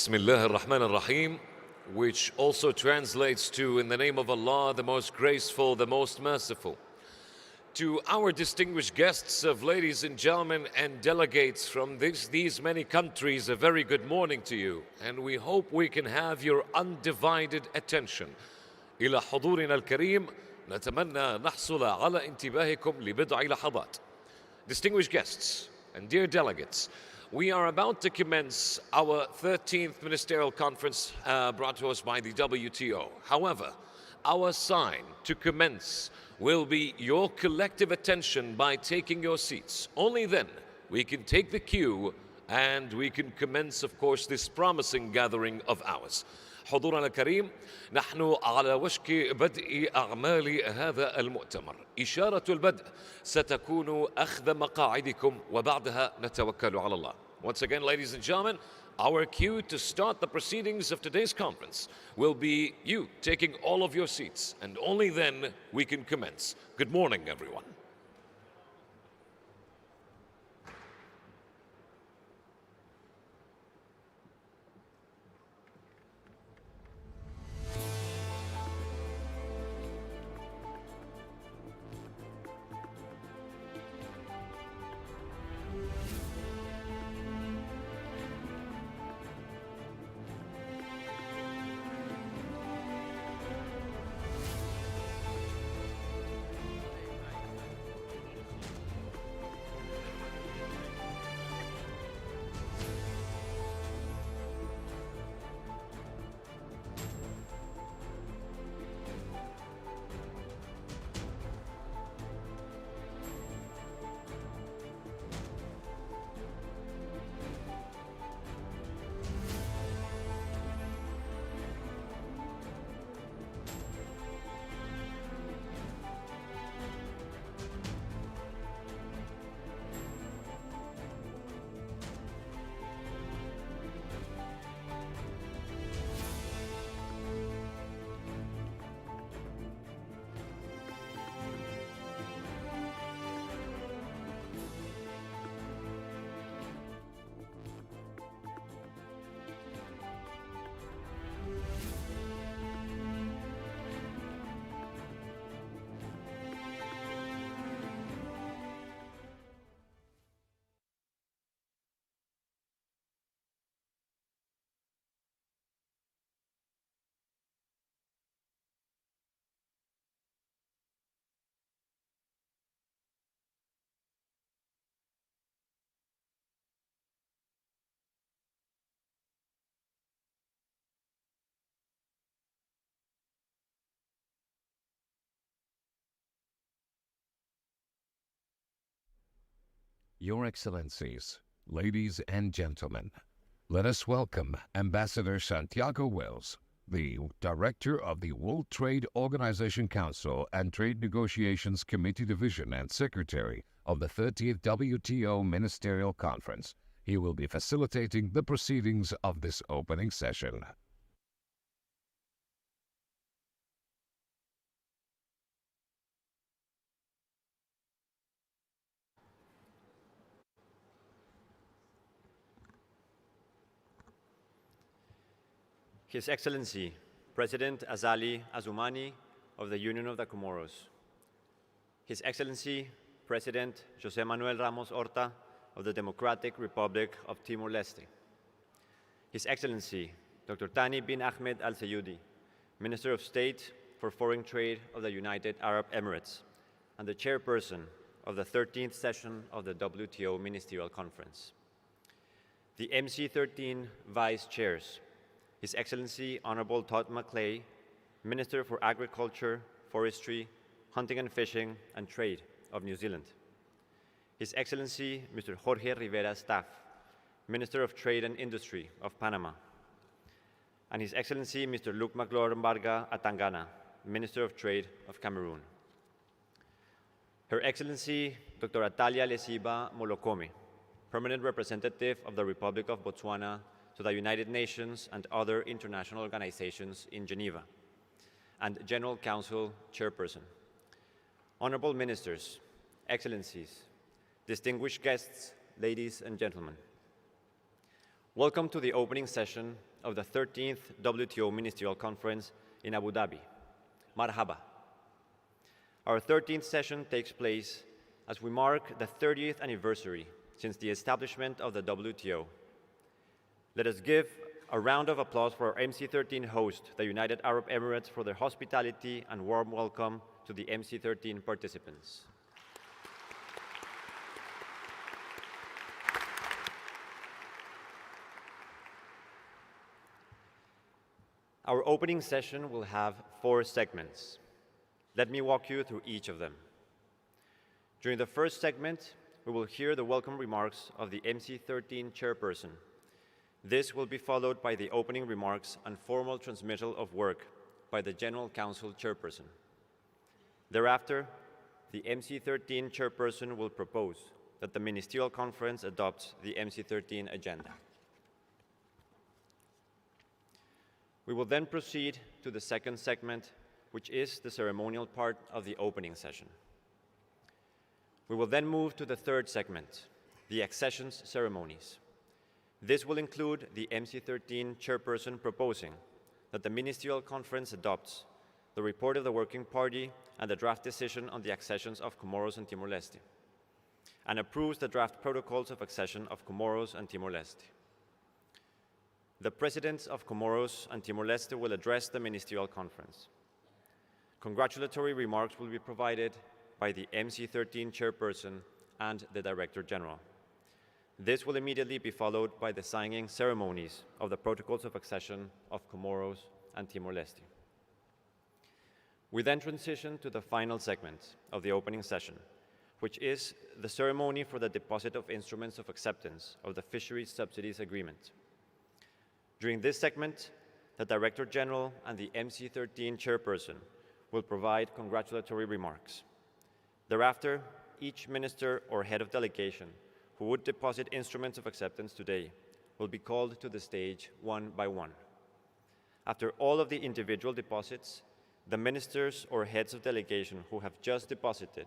Bismillah ar-Rahman ar-Rahim, which also translates to, in the name of Allah, the most graceful, the most merciful. To our distinguished guests of ladies and gentlemen and delegates from these many countries, a very good morning to you. And we hope we can have your undivided attention. إلى حضورنا الكريم نتمنى نحصل على انتباهكم لبضع لحظات. Distinguished guests and dear delegates, we are about to commence our 13th Ministerial Conference brought to us by the WTO. However, our sign to commence will be your collective attention by taking your seats. Only then we can take the cue and we can commence, of course, this promising gathering of ours. حضورنا الكريم، نحن على وشك بدء أعمال هذا المؤتمر. إشارة البدء ستكون أخذ مقاعدكم وبعدها نتوكل على الله. Once again, ladies and gentlemen, our cue to start the proceedings of today's conference will be you taking all of your seats, and only then we can commence. Good morning, everyone. Your Excellencies, ladies and gentlemen, let us welcome Ambassador Santiago Wells, the Director of the World Trade Organization Council and Trade Negotiations Committee Division and Secretary of the 30th WTO Ministerial Conference. He will be facilitating the proceedings of this opening session. His Excellency, President Azali Assoumani of the Union of the Comoros. His Excellency, President José Manuel Ramos Horta of the Democratic Republic of Timor-Leste. His Excellency, Dr. Thani bin Ahmed Al Sayudi, Minister of State for Foreign Trade of the United Arab Emirates and the Chairperson of the 13th session of the WTO Ministerial Conference. The MC13 Vice Chairs, His Excellency Honorable Todd McClay, Minister for Agriculture, Forestry, Hunting and Fishing and Trade of New Zealand. His Excellency Mr. Jorge Rivera Staff, Minister of Trade and Industry of Panama. And His Excellency Mr. Luke McLaurin Barga Atangana, Minister of Trade of Cameroon. Her Excellency Dr. Atalia Lesiba Molokome, Permanent Representative of the Republic of Botswana to the United Nations and other international organizations in Geneva, and General Council Chairperson. Honorable Ministers, Excellencies, distinguished guests, ladies and gentlemen. Welcome to the opening session of the 13th WTO Ministerial Conference in Abu Dhabi. Marhaba. Our 13th session takes place as we mark the 30th anniversary since the establishment of the WTO. Let us give a round of applause for our MC13 host, the United Arab Emirates, for their hospitality and warm welcome to the MC13 participants. Our opening session will have 4 segments. Let me walk you through each of them. During the first segment, we will hear the welcome remarks of the MC13 chairperson. This will be followed by the opening remarks and formal transmittal of work by the General Council chairperson. Thereafter, the MC13 chairperson will propose that the Ministerial Conference adopts the MC13 agenda. We will then proceed to the second segment, which is the ceremonial part of the opening session. We will then move to the third segment, the accessions ceremonies. This will include the MC13 chairperson proposing that the Ministerial Conference adopts the report of the Working Party and the draft decision on the accessions of Comoros and Timor-Leste, and approves the draft protocols of accession of Comoros and Timor-Leste. The presidents of Comoros and Timor-Leste will address the Ministerial Conference. Congratulatory remarks will be provided by the MC13 chairperson and the Director General. This will immediately be followed by the signing ceremonies of the protocols of accession of Comoros and Timor-Leste. We then transition to the final segment of the opening session, which is the ceremony for the deposit of instruments of acceptance of the Fisheries Subsidies Agreement. During this segment, the Director General and the MC13 chairperson will provide congratulatory remarks. Thereafter, each minister or head of delegation who would deposit instruments of acceptance today will be called to the stage one by one. After all of the individual deposits, the ministers or heads of delegation who have just deposited,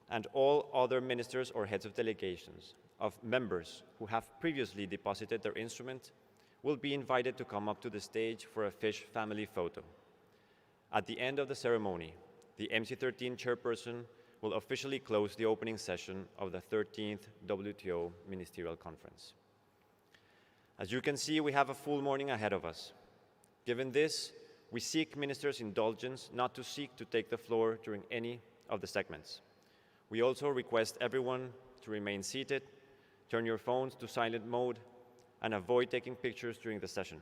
and all other ministers or heads of delegations of members who have previously deposited their instrument will be invited to come up to the stage for a fish family photo. At the end of the ceremony, the MC13 chairperson will officially close the opening session of the 13th WTO Ministerial Conference. As you can see, we have a full morning ahead of us. Given this, we seek ministers' indulgence not to seek to take the floor during any of the segments. We also request everyone to remain seated, turn your phones to silent mode, and avoid taking pictures during the session,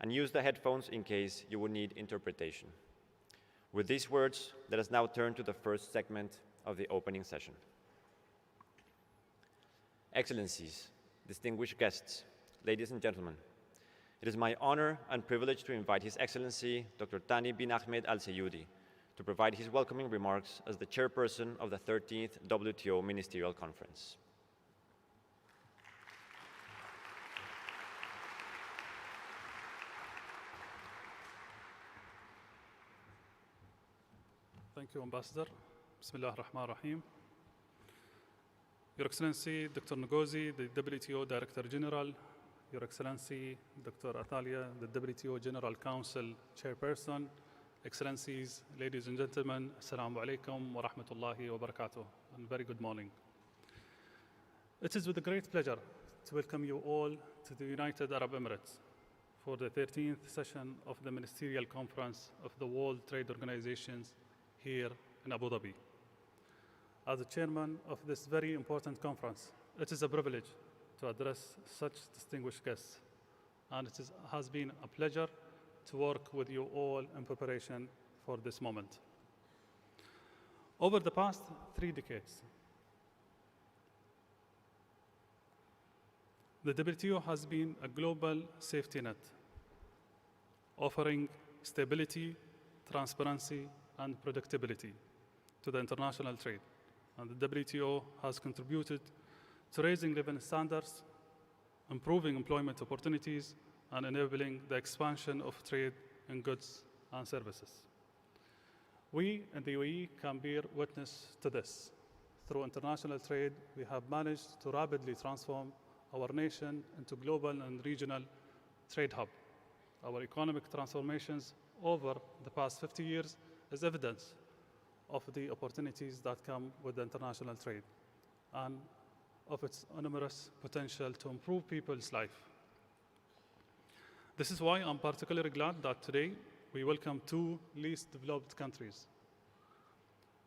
and use the headphones in case you would need interpretation. With these words, let us now turn to the first segment of the opening session. Excellencies, distinguished guests, ladies and gentlemen, it is my honor and privilege to invite His Excellency Dr. Thani bin Ahmed Al Sayudi to provide his welcoming remarks as the chairperson of the 13th WTO Ministerial Conference. Thank you, Ambassador. Bismillah ar-Rahman ar-Rahim. Your Excellency, Dr. Ngozi, the WTO Director General, Your Excellency, Dr. Atalia, the WTO General Council Chairperson, Excellencies, ladies and gentlemen, Assalamu alaikum wa rahmatullahi wa barakatuh, and very good morning. It is with a great pleasure to welcome you all to the United Arab Emirates for the 13th session of the Ministerial Conference of the World Trade Organizations here in Abu Dhabi. As the chairman of this very important conference, it is a privilege to address such distinguished guests, and it has been a pleasure to work with you all in preparation for this moment. Over the past 3 decades, the WTO has been a global safety net, offering stability, transparency, and predictability to the international trade. And the WTO has contributed to raising living standards, improving employment opportunities, and enabling the expansion of trade in goods and services. We in the UAE can bear witness to this. Through international trade, we have managed to rapidly transform our nation into global and regional trade hub. Our economic transformations over the past 50 years is evidence of the opportunities that come with international trade and of its enormous potential to improve people's life. This is why I'm particularly glad that today we welcome two least developed countries,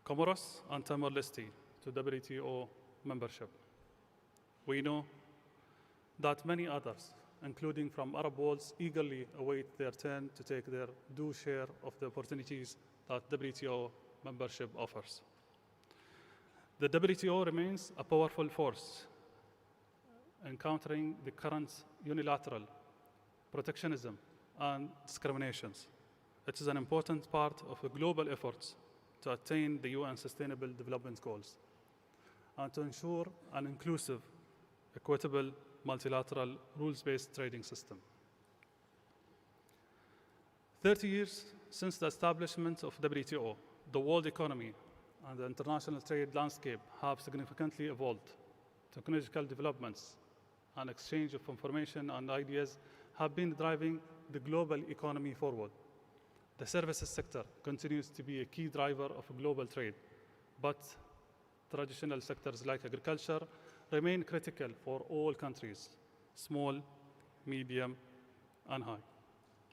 Comoros and Timor-Leste, to WTO membership. We know that many others, including from Arab worlds, eagerly await their turn to take their due share of the opportunities that WTO membership offers. The WTO remains a powerful force in countering the current unilateral protectionism and discriminations. It is an important part of a global effort to attain the UN Sustainable Development Goals and to ensure an inclusive, equitable, multilateral, rules-based trading system. 30 years since the establishment of WTO, the world economy and the international trade landscape have significantly evolved. Technological developments and exchange of information and ideas have been driving the global economy forward. The services sector continues to be a key driver of global trade, but traditional sectors like agriculture remain critical for all countries, small, medium, and high,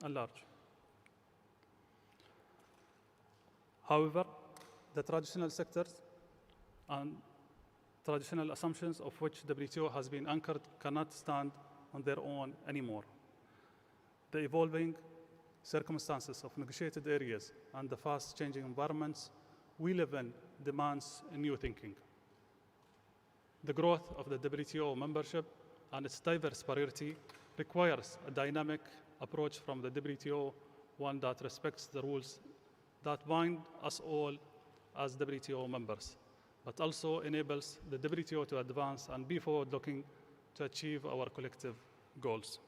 and large. However, the traditional sectors and traditional assumptions of which WTO has been anchored cannot stand on their own anymore. The evolving circumstances of negotiated areas and the fast-changing environments we live in demands new thinking. The growth of the WTO membership and its diverse priority requires a dynamic approach from the WTO, one that respects the rules that bind us all as WTO members, but also enables the WTO to advance and be forward-looking to achieve our collective goals.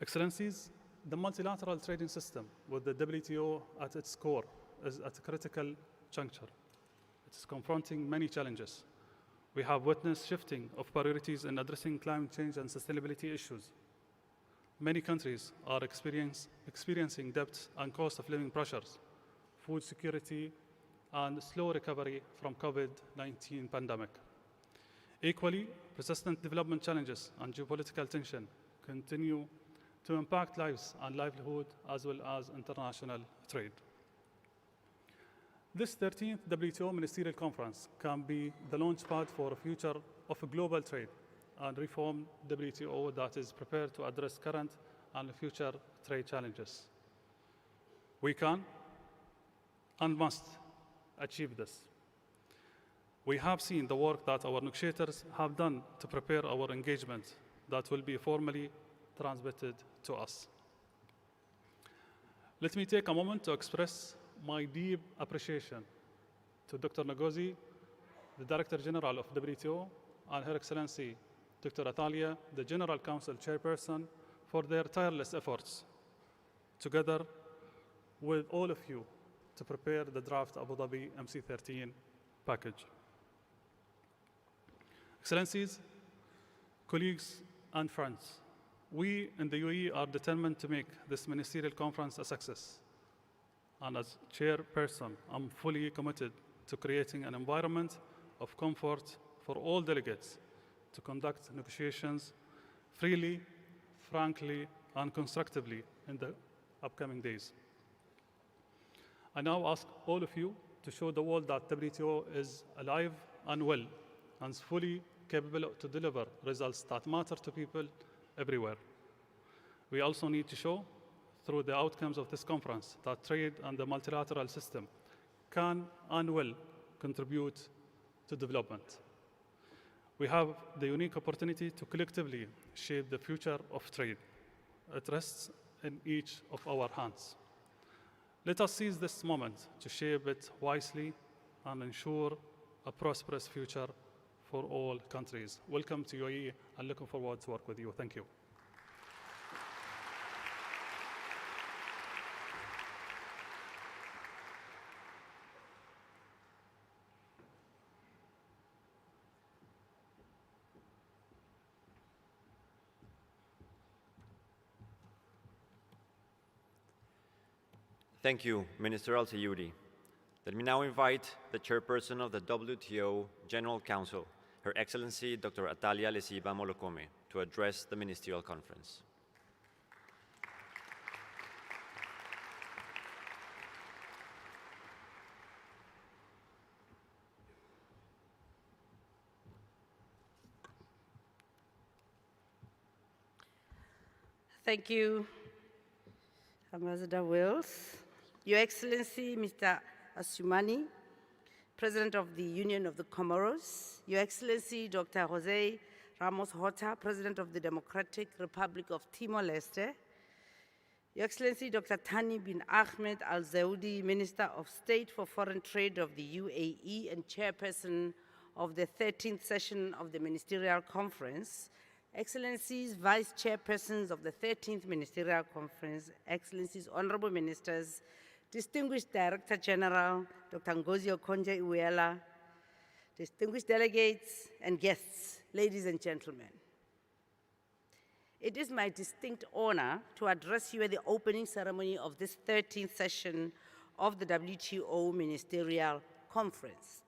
Excellencies, the multilateral trading system with the WTO at its core is at a critical juncture. It is confronting many challenges. We have witnessed shifting of priorities in addressing climate change and sustainability issues. Many countries are experiencing debt and cost of living pressures, food security, and slow recovery from COVID-19 pandemic. Equally, persistent development challenges and geopolitical tension continue to impact lives and livelihood as well as international trade. This 13th WTO Ministerial Conference can be the launchpad for a future of a global trade and reformed WTO that is prepared to address current and future trade challenges. We can and must achieve this. We have seen the work that our negotiators have done to prepare our engagement that will be formally transmitted to us. Let me take a moment to express my deep appreciation to Dr. Ngozi, the Director General of WTO, and Her Excellency Dr. Atalia, the General Council Chairperson, for their tireless efforts, together with all of you, to prepare the draft Abu Dhabi MC13 package. Excellencies, colleagues, and friends, we in the UAE are determined to make this ministerial conference a success. And as chairperson, I'm fully committed to creating an environment of comfort for all delegates to conduct negotiations freely, frankly, and constructively in the upcoming days. I now ask all of you to show the world that WTO is alive and well and is fully capable to deliver results that matter to people everywhere. We also need to show through the outcomes of this conference that trade and the multilateral system can and will contribute to development. We have the unique opportunity to collectively shape the future of trade. It rests in each of our hands. Let us seize this moment to shape it wisely and ensure a prosperous future for all countries. Welcome to UAE and looking forward to work with you. Thank you. Thank you, Ministerial Sayuri. Let me now invite the Chairperson of the WTO General Council, Her Excellency Dr. Atalia Lesiba Molokome, to address the Ministerial Conference. Thank you, Ambassador Wills. Your Excellency, Mr. Asumani, President of the Union of the Comoros, Your Excellency, Dr. Jose Ramos Horta, President of the Democratic Republic of Timor-Leste, Your Excellency, Dr. Thani bin Ahmed Al Zaoudi, Minister of State for Foreign Trade of the UAE and Chairperson of the 13th session of the Ministerial Conference, Excellencies, Vice Chairpersons of the 13th Ministerial Conference, Excellencies, Honorable Ministers, Distinguished Director General, Dr. Ngozi Okonjo-Iweala, distinguished delegates and guests, ladies and gentlemen. It is my distinct honor to address you at the opening ceremony of this 13th session of the WTO Ministerial Conference.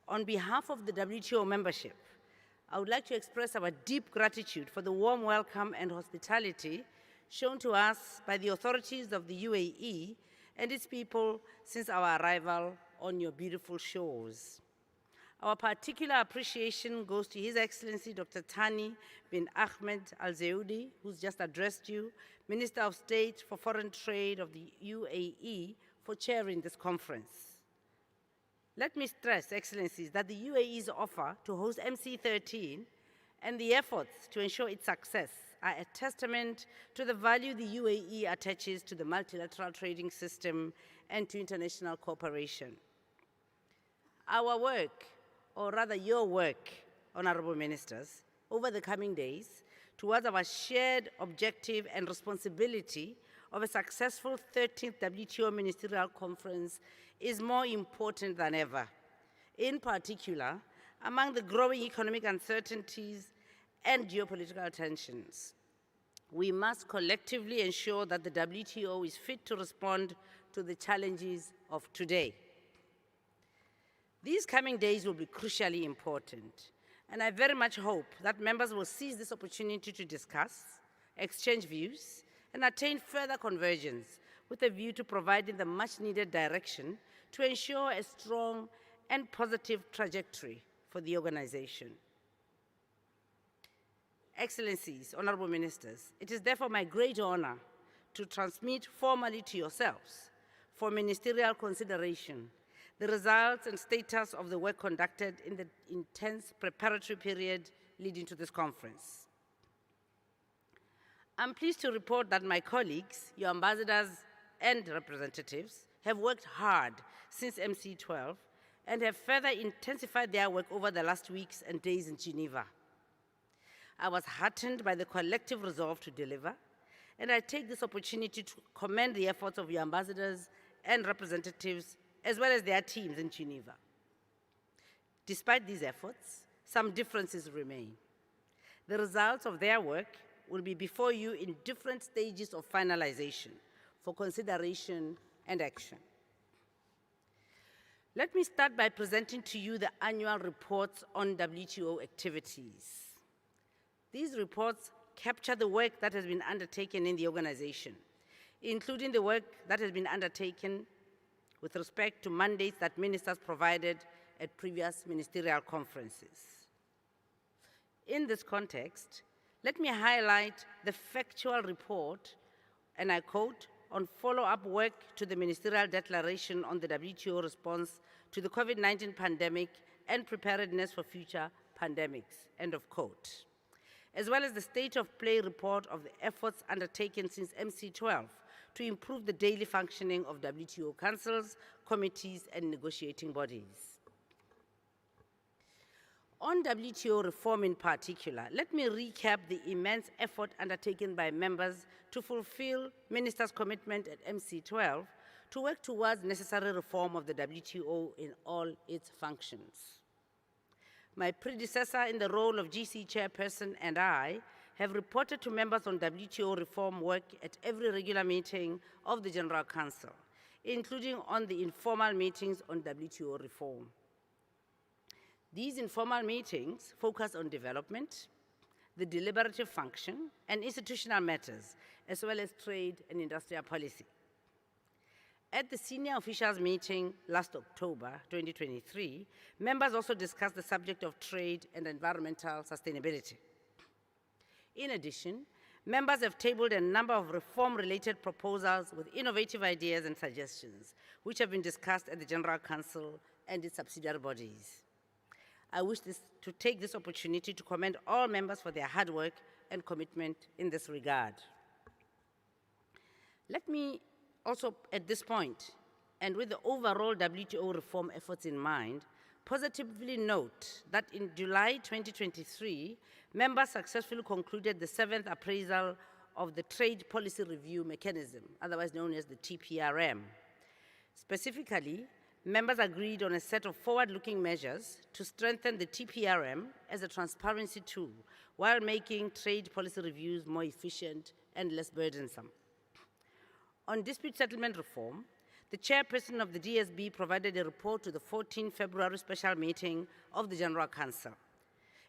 On behalf of the WTO membership, I would like to express our deep gratitude for the warm welcome and hospitality shown to us by the authorities of the UAE and its people since our arrival on your beautiful shores. Our particular appreciation goes to His Excellency Dr. Thani bin Ahmed Al Zaoudi, who's just addressed you, Minister of State for Foreign Trade of the UAE, for chairing this conference. Let me stress, Excellencies, that the UAE's offer to host MC13 and the efforts to ensure its success are a testament to the value the UAE attaches to the multilateral trading system and to international cooperation. Our work, or rather your work, Honorable Ministers, over the coming days towards our shared objective and responsibility of a successful 13th WTO Ministerial Conference is more important than ever. In particular, among the growing economic uncertainties and geopolitical tensions, we must collectively ensure that the WTO is fit to respond to the challenges of today. These coming days will be crucially important, and I very much hope that members will seize this opportunity to discuss, exchange views, and attain further convergence with a view to providing the much-needed direction to ensure a strong and positive trajectory for the organization. Excellencies, Honorable Ministers, it is therefore my great honor to transmit formally to yourselves for ministerial consideration the results and status of the work conducted in the intense preparatory period leading to this conference. I'm pleased to report that my colleagues, your ambassadors and representatives, have worked hard since MC12 and have further intensified their work over the last weeks and days in Geneva. I was heartened by the collective resolve to deliver, and I take this opportunity to commend the efforts of your ambassadors and representatives, as well as their teams in Geneva. Despite these efforts, some differences remain. The results of their work will be before you in different stages of finalization for consideration and action. Let me start by presenting to you the annual reports on WTO activities. These reports capture the work that has been undertaken in the organization, including the work that has been undertaken with respect to mandates that ministers provided at previous ministerial conferences. In this context, let me highlight the factual report, and I quote, on follow-up work to the ministerial declaration on the WTO response to the COVID-19 pandemic and preparedness for future pandemics, end of quote, as well as the state of play report of the efforts undertaken since MC12 to improve the daily functioning of WTO councils, committees, and negotiating bodies. On WTO reform in particular, let me recap the immense effort undertaken by members to fulfill ministers' commitment at MC12 to work towards necessary reform of the WTO in all its functions. My predecessor in the role of GC chairperson and I have reported to members on WTO reform work at every regular meeting of the General Council, including on the informal meetings on WTO reform. These informal meetings focus on development, the deliberative function, and institutional matters, as well as trade and industrial policy. At the senior officials meeting last October 2023, members also discussed the subject of trade and environmental sustainability. In addition, members have tabled a number of reform-related proposals with innovative ideas and suggestions, which have been discussed at the General Council and its subsidiary bodies. I wish to take this opportunity to commend all members for their hard work and commitment in this regard. Let me also, at this point, and with the overall WTO reform efforts in mind, positively note that in July 2023, members successfully concluded the 7th appraisal of the Trade Policy Review Mechanism, otherwise known as the TPRM. Specifically, members agreed on a set of forward-looking measures to strengthen the TPRM as a transparency tool while making trade policy reviews more efficient and less burdensome. On dispute settlement reform, the chairperson of the DSB provided a report to the 14 February special meeting of the General Council,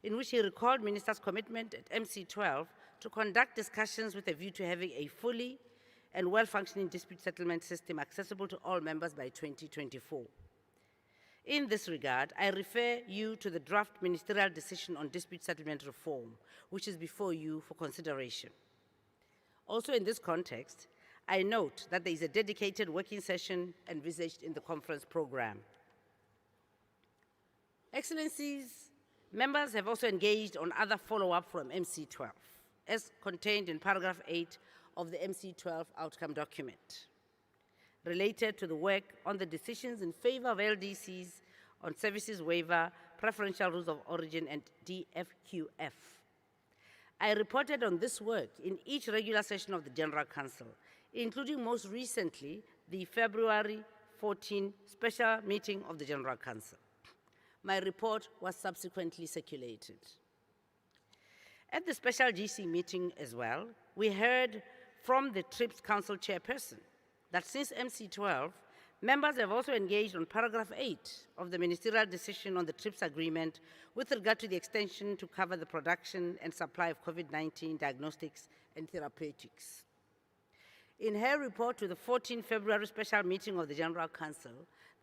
in which he recalled ministers' commitment at MC12 to conduct discussions with a view to having a fully and well-functioning dispute settlement system accessible to all members by 2024. In this regard, I refer you to the draft ministerial decision on dispute settlement reform, which is before you for consideration. Also in this context, I note that there is a dedicated working session envisaged in the conference program. Excellencies, members have also engaged on other follow-up from MC12, as contained in paragraph 8 of the MC12 outcome document, related to the work on the decisions in favor of LDCs on services waiver, preferential rules of origin, and DFQF. I reported on this work in each regular session of the General Council, including most recently the February 14 special meeting of the General Council. My report was subsequently circulated. At the special GC meeting as well, we heard from the TRIPS Council chairperson that since MC12, members have also engaged on paragraph 8 of the ministerial decision on the TRIPS agreement with regard to the extension to cover the production and supply of COVID-19 diagnostics and therapeutics. In her report to the 14 February special meeting of the General Council,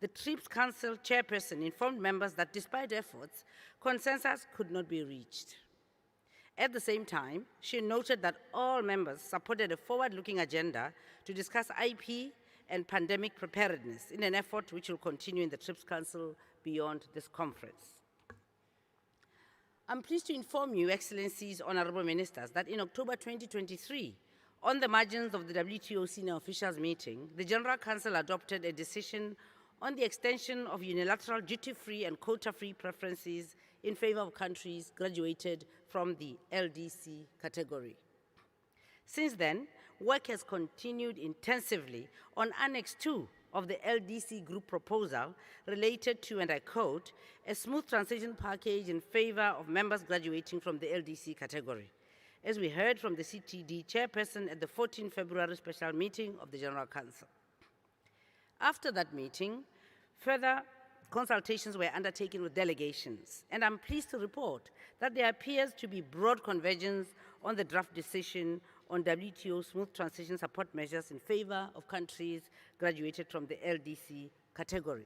the TRIPS Council chairperson informed members that despite efforts, consensus could not be reached. At the same time, she noted that all members supported a forward-looking agenda to discuss IP and pandemic preparedness in an effort which will continue in the TRIPS Council beyond this conference. I'm pleased to inform you, Excellencies, Honorable Ministers, that in October 2023, on the margins of the WTO senior officials meeting, the General Council adopted a decision on the extension of unilateral duty-free and quota-free preferences in favor of countries graduated from the LDC category. Since then, work has continued intensively on Annex 2 of the LDC group proposal related to, and I quote, a smooth transition package in favor of members graduating from the LDC category, as we heard from the CTD chairperson at the 14 February special meeting of the General Council. After that meeting, further consultations were undertaken with delegations, and I'm pleased to report that there appears to be broad convergence on the draft decision on WTO smooth transition support measures in favor of countries graduated from the LDC category.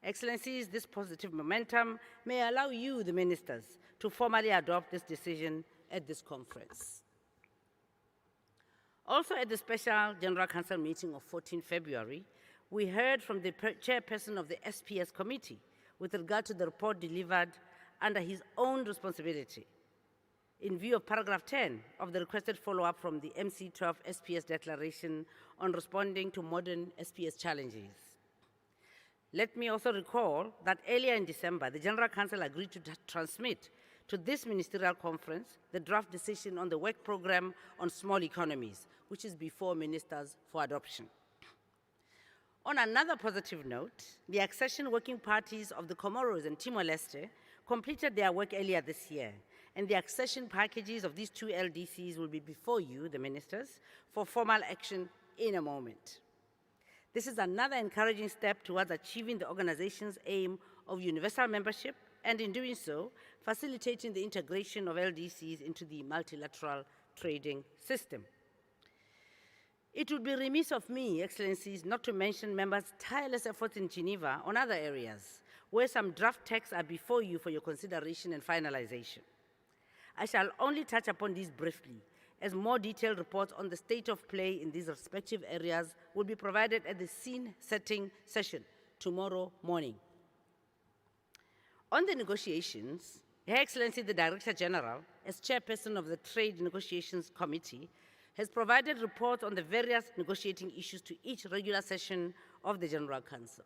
Excellencies, this positive momentum may allow you, the ministers, to formally adopt this decision at this conference. Also at the special General Council meeting of 14 February, we heard from the chairperson of the SPS committee with regard to the report delivered under his own responsibility in view of paragraph 10 of the requested follow-up from the MC12 SPS declaration on responding to modern SPS challenges. Let me also recall that earlier in December, the General Council agreed to transmit to this ministerial conference the draft decision on the work program on small economies, which is before ministers for adoption. On another positive note, the accession working parties of the Comoros and Timor-Leste completed their work earlier this year, and the accession packages of these two LDCs will be before you, the ministers, for formal action in a moment. This is another encouraging step towards achieving the organization's aim of universal membership, and in doing so, facilitating the integration of LDCs into the multilateral trading system. It would be remiss of me, Excellencies, not to mention members' tireless efforts in Geneva on other areas, where some draft texts are before you for your consideration and finalization. I shall only touch upon these briefly, as more detailed reports on the state of play in these respective areas will be provided at the scene-setting session tomorrow morning. On the negotiations, Her Excellency the Director General, as Chairperson of the Trade Negotiations Committee, has provided reports on the various negotiating issues to each regular session of the General Council.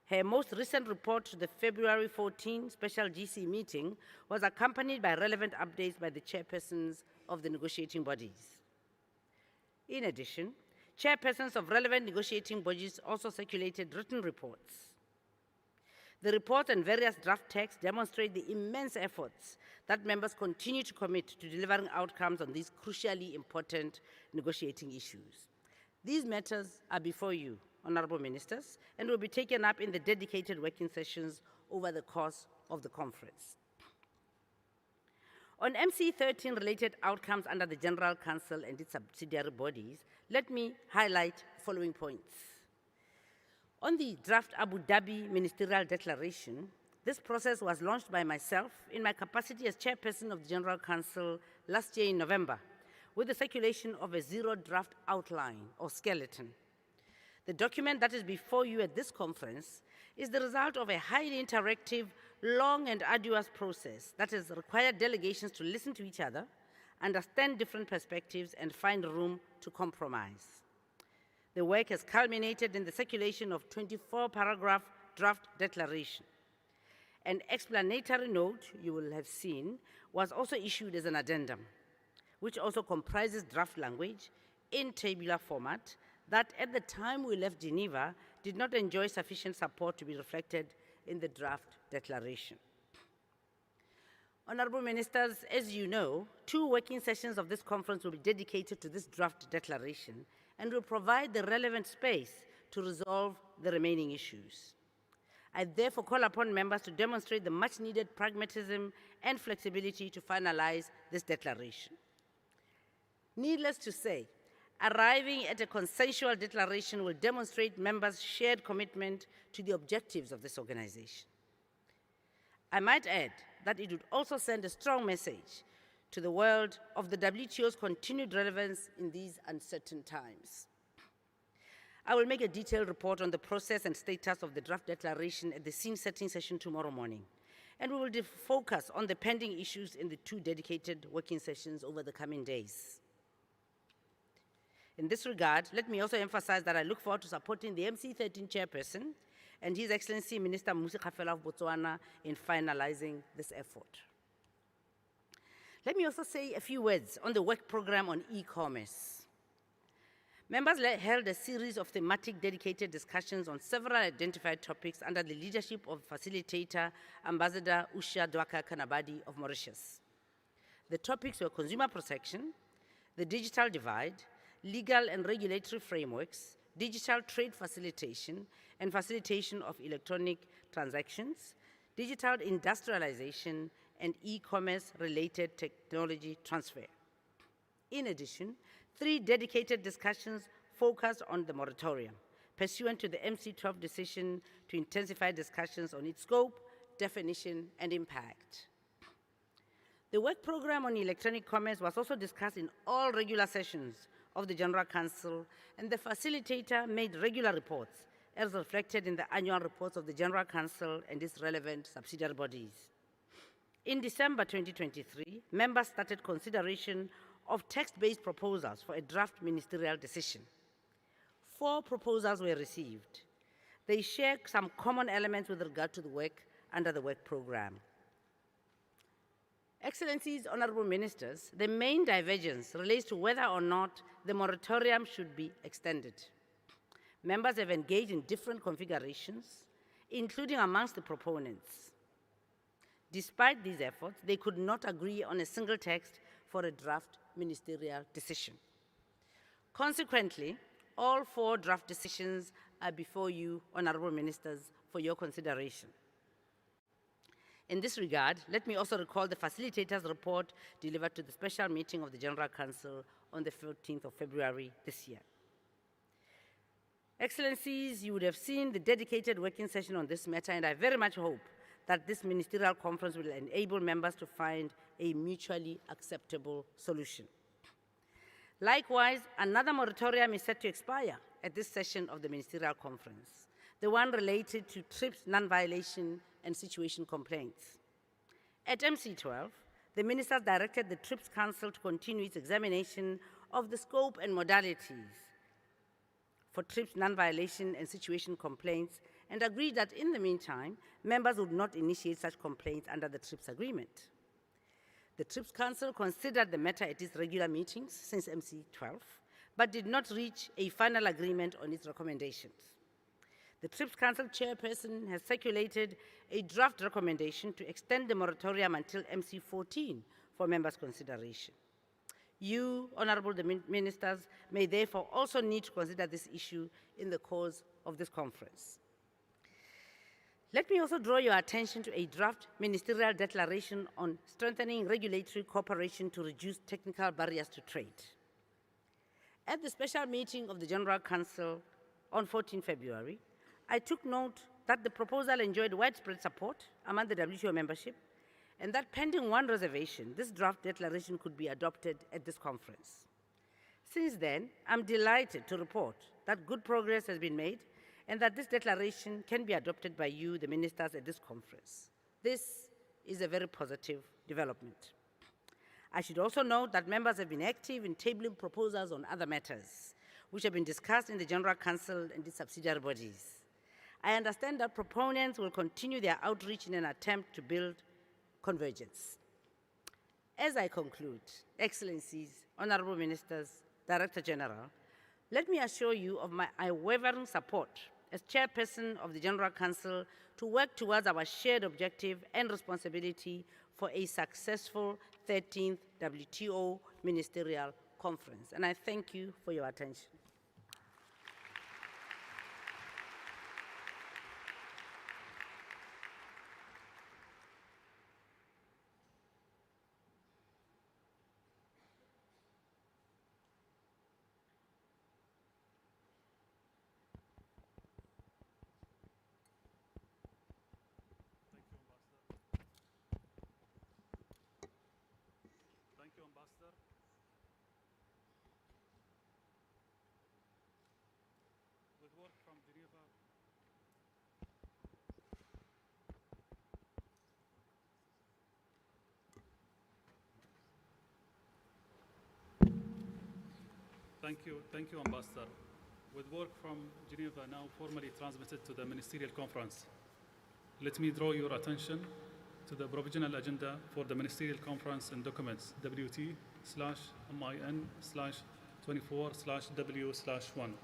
Her most recent report to the February 14 special GC meeting was accompanied by relevant updates by the chairpersons of the negotiating bodies. In addition, chairpersons of relevant negotiating bodies also circulated written reports. The report and various draft texts demonstrate the immense efforts that members continue to commit to delivering outcomes on these crucially important negotiating issues. These matters are before you, Honorable Ministers, and will be taken up in the dedicated working sessions over the course of the conference. On MC13 related outcomes under the General Council and its subsidiary bodies, let me highlight the following points. On the draft Abu Dhabi Ministerial Declaration, this process was launched by myself in my capacity as Chairperson of the General Council last year in November, with the circulation of a zero draft outline or skeleton. The document that is before you at this conference is the result of a highly interactive, long and arduous process that has required delegations to listen to each other, understand different perspectives, and find room to compromise. The work has culminated in the circulation of 24-paragraph draft declaration. An explanatory note, you will have seen, was also issued as an addendum, which also comprises draft language in tabular format that at the time we left Geneva did not enjoy sufficient support to be reflected in the draft declaration. Honorable Ministers, as you know, 2 working sessions of this conference will be dedicated to this draft declaration and will provide the relevant space to resolve the remaining issues. I therefore call upon members to demonstrate the much-needed pragmatism and flexibility to finalize this declaration. Needless to say, arriving at a consensual declaration will demonstrate members' shared commitment to the objectives of this organization. I might add that it would also send a strong message to the world of the WTO's continued relevance in these uncertain times. I will make a detailed report on the process and status of the draft declaration at the scene-setting session tomorrow morning, and we will focus on the pending issues in the 2 dedicated working sessions over the coming days. In this regard, let me also emphasize that I look forward to supporting the MC13 chairperson and His Excellency Minister Mmusi Kgafela of Botswana in finalizing this effort. Let me also say a few words on the work program on e-commerce. Members held a series of thematic dedicated discussions on several identified topics under the leadership of Facilitator Ambassador Usha Dwaka Kanabadi of Mauritius. The topics were consumer protection, the digital divide, legal and regulatory frameworks, digital trade facilitation and facilitation of electronic transactions, digital industrialization, and e-commerce related technology transfer. In addition, 3 dedicated discussions focused on the moratorium, pursuant to the MC12 decision to intensify discussions on its scope, definition, and impact. The work program on electronic commerce was also discussed in all regular sessions of the General Council, and the facilitator made regular reports as reflected in the annual reports of the General Council and its relevant subsidiary bodies. In December 2023, members started consideration of text-based proposals for a draft ministerial decision. 4 proposals were received. They share some common elements with regard to the work under the work program. Excellencies, Honorable Ministers, the main divergence relates to whether or not the moratorium should be extended. Members have engaged in different configurations, including amongst the proponents. Despite these efforts, they could not agree on a single text for a draft ministerial decision. Consequently, All 4 draft decisions are before you, Honorable Ministers, for your consideration. In this regard, let me also recall the facilitator's report delivered to the special meeting of the General Council on the 14th of February this year. Excellencies, you would have seen the dedicated working session on this matter, and I very much hope that this ministerial conference will enable members to find a mutually acceptable solution. Likewise, another moratorium is set to expire at this session of the ministerial conference, the one related to TRIPS non-violation and situation complaints. At MC12, the ministers directed the TRIPS Council to continue its examination of the scope and modalities for TRIPS non-violation and situation complaints, and agreed that in the meantime, members would not initiate such complaints under the TRIPS agreement. The TRIPS Council considered the matter at its regular meetings since MC12, but did not reach a final agreement on its recommendations. The TRIPS Council chairperson has circulated a draft recommendation to extend the moratorium until MC14 for members' consideration. You, Honorable Ministers, may therefore also need to consider this issue in the course of this conference. Let me also draw your attention to a draft ministerial declaration on strengthening regulatory cooperation to reduce technical barriers to trade. At the special meeting of the General Council on 14 February, I took note that the proposal enjoyed widespread support among the WTO membership, and that pending one reservation, this draft declaration could be adopted at this conference. Since then, I'm delighted to report that good progress has been made and that this declaration can be adopted by you, the ministers, at this conference. This is a very positive development. I should also note that members have been active in tabling proposals on other matters, which have been discussed in the General Council and its subsidiary bodies. I understand that proponents will continue their outreach in an attempt to build convergence. As I conclude, Excellencies, Honorable Ministers, Director General, let me assure you of my unwavering support as Chairperson of the General Council to work towards our shared objective and responsibility for a successful 13th WTO Ministerial Conference. And I thank you for your attention. Thank you, Ambassador. With work from Geneva, Thank you, Ambassador. With work from Geneva now formally transmitted to the Ministerial Conference, let me draw your attention to the provisional agenda for the Ministerial Conference and documents WT/MIN/24/W/1.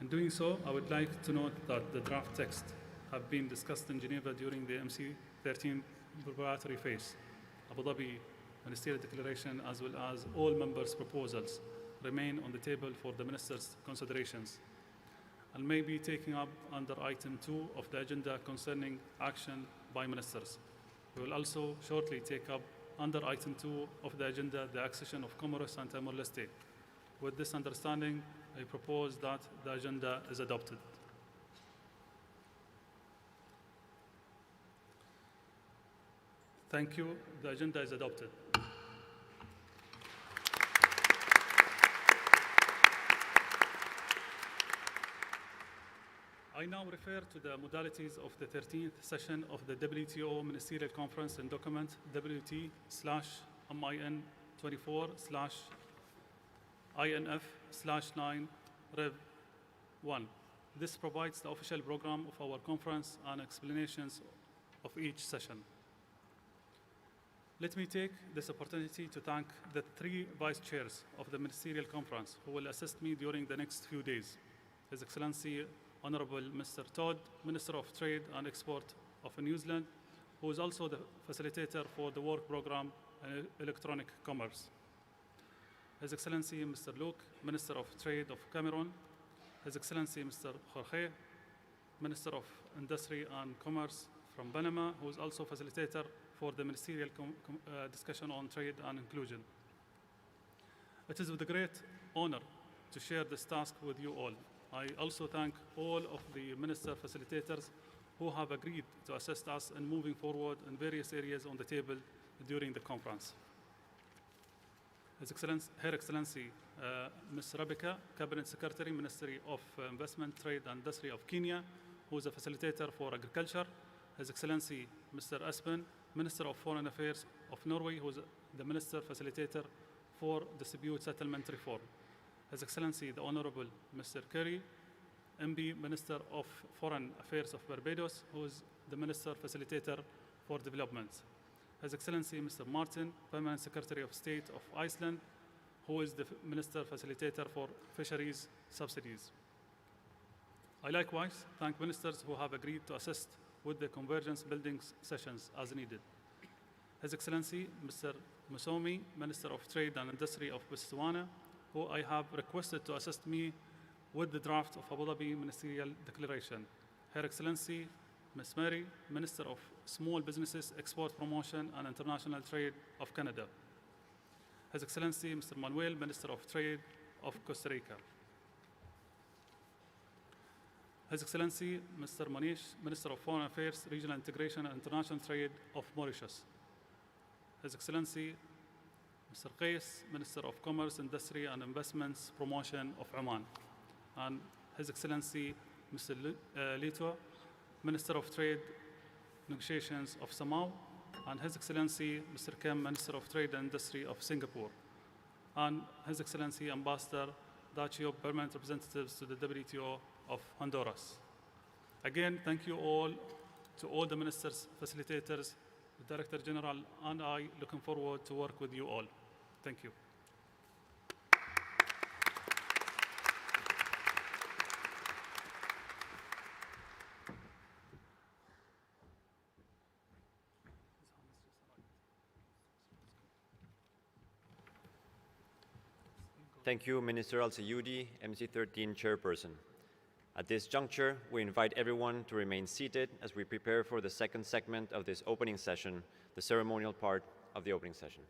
In doing so, I would like to note that the draft text have been discussed in Geneva during the MC13 preparatory phase. Abu Dhabi Ministerial Declaration, as well as all members' proposals, remain on the table for the Ministers' considerations and may be taken up under Item 2 of the agenda concerning action by Ministers. We will also shortly take up under Item 2 of the agenda the accession of Comoros and Timor-Leste. With this understanding, I propose that the agenda is adopted. Thank you. The agenda is adopted. I now refer to the modalities of the 13th session of the WTO Ministerial Conference and document WT/MIN24/INF/9 Rev 1. This provides the official program of our conference and explanations of each session. Let me take this opportunity to thank the 3 vice chairs of the Ministerial Conference who will assist me during the next few days. His Excellency Honorable Mr. Todd, Minister of Trade and Export of New Zealand, who is also the facilitator for the work program and electronic commerce. His Excellency Mr. Luke, Minister of Trade of Cameroon, His Excellency Mr. Jorge, Minister of Industry and Commerce from Panama, who is also facilitator for the Ministerial discussion on trade and inclusion. It is with a great honor to share this task with you all. I also thank all of the minister facilitators who have agreed to assist us in moving forward in various areas on the table during the conference. Her Excellency, Ms. Rabika, Cabinet Secretary, Ministry of Investment, Trade and Industry of Kenya, who is a facilitator for agriculture. His Excellency, Mr. Aspen, Minister of Foreign Affairs of Norway, who is the Minister Facilitator for Dispute Settlement Reform. His Excellency, the Honorable Mr. Kerry, MB, Minister of Foreign Affairs of Barbados, who is the Minister Facilitator for Development. His Excellency, Mr. Martin, Permanent Secretary of State of Iceland, who is the Minister Facilitator for Fisheries subsidies. I likewise thank ministers who have agreed to assist with the convergence building sessions as needed. His Excellency, Mr. Musomi, Minister of Trade and Industry of Botswana, who I have requested to assist me with the draft of Abu Dhabi Ministerial Declaration. Her Excellency, Ms. Mary, Minister of Small Businesses, Export Promotion and International Trade of Canada. His Excellency, Mr. Manuel, Minister of Trade of Costa Rica. His Excellency, Mr. Manish, Minister of Foreign Affairs, Regional Integration and International Trade of Mauritius. His Excellency, Mr. Qais, Minister of Commerce, Industry and Investments Promotion of Oman. And His Excellency, Mr. Lito, Minister of Trade Negotiations of Samoa. And His Excellency, Mr. Kim, Minister of Trade and Industry of Singapore. And His Excellency, Ambassador Dachio, Permanent Representatives to the WTO of Honduras. Again, thank you all to all the ministers, facilitators, the Director General, and I looking forward to work with you all. Thank you. Thank you, Minister Al-Sayudi, MC13 Chairperson. At this juncture, we invite everyone to remain seated as we prepare for the second segment of this opening session, the ceremonial part of the opening session.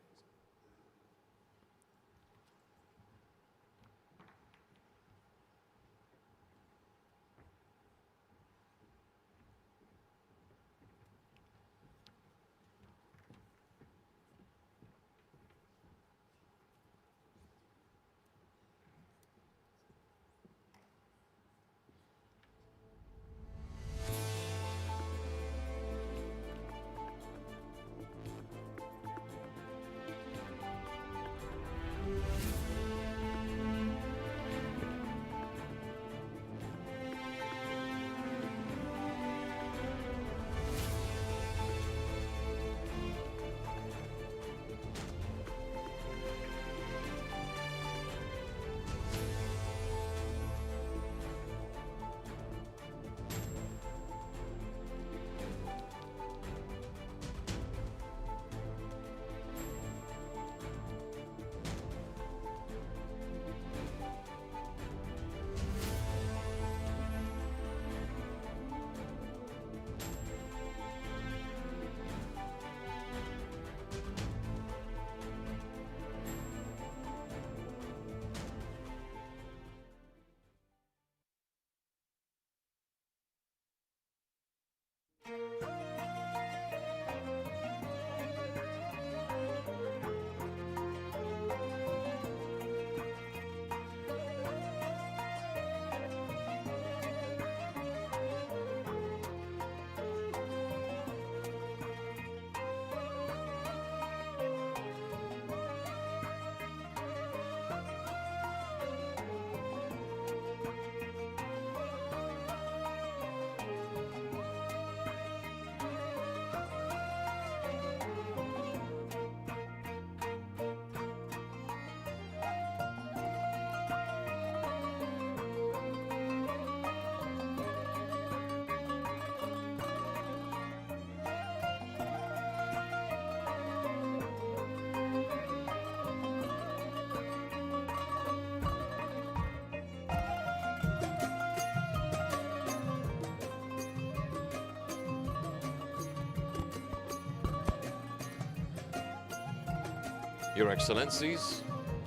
Your Excellencies,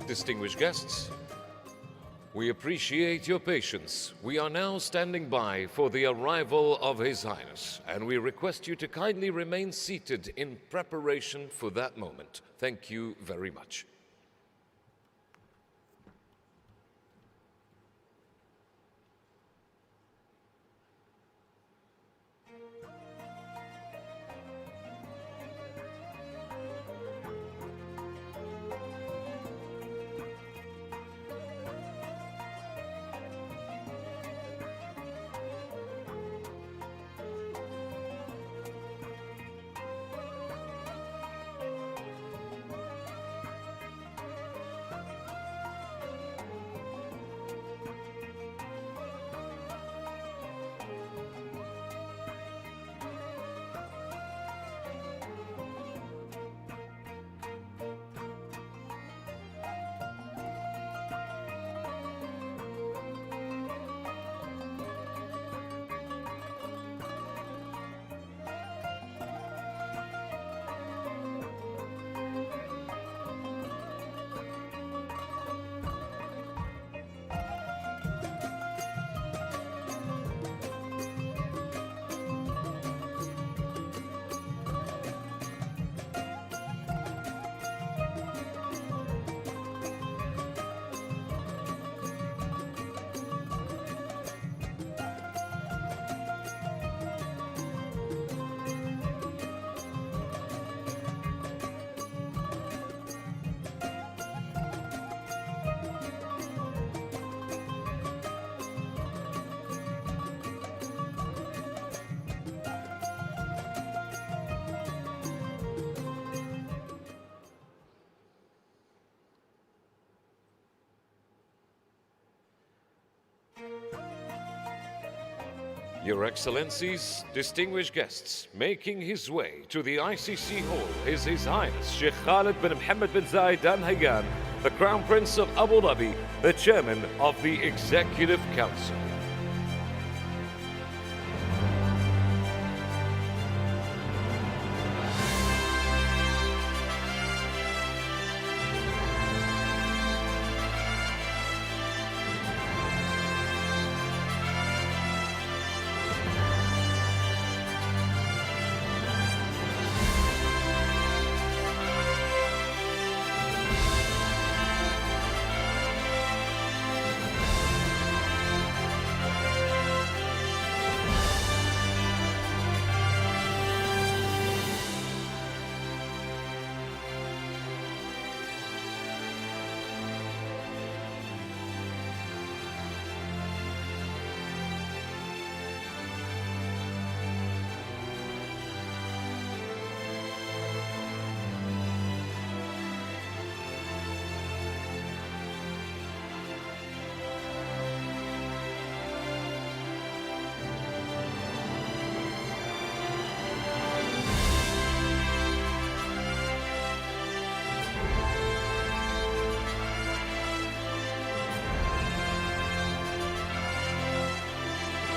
distinguished guests, we appreciate your patience. We are now standing by for the arrival of His Highness, and we request you to kindly remain seated in preparation for that moment. Thank you very much. Your Excellencies, distinguished guests, making his way to the ICC Hall is His Highness Sheikh Khalid bin Mohammed bin Zayed Al Nahyan, the Crown Prince of Abu Dhabi, the Chairman of the Executive Council.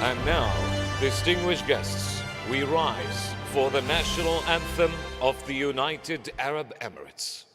And now, distinguished guests, we rise for the national anthem of the United Arab Emirates.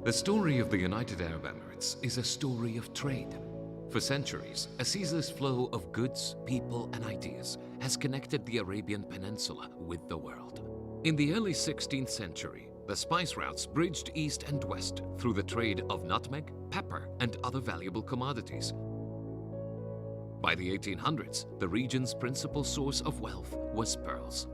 The story of the United Arab Emirates is a story of trade. For centuries, a ceaseless flow of goods, people, and ideas has connected the Arabian Peninsula with the world. In the early 16th century, the spice routes bridged east and west through the trade of nutmeg, pepper, and other valuable commodities. By the 1800s, the region's principal source of wealth was pearls.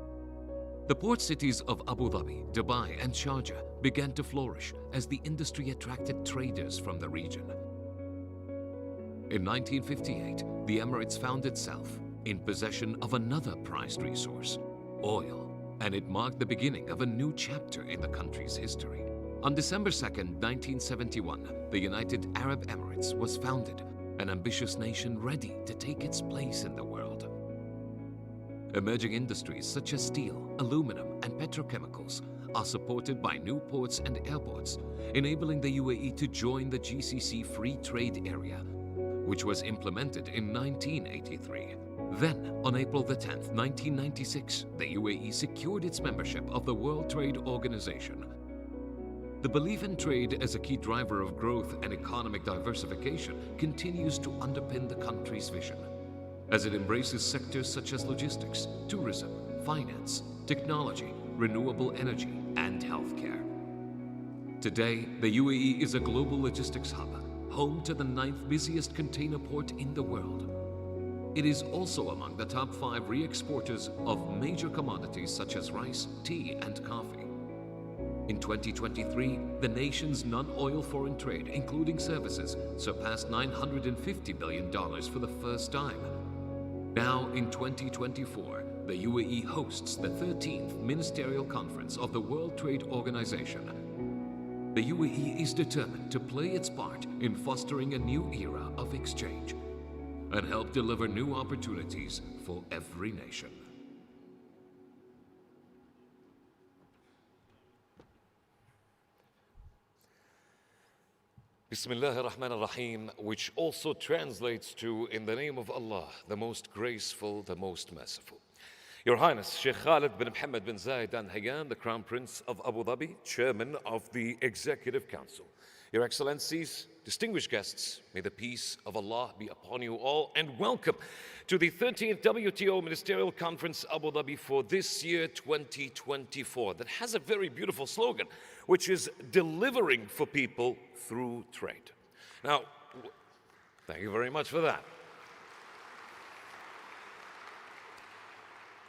The port cities of Abu Dhabi, Dubai, and Sharjah began to flourish as the industry attracted traders from the region. In 1958, the Emirates found itself in possession of another prized resource, oil, and it marked the beginning of a new chapter in the country's history. On December 2, 1971, the United Arab Emirates was founded, an ambitious nation ready to take its place in the world. Emerging industries such as steel, aluminum, and petrochemicals are supported by new ports and airports, enabling the UAE to join the GCC Free Trade Area, which was implemented in 1983. Then, on April 10, 1996, the UAE secured its membership of the World Trade Organization. The belief in trade as a key driver of growth and economic diversification continues to underpin the country's vision, as it embraces sectors such as logistics, tourism, finance, technology, renewable energy, and healthcare. Today, the UAE is a global logistics hub, home to the 9th busiest container port in the world. It is also among the top 5 re-exporters of major commodities such as rice, tea, and coffee. In 2023, the nation's non-oil foreign trade, including services, surpassed $950 billion for the first time. Now, in 2024, the UAE hosts the 13th Ministerial Conference of the World Trade Organization. The UAE is determined to play its part in fostering a new era of exchange and help deliver new opportunities for every nation. Bismillah ar-Rahman ar-Rahim, which also translates to, in the name of Allah, the most graceful, the most merciful. Your Highness, Sheikh Khalid bin Mohammed bin Zayed Al Nahyan, the Crown Prince of Abu Dhabi, Chairman of the Executive Council. Your Excellencies, distinguished guests, may the peace of Allah be upon you all, and welcome to the 13th WTO Ministerial Conference Abu Dhabi for this year 2024 that has a very beautiful slogan, which is delivering for people through trade. Now, thank you very much for that.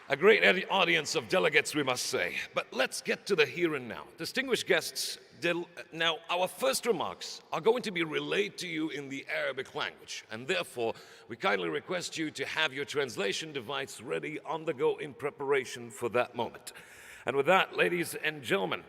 A great audience of delegates, we must say. But let's get to the here and now. Distinguished guests, now our first remarks are going to be relayed to you in the Arabic language, and therefore we kindly request you to have your translation device ready on the go in preparation for that moment. And with that, ladies and gentlemen,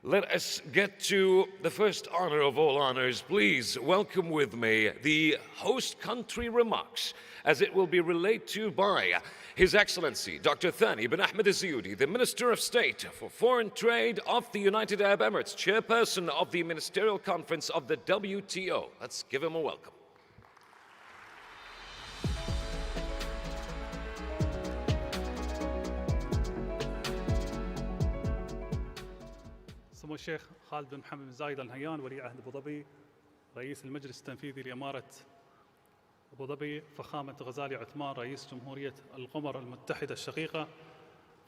let us get to the first honor of all honors. Please welcome with me the host country remarks, as it will be relayed to by His Excellency Dr. Thani bin Ahmed Al-Ziyudi, the Minister of State for Foreign Trade of the United Arab Emirates, Chairperson of the Ministerial Conference of the WTO. Let's give him a welcome. سمو الشيخ خالد بن محمد بن زايد آل نهيان ولي عهد ابو ظبي رئيس المجلس التنفيذي لاماره ابو ظبي، فخامه غزالي عثمان رئيس جمهوريه القمر المتحده الشقيقه،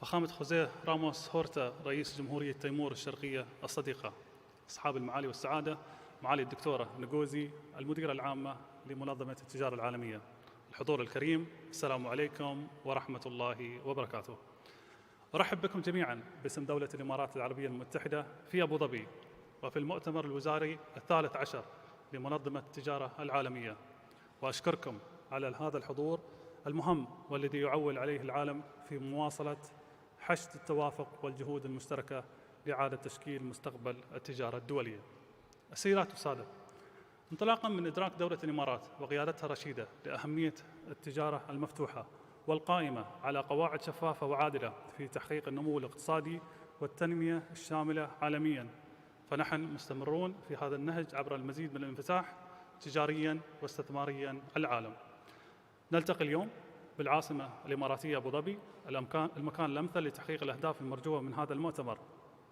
فخامه خوزيه راموس هورتا رئيس جمهوريه تيمور الشرقيه الصديقه، اصحاب المعالي والسعاده، معالي الدكتوره نغوزي المديره العامه لمنظمه التجاره العالميه، الحضور الكريم، السلام عليكم ورحمه الله وبركاته. أرحب بكم جميعاً باسم دولة الإمارات العربية المتحدة في أبو ظبي وفي المؤتمر الوزاري ال13 لمنظمة التجارة العالمية، وأشكركم على هذا الحضور المهم والذي يعول عليه العالم في مواصلة حشد التوافق والجهود المشتركة لإعادة تشكيل مستقبل التجارة الدولية. السيدات والسادة، انطلاقاً من إدراك دولة الإمارات وقيادتها الرشيدة لأهمية التجارة المفتوحة والقائمة على قواعد شفافة وعادلة في تحقيق النمو الاقتصادي والتنمية الشاملة عالمياً، فنحن مستمرون في هذا النهج عبر المزيد من الانفتاح تجارياً واستثمارياً العالم. نلتقي اليوم بالعاصمة الإماراتية أبو ظبي، المكان الأمثل لتحقيق الأهداف المرجوة من هذا المؤتمر.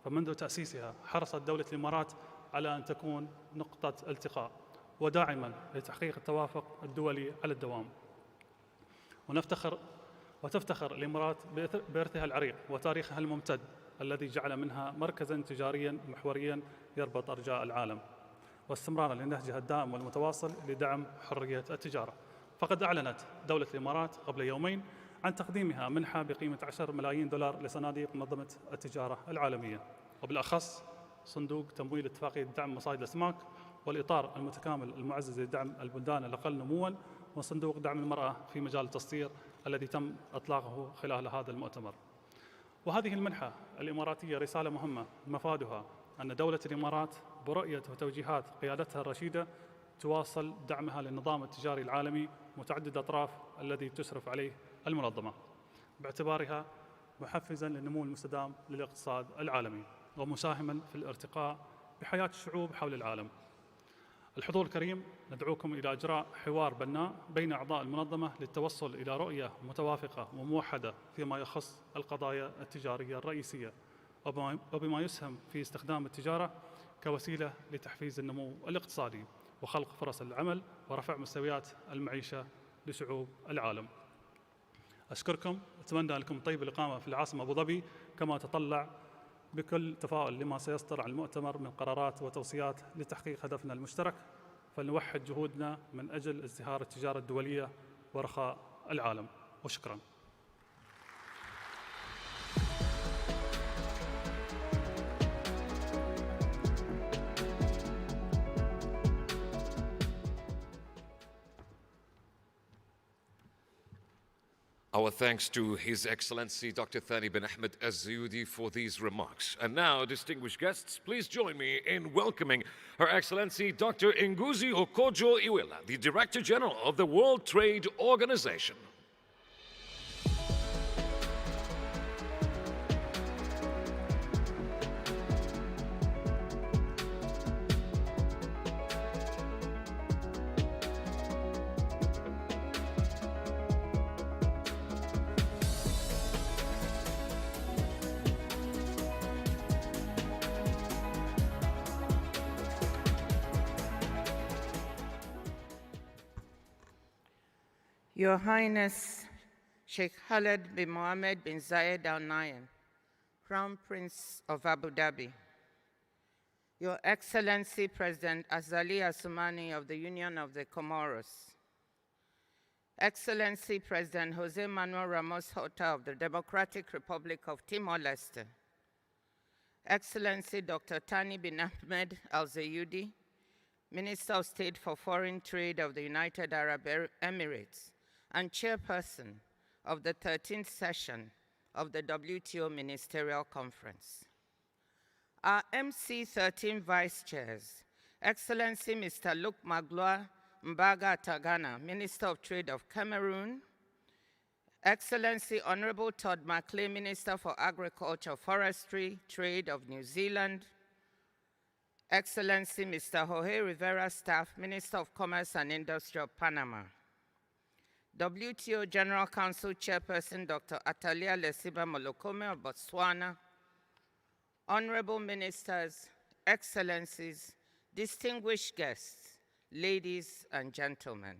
فمنذ تأسيسها حرصت دولة الإمارات على أن تكون نقطة التقاء وداعما لتحقيق التوافق الدولي على الدوام. وتفتخر الإمارات بإرثها العريق وتاريخها الممتد الذي جعل منها مركزاً تجارياً محورياً يربط أرجاء العالم، واستمرارا لنهجها الدائم والمتواصل لدعم حرية التجارة. فقد أعلنت دولة الإمارات قبل يومين عن تقديمها منحة بقيمة 10 ملايين دولار لصناديق منظمة التجارة العالمية، وبالأخص صندوق تمويل اتفاقية دعم مصائد الأسماك، والإطار المتكامل المعزز لدعم البلدان الأقل نمواً، وصندوق دعم المرأة في مجال التصدير الذي تم إطلاقه خلال هذا المؤتمر. وهذه المنحة الإماراتية رسالة مهمة مفادها أن دولة الإمارات برؤية وتوجيهات قيادتها الرشيدة تواصل دعمها للنظام التجاري العالمي متعدد الأطراف الذي تشرف عليه المنظمة، باعتبارها محفزاً للنمو المستدام للاقتصاد العالمي ومساهماً في الارتقاء بحياة الشعوب حول العالم. الحضور الكريم، ندعوكم إلى إجراء حوار بناء بين أعضاء المنظمة للتوصل إلى رؤية متوافقة وموحدة فيما يخص القضايا التجارية الرئيسية، وبما يسهم في استخدام التجارة كوسيلة لتحفيز النمو الاقتصادي وخلق فرص العمل ورفع مستويات المعيشة لشعوب العالم. أشكركم، أتمنى لكم طيب الإقامة في العاصمة أبو ظبي، كما أتطلع بكل تفاؤل لما سيصدر عن المؤتمر من قرارات وتوصيات لتحقيق هدفنا المشترك، فلنوحد جهودنا من أجل ازدهار التجارة الدولية ورخاء العالم. وشكراً. Our thanks to His Excellency Dr. Thani bin Ahmed Az-Zayudi for these remarks. And now, distinguished guests, please join me in welcoming Her Excellency Dr. Nguzi Okojo Iweala, the Director General of the World Trade Organization. Your Highness Sheikh Khaled bin Mohammed bin Zayed Al Nahyan, Crown Prince of Abu Dhabi, Your Excellency President Azali Assoumani of the Union of the Comoros, Excellency President Jose Manuel Ramos Horta of the Democratic Republic of Timor-Leste, Excellency Dr. Thani bin Ahmed Al Zayudi, Minister of State for Foreign Trade of the United Arab Emirates, and Chairperson of the 13th session of the WTO Ministerial Conference. Our MC13 Vice Chairs, Excellency Mr. Luke Magloire Mbaga Tagana, Minister of Trade of Cameroon, Excellency Honorable Todd Macleay, Minister for Agriculture, Forestry, Trade of New Zealand, Excellency Mr. Jorge Rivera Staff, Minister of Commerce and Industry of Panama, WTO General Council Chairperson Dr. Atalia Lesiba Molokome of Botswana, Honorable Ministers, Excellencies, distinguished guests, ladies and gentlemen.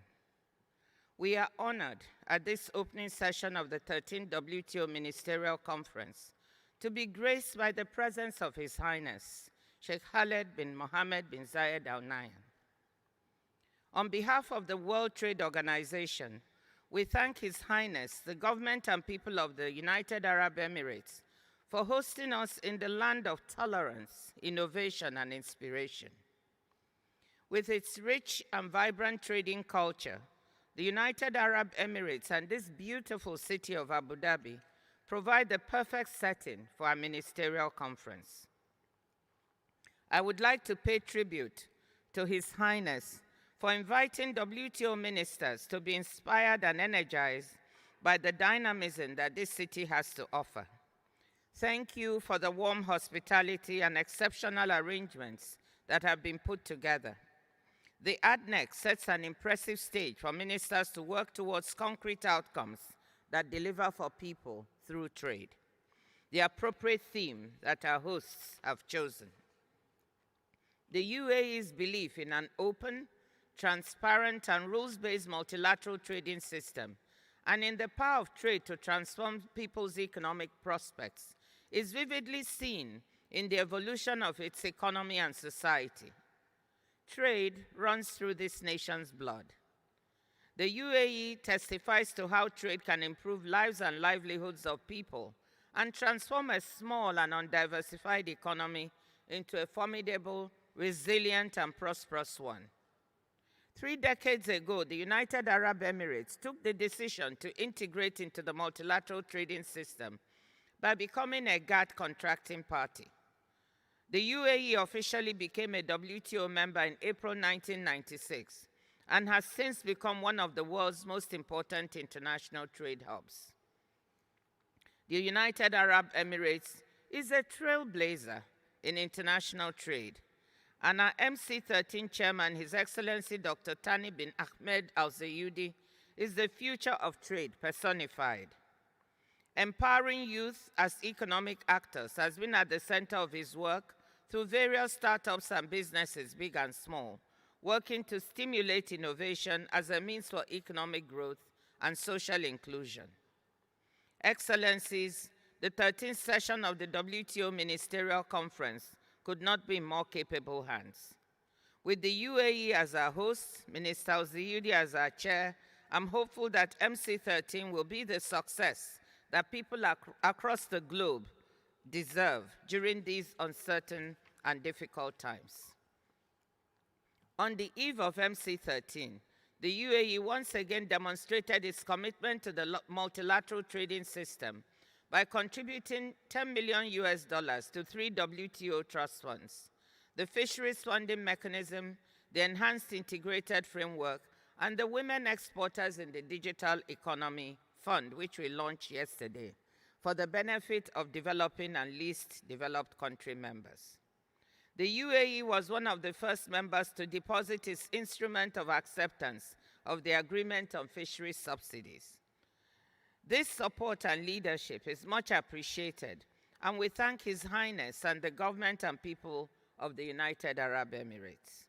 We are honored at this opening session of the 13th WTO Ministerial Conference to be graced by the presence of His Highness Sheikh Khaled bin Mohammed bin Zayed Al Nahyan. On behalf of the World Trade Organization, we thank His Highness, the government and people of the United Arab Emirates, for hosting us in the land of tolerance, innovation, and inspiration. With its rich and vibrant trading culture, the United Arab Emirates and this beautiful city of Abu Dhabi provide the perfect setting for our ministerial conference. I would like to pay tribute to His Highness for inviting WTO ministers to be inspired and energized by the dynamism that this city has to offer. Thank you for the warm hospitality and exceptional arrangements that have been put together. The ADNEC sets an impressive stage for ministers to work towards concrete outcomes that deliver for people through trade. The appropriate theme that our hosts have chosen. the UAE's belief in an open, transparent, and rules-based multilateral trading system, and in the power of trade to transform people's economic prospects, is vividly seen in the evolution of its economy and society. Trade runs through this nation's blood. The UAE testifies to how trade can improve lives and livelihoods of people and transform a small and undiversified economy into a formidable, resilient, and prosperous one. 3 decades ago, the United Arab Emirates took the decision to integrate into the multilateral trading system by becoming a GATT contracting party. The UAE officially became a WTO member in April 1996 and has since become one of the world's most important international trade hubs. The United Arab Emirates is a trailblazer in international trade, and our MC13 chairman, His Excellency Dr. Thani bin Ahmed Al Zayudi, is the future of trade personified. Empowering youth as economic actors has been at the center of his work through various startups and businesses, big and small, working to stimulate innovation as a means for economic growth and social inclusion. Excellencies, the 13th session of the WTO Ministerial Conference could not be in more capable hands. With the UAE as our host, Minister Al-Ziyudi as our chair, I'm hopeful that MC13 will be the success that people across the globe deserve during these uncertain and difficult times. On the eve of MC13, the UAE once again demonstrated its commitment to the multilateral trading system by contributing $10 million to 3 WTO trust funds, the Fisheries funding mechanism, the Enhanced Integrated Framework, and the Women Exporters in the Digital Economy Fund, which we launched yesterday, for the benefit of developing and least developed country members. The UAE was one of the first members to deposit its instrument of acceptance of the Agreement on Fisheries subsidies. This support and leadership is much appreciated, and we thank His Highness and the government and people of the United Arab Emirates.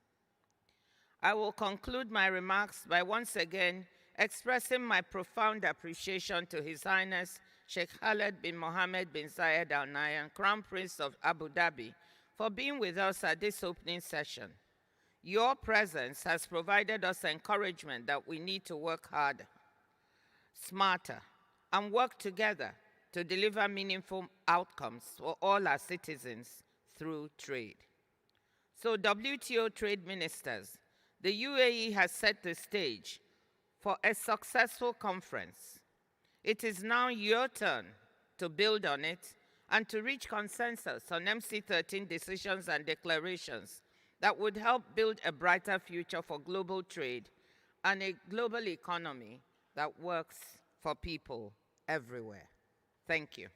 I will conclude my remarks by once again expressing my profound appreciation to His Highness Sheikh Khaled bin Mohammed bin Zayed Al Nahyan, Crown Prince of Abu Dhabi, for being with us at this opening session. Your presence has provided us encouragement that we need to work harder, smarter, and work together to deliver meaningful outcomes for all our citizens through trade. So, WTO trade ministers, the UAE has set the stage for a successful conference. It is now your turn to build on it and to reach consensus on MC13 decisions and declarations that would help build a brighter future for global trade and a global economy that works for people everywhere. Thank you.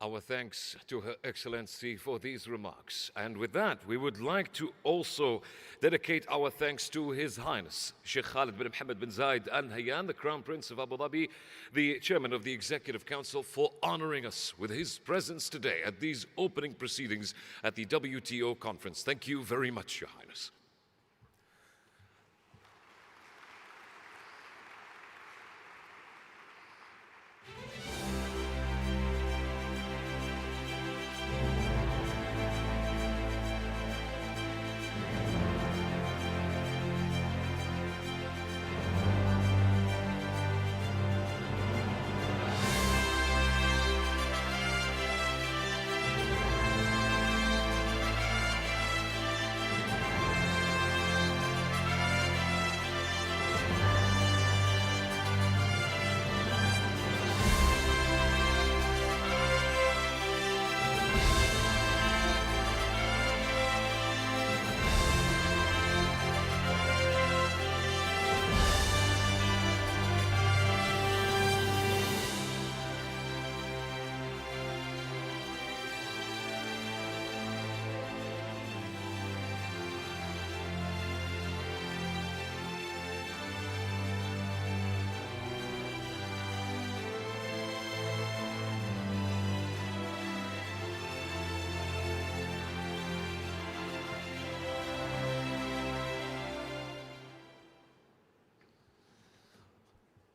Our thanks to Her Excellency for these remarks. And with that, we would like to also dedicate our thanks to His Highness Sheikh Khaled bin Mohammed bin Zayed Al Nahyan, the Crown Prince of Abu Dhabi, the Chairman of the Executive Council, for honoring us with his presence today at these opening proceedings at the WTO conference. Thank you very much, Your Highness.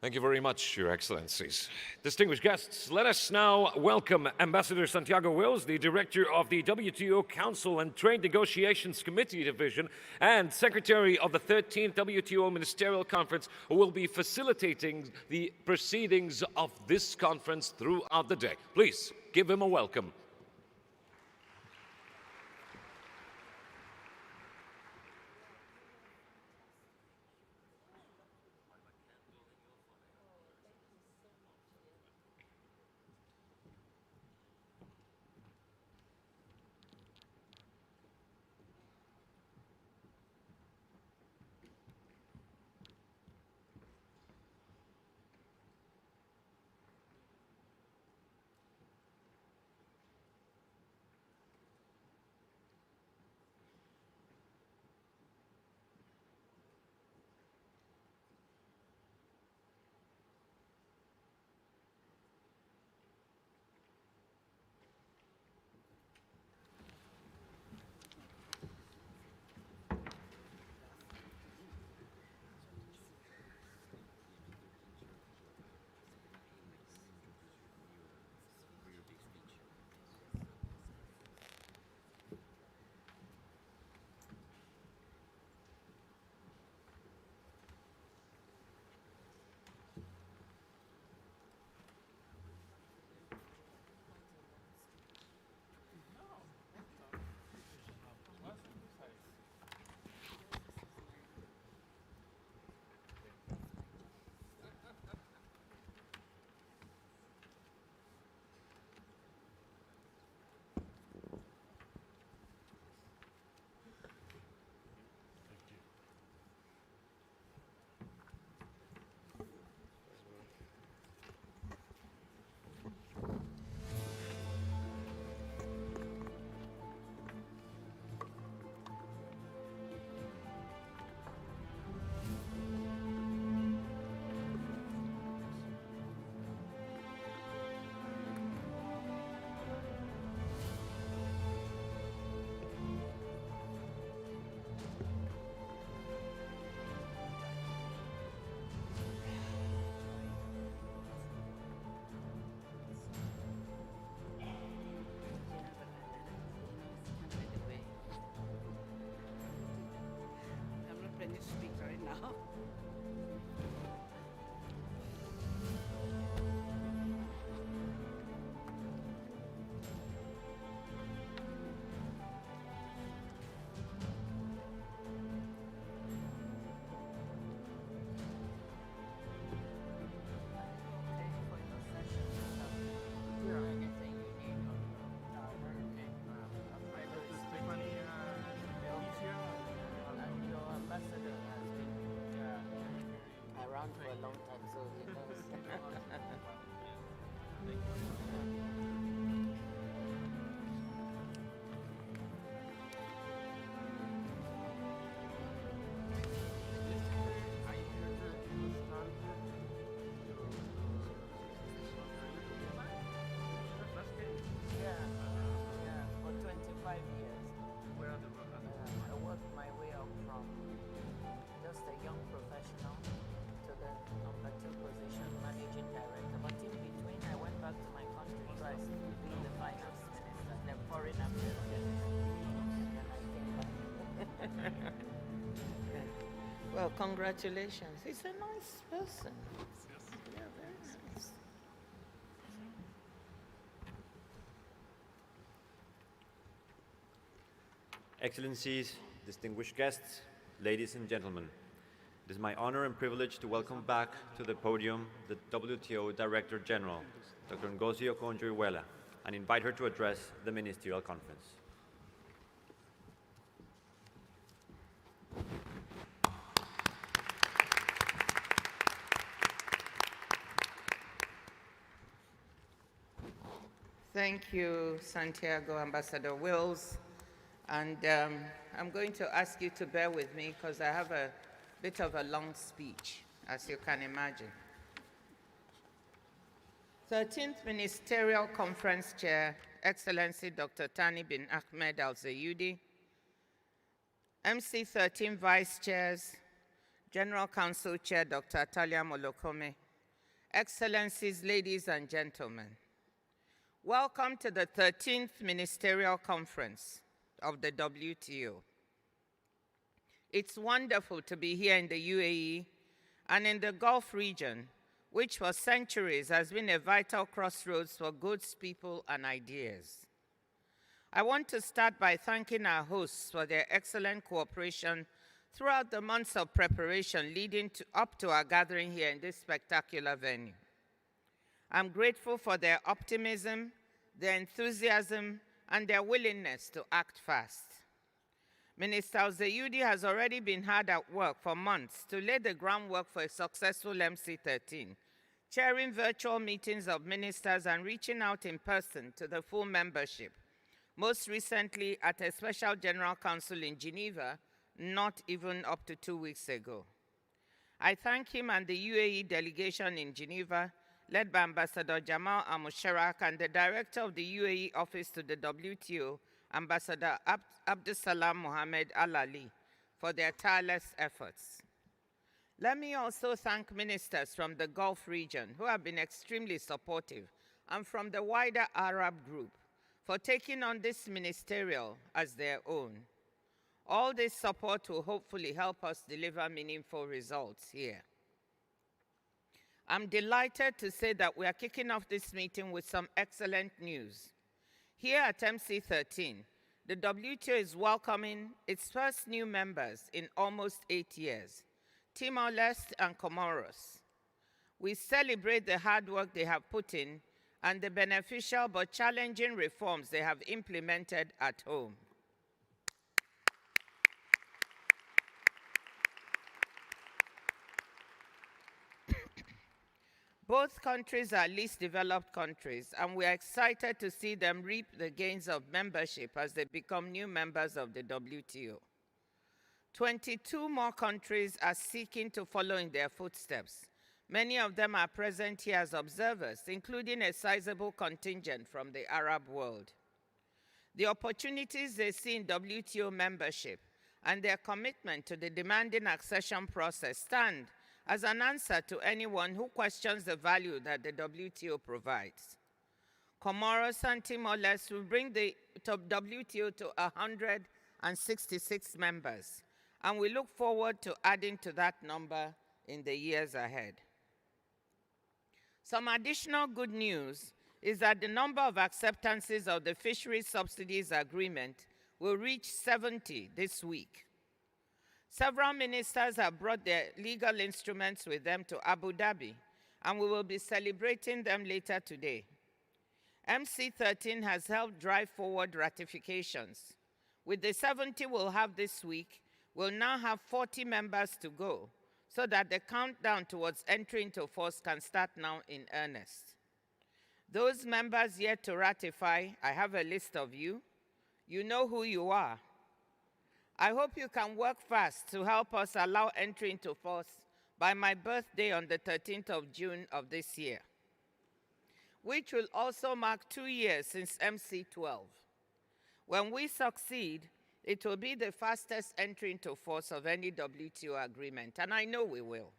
Thank you very much, Your Excellencies. Distinguished guests, let us now welcome Ambassador Santiago Wills, the Director of the WTO Council and Trade Negotiations Committee Division and Secretary of the 13th WTO Ministerial Conference, who will be facilitating the proceedings of this conference throughout the day. Please give him a welcome. I'm not planning to speak right now. Around for a long time, so he knows. Yeah, for 25 years. I worked my way up from just a young professional to the number 2 position, managing director. But in between, I went back to my country twice to be the finance minister, the foreign affairs minister, and I came back. Well, congratulations. He's a nice person. Yeah, very nice. Excellencies, distinguished guests, ladies and gentlemen, it is my honor and privilege to welcome back to the podium the WTO Director General, Dr. Ngozi Okonjo-Iweala, and invite her to address the Ministerial Conference. Thank you, Santiago, Ambassador Wills. And I'm going to ask you to bear with me because I have a bit of a long speech, as you can imagine. 13th Ministerial Conference Chair, Excellency Dr. Tani bin Ahmed Al-Zayudi, MC 13 Vice Chairs, General Council Chair Dr. Atalia Molokome, Excellencies, ladies and gentlemen, welcome to the 13th Ministerial Conference of the WTO. It's wonderful to be here in the UAE and in the Gulf region, which for centuries has been a vital crossroads for goods, people, and ideas. I want to start by thanking our hosts for their excellent cooperation throughout the months of preparation leading up to our gathering here in this spectacular venue. I'm grateful for their optimism, their enthusiasm, and their willingness to act fast. Minister Al-Zayudi has already been hard at work for months to lay the groundwork for a successful MC13, chairing virtual meetings of ministers and reaching out in person to the full membership, most recently at a special General Council in Geneva, not even up to 2 weeks ago. I thank him and the UAE delegation in Geneva, led by Ambassador Jamal Al-Musharak and the director of the UAE office to the WTO, Ambassador Abdusalam Mohamed Al-Ali, for their tireless efforts. Let me also thank ministers from the Gulf region who have been extremely supportive, and from the wider Arab group for taking on this ministerial as their own. All this support will hopefully help us deliver meaningful results here. I'm delighted to say that we are kicking off this meeting with some excellent news. Here at MC13, the WTO is welcoming its first new members in almost 8 years, Timor-Leste and Comoros. We celebrate the hard work they have put in and the beneficial but challenging reforms they have implemented at home. Both countries are least developed countries, and we are excited to see them reap the gains of membership as they become new members of the WTO. 22 more countries are seeking to follow in their footsteps. Many of them are present here as observers, including a sizable contingent from the Arab world. The opportunities they see in WTO membership and their commitment to the demanding accession process stand as an answer to anyone who questions the value that the WTO provides. Comoros and Timor-Leste will bring the WTO to 166 members, and we look forward to adding to that number in the years ahead. Some additional good news is that the number of acceptances of the Fisheries Subsidies Agreement will reach 70 this week. Several ministers have brought their legal instruments with them to Abu Dhabi, and we will be celebrating them later today. MC13 has helped drive forward ratifications. With the 70 we'll have this week, we'll now have 40 members to go, so that the countdown towards entry into force can start now in earnest. Those members yet to ratify, I have a list of you. You know who you are. I hope you can work fast to help us allow entry into force by my birthday on the 13th of June of this year, which will also mark 2 years since MC12. When we succeed, it will be the fastest entry into force of any WTO agreement, and I know we will.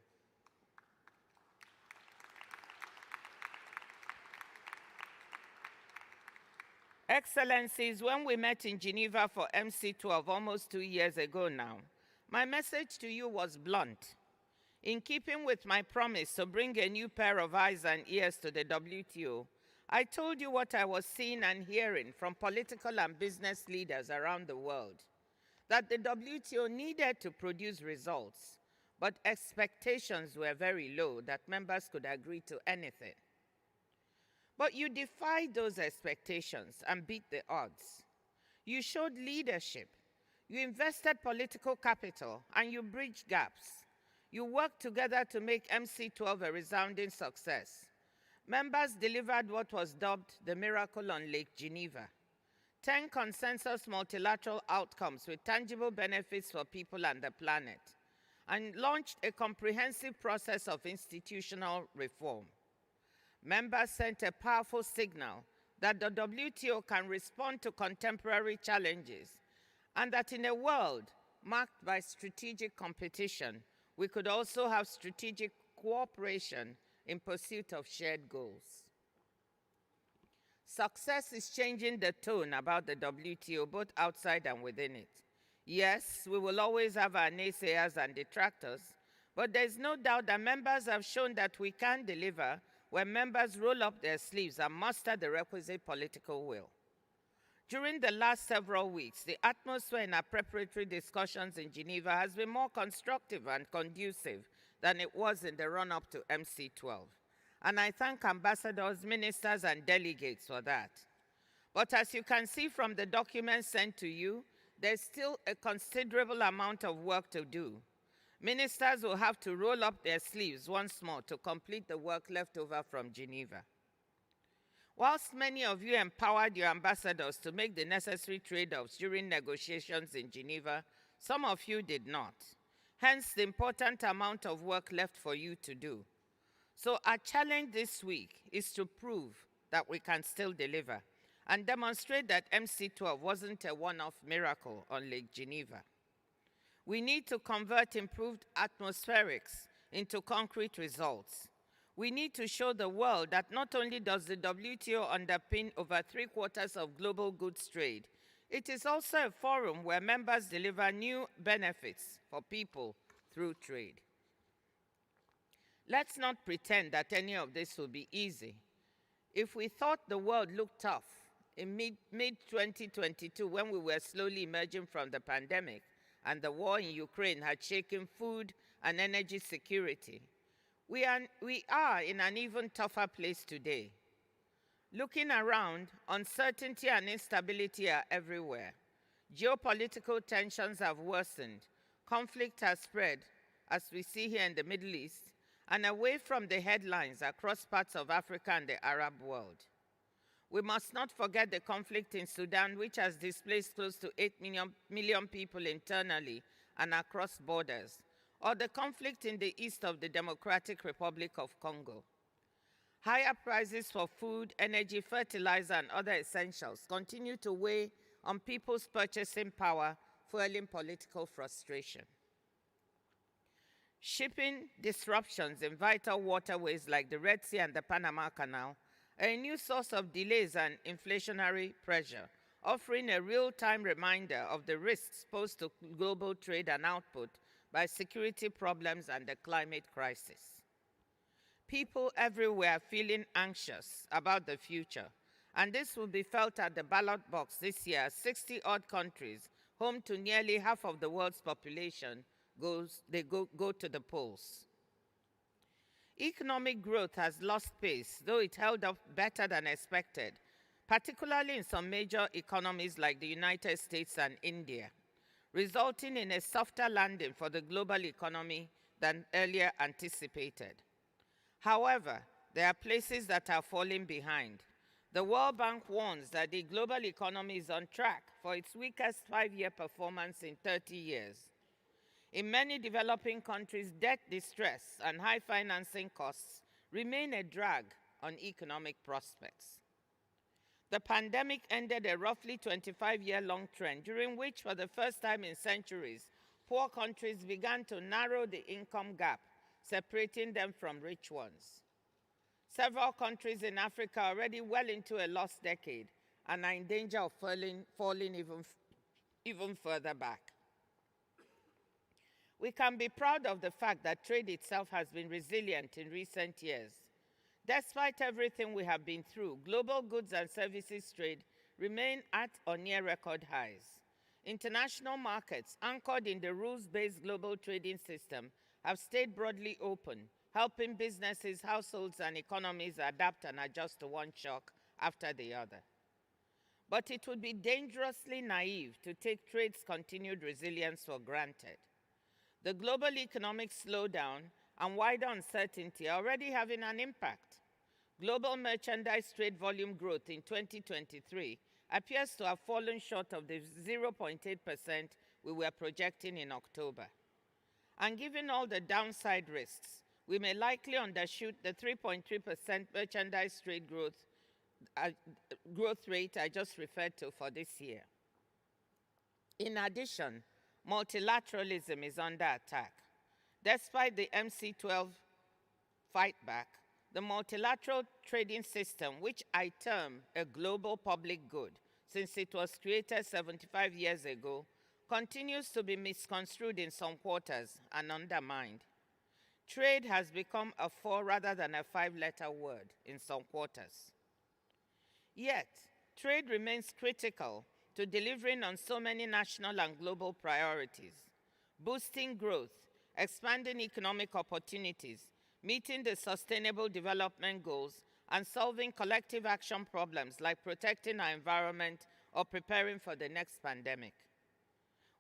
Excellencies, when we met in Geneva for MC12 almost 2 years ago now, my message to you was blunt. In keeping with my promise to bring a new pair of eyes and ears to the WTO, I told you what I was seeing and hearing from political and business leaders around the world, that the WTO needed to produce results, but expectations were very low that members could agree to anything. But you defied those expectations and beat the odds. You showed leadership. You invested political capital and you bridged gaps. You worked together to make MC12 a resounding success. Members delivered what was dubbed the miracle on Lake Geneva. 10 consensus multilateral outcomes with tangible benefits for people and the planet, and launched a comprehensive process of institutional reform. Members sent a powerful signal that the WTO can respond to contemporary challenges, and that in a world marked by strategic competition, we could also have strategic cooperation in pursuit of shared goals. Success is changing the tone about the WTO, both outside and within it. Yes, we will always have our naysayers and detractors, but there is no doubt that members have shown that we can deliver when members roll up their sleeves and muster the requisite political will. During the last several weeks, the atmosphere in our preparatory discussions in Geneva has been more constructive and conducive than it was in the run-up to MC12. And I thank ambassadors, ministers, and delegates for that. But as you can see from the documents sent to you, there's still a considerable amount of work to do. Ministers will have to roll up their sleeves once more to complete the work left over from Geneva. Whilst many of you empowered your ambassadors to make the necessary trade-offs during negotiations in Geneva, some of you did not. Hence, the important amount of work left for you to do. So our challenge this week is to prove that we can still deliver and demonstrate that MC12 wasn't a one-off miracle on Lake Geneva. We need to convert improved atmospherics into concrete results. We need to show the world that not only does the WTO underpin over 3/4 of global goods trade, it is also a forum where members deliver new benefits for people through trade. Let's not pretend that any of this will be easy. If we thought the world looked tough in mid-2022 when we were slowly emerging from the pandemic and the war in Ukraine had shaken food and energy security, we are in an even tougher place today. Looking around, uncertainty and instability are everywhere. Geopolitical tensions have worsened. Conflict has spread, as we see here in the Middle East, and away from the headlines across parts of Africa and the Arab world. We must not forget the conflict in Sudan, which has displaced close to 8 million people internally and across borders, or the conflict in the east of the Democratic Republic of Congo. Higher prices for food, energy, fertilizer, and other essentials continue to weigh on people's purchasing power, fueling political frustration. Shipping disruptions in vital waterways like the Red Sea and the Panama Canal are a new source of delays and inflationary pressure, offering a real-time reminder of the risks posed to global trade and output by security problems and the climate crisis. People everywhere are feeling anxious about the future, and this will be felt at the ballot box this year as 60-odd countries, home to nearly half of the world's population, go to the polls. Economic growth has lost pace, though it held up better than expected, particularly in some major economies like the United States and India, resulting in a softer landing for the global economy than earlier anticipated. However, there are places that are falling behind. The World Bank warns that the global economy is on track for its weakest 5-year performance in 30 years. In many developing countries, debt distress and high financing costs remain a drag on economic prospects. The pandemic ended a roughly 25-year-long trend during which, for the first time in centuries, poor countries began to narrow the income gap, separating them from rich ones. Several countries in Africa are already well into a lost decade and are in danger of falling even further back. We can be proud of the fact that trade itself has been resilient in recent years. Despite everything we have been through, global goods and services trade remain at or near record highs. International markets, anchored in the rules-based global trading system, have stayed broadly open, helping businesses, households, and economies adapt and adjust to one shock after the other. But it would be dangerously naive to take trade's continued resilience for granted. The global economic slowdown and wider uncertainty are already having an impact. Global merchandise trade volume growth in 2023 appears to have fallen short of the 0.8% we were projecting in October. And given all the downside risks, we may likely undershoot the 3.3% merchandise trade growth rate I just referred to for this year. In addition, multilateralism is under attack. Despite the MC12 fight back, The multilateral trading system, which I term a global public good since it was created 75 years ago, continues to be misconstrued in some quarters and undermined. Trade has become a 4 rather than a 5-letter word in some quarters. Yet, trade remains critical to delivering on so many national and global priorities, boosting growth, expanding economic opportunities, meeting the Sustainable Development Goals, and solving collective action problems like protecting our environment or preparing for the next pandemic.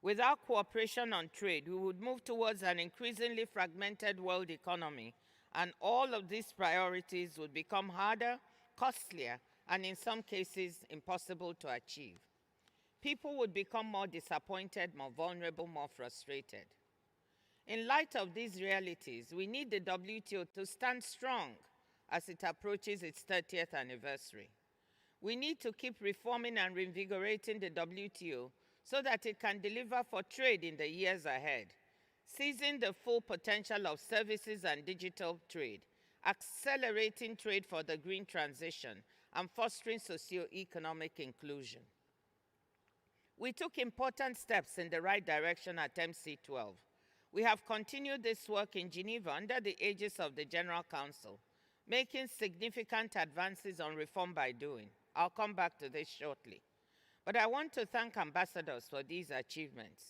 Without cooperation on trade, we would move towards an increasingly fragmented world economy, and all of these priorities would become harder, costlier, and in some cases, impossible to achieve. People would become more disappointed, more vulnerable, more frustrated. In light of these realities, we need the WTO to stand strong as it approaches its 30th anniversary. We need to keep reforming and reinvigorating the WTO so that it can deliver for trade in the years ahead, seizing the full potential of services and digital trade, accelerating trade for the green transition, and fostering socio-economic inclusion. We took important steps in the right direction at MC12. We have continued this work in Geneva under the aegis of the General Council, making significant advances on reform by doing. I'll come back to this shortly. But I want to thank ambassadors for these achievements.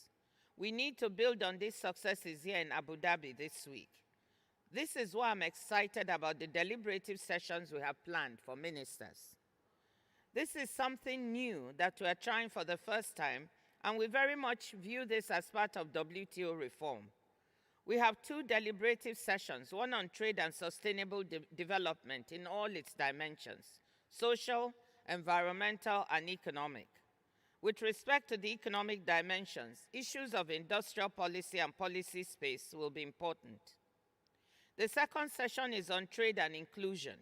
We need to build on these successes here in Abu Dhabi this week. This is why I'm excited about the deliberative sessions we have planned for ministers. This is something new that we are trying for the first time, and we very much view this as part of WTO reform. We have 2 deliberative sessions, one on trade and sustainable development in all its dimensions: social, environmental, and economic. With respect to the economic dimensions, issues of industrial policy and policy space will be important. The second session is on trade and inclusion.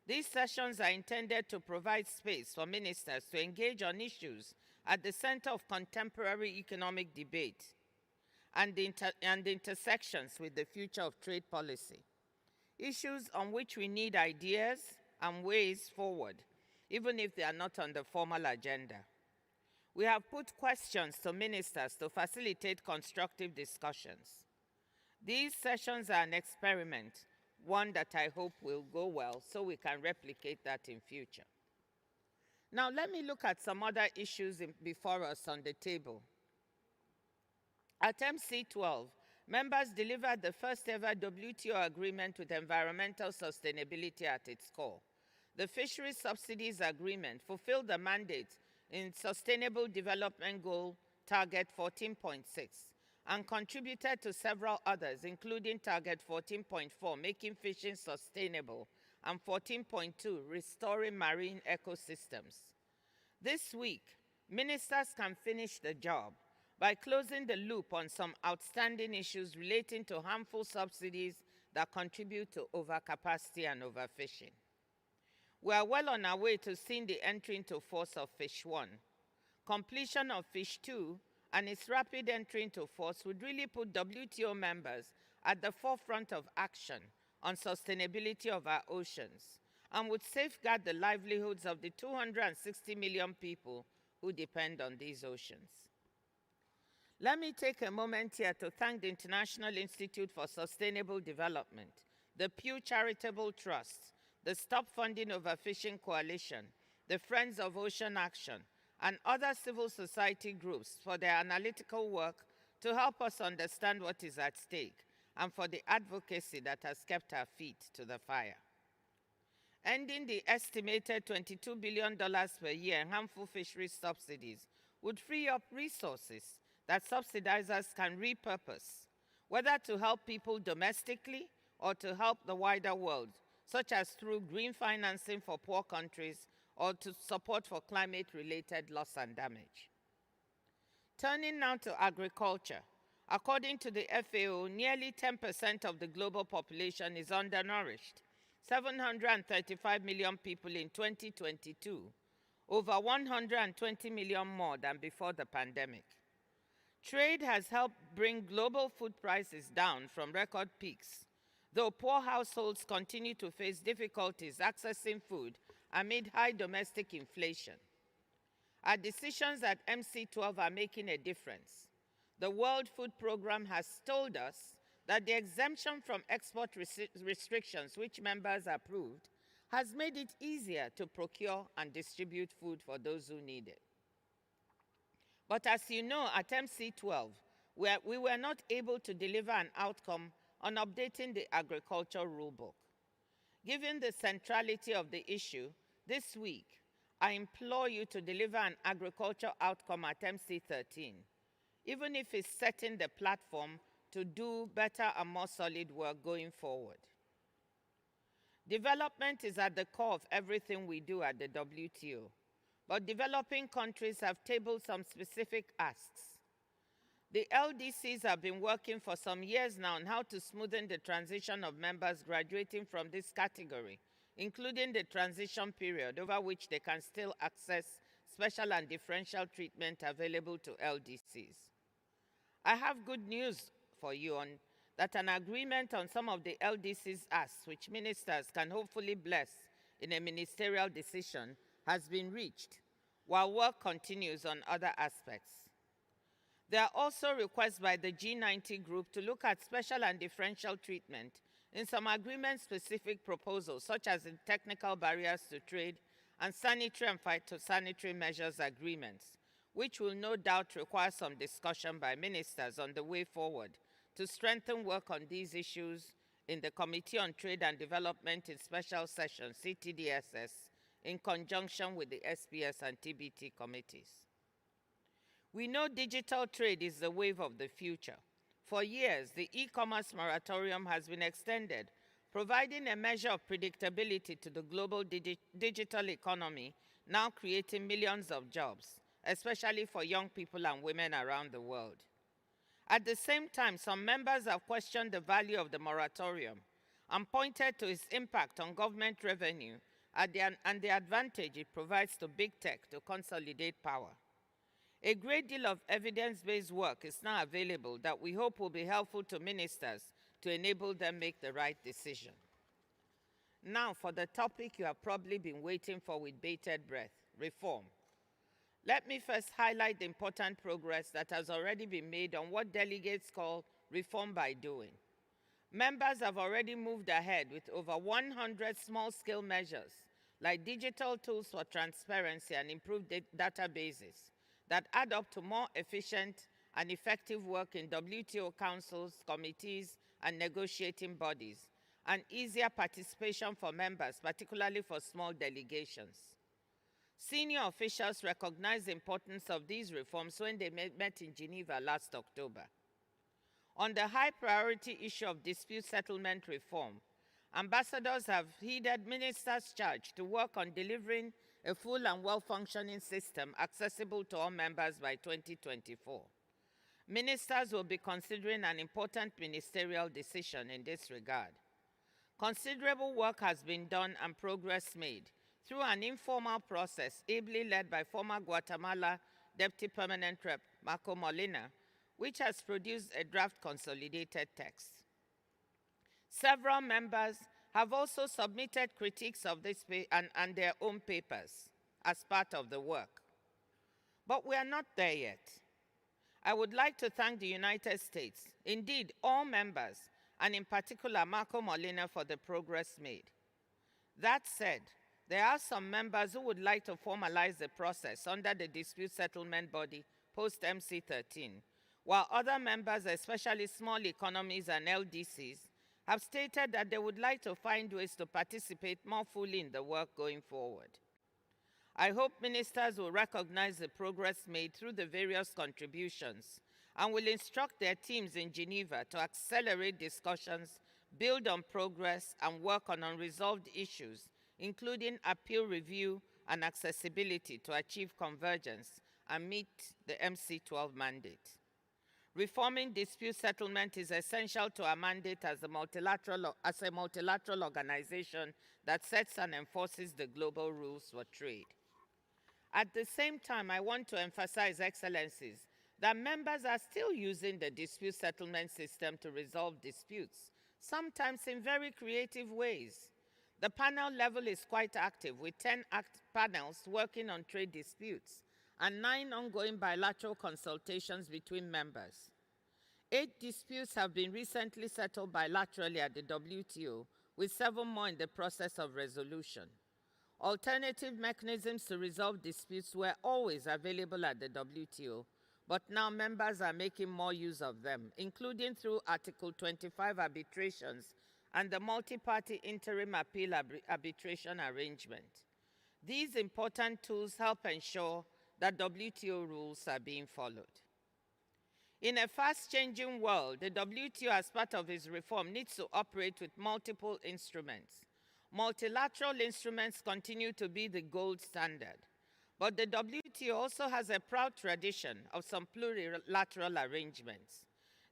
These sessions are intended to provide space for ministers to engage on issues at the center of contemporary economic debate and the intersections with the future of trade policy. Issues on which we need ideas and ways forward, even if they are not on the formal agenda. We have put questions to ministers to facilitate constructive discussions. These sessions are an experiment, one that I hope will go well so we can replicate that in future. Now let me look at some other issues before us on the table. At MC12, members delivered the first ever WTO agreement with environmental sustainability at its core. The Fisheries Subsidies Agreement fulfilled the mandate in Sustainable Development Goal Target 14.6 and contributed to several others, including Target 14.4, making fishing sustainable, and 14.2, restoring marine ecosystems. This week, ministers can finish the job by closing the loop on some outstanding issues relating to harmful subsidies that contribute to overcapacity and overfishing. We are well on our way to seeing the entry into force of Fish 1. Completion of Fish 2 and its rapid entry into force would really put WTO members at the forefront of action on sustainability of our oceans and would safeguard the livelihoods of the 260 million people who depend on these oceans. Let me take a moment here to thank the International Institute for Sustainable Development, the Pew Charitable Trust, the Stop Funding Overfishing Coalition, the Friends of Ocean Action, and other civil society groups for their analytical work to help us understand what is at stake and for the advocacy that has kept our feet to the fire. Ending the estimated $22 billion per year in harmful fisheries subsidies would free up resources that subsidizers can repurpose, whether to help people domestically or to help the wider world, such as through green financing for poor countries or to support for climate-related loss and damage. Turning now to agriculture. According to the FAO, nearly 10% of the global population is undernourished. 735 million people in 2022, over 120 million more than before the pandemic. Trade has helped bring global food prices down from record peaks, Though poor households continue to face difficulties accessing food amid high domestic inflation, our decisions at MC12 are making a difference. The World Food Programme has told us that the exemption from export restrictions which members approved has made it easier to procure and distribute food for those who need it. But as you know, at MC12, we were not able to deliver an outcome on updating the agriculture rulebook. Given the centrality of the issue, this week, I implore you to deliver an agriculture outcome at MC13, even if it's setting the platform to do better and more solid work going forward. Development is at the core of everything we do at the WTO, but developing countries have tabled some specific asks. The LDCs have been working for some years now on how to smoothen the transition of members graduating from this category, including the transition period over which they can still access special and differential treatment available to LDCs. I have good news for you on that an agreement on some of the LDCs asks, which ministers can hopefully bless in a ministerial decision, has been reached, while work continues on other aspects. There are also requests by the G90 group to look at special and differential treatment in some agreement-specific proposals, such as in technical barriers to trade and sanitary and phytosanitary measures agreements, which will no doubt require some discussion by ministers on the way forward to strengthen work on these issues in the Committee on Trade and Development in Special Session, CTDSS, in conjunction with the SPS and TBT committees. We know digital trade is the wave of the future. For years, the e-commerce moratorium has been extended, providing a measure of predictability to the global digital economy, now creating millions of jobs, especially for young people and women around the world. At the same time, some members have questioned the value of the moratorium and pointed to its impact on government revenue and the advantage it provides to big tech to consolidate power. A great deal of evidence-based work is now available that we hope will be helpful to ministers to enable them make the right decision. Now, for the topic you have probably been waiting for with bated breath, reform. Let me first highlight the important progress that has already been made on what delegates call reform by doing. Members have already moved ahead with over 100 small-scale measures, like digital tools for transparency and improved databases, that add up to more efficient and effective work in WTO councils, committees, and negotiating bodies, and easier participation for members, particularly for small delegations. Senior officials recognized the importance of these reforms when they met in Geneva last October. On the high priority issue of dispute settlement reform, ambassadors have heeded ministers' charge to work on delivering a full and well-functioning system accessible to all members by 2024. Ministers will be considering an important ministerial decision in this regard. Considerable work has been done and progress made through an informal process ably led by former Guatemala Deputy Permanent Rep Marco Molina, which has produced a draft consolidated text. Several members have also submitted critiques of this and their own papers as part of the work. But we are not there yet. I would like to thank the United States, indeed all members, and in particular Marco Molina for the progress made. That said, there are some members who would like to formalize the process under the dispute settlement body post-MC13, while other members, especially small economies and LDCs, have stated that they would like to find ways to participate more fully in the work going forward. I hope ministers will recognize the progress made through the various contributions and will instruct their teams in Geneva to accelerate discussions, build on progress, and work on unresolved issues, including appeal review and accessibility to achieve convergence and meet the MC12 mandate. Reforming dispute settlement is essential to our mandate as a multilateral organization that sets and enforces the global rules for trade. At the same time, I want to emphasize, Excellencies, that members are still using the dispute settlement system to resolve disputes, sometimes in very creative ways. The panel level is quite active, with 10 panels working on trade disputes and 9 ongoing bilateral consultations between members. 8 disputes have been recently settled bilaterally at the WTO, with 7 more in the process of resolution. Alternative mechanisms to resolve disputes were always available at the WTO, but now members are making more use of them, including through Article 25 arbitrations and the multi-party interim appeal arbitration arrangement. These important tools help ensure that WTO rules are being followed. In a fast-changing world, the WTO, as part of its reform, needs to operate with multiple instruments. Multilateral instruments continue to be the gold standard, but the WTO also has a proud tradition of some plurilateral arrangements.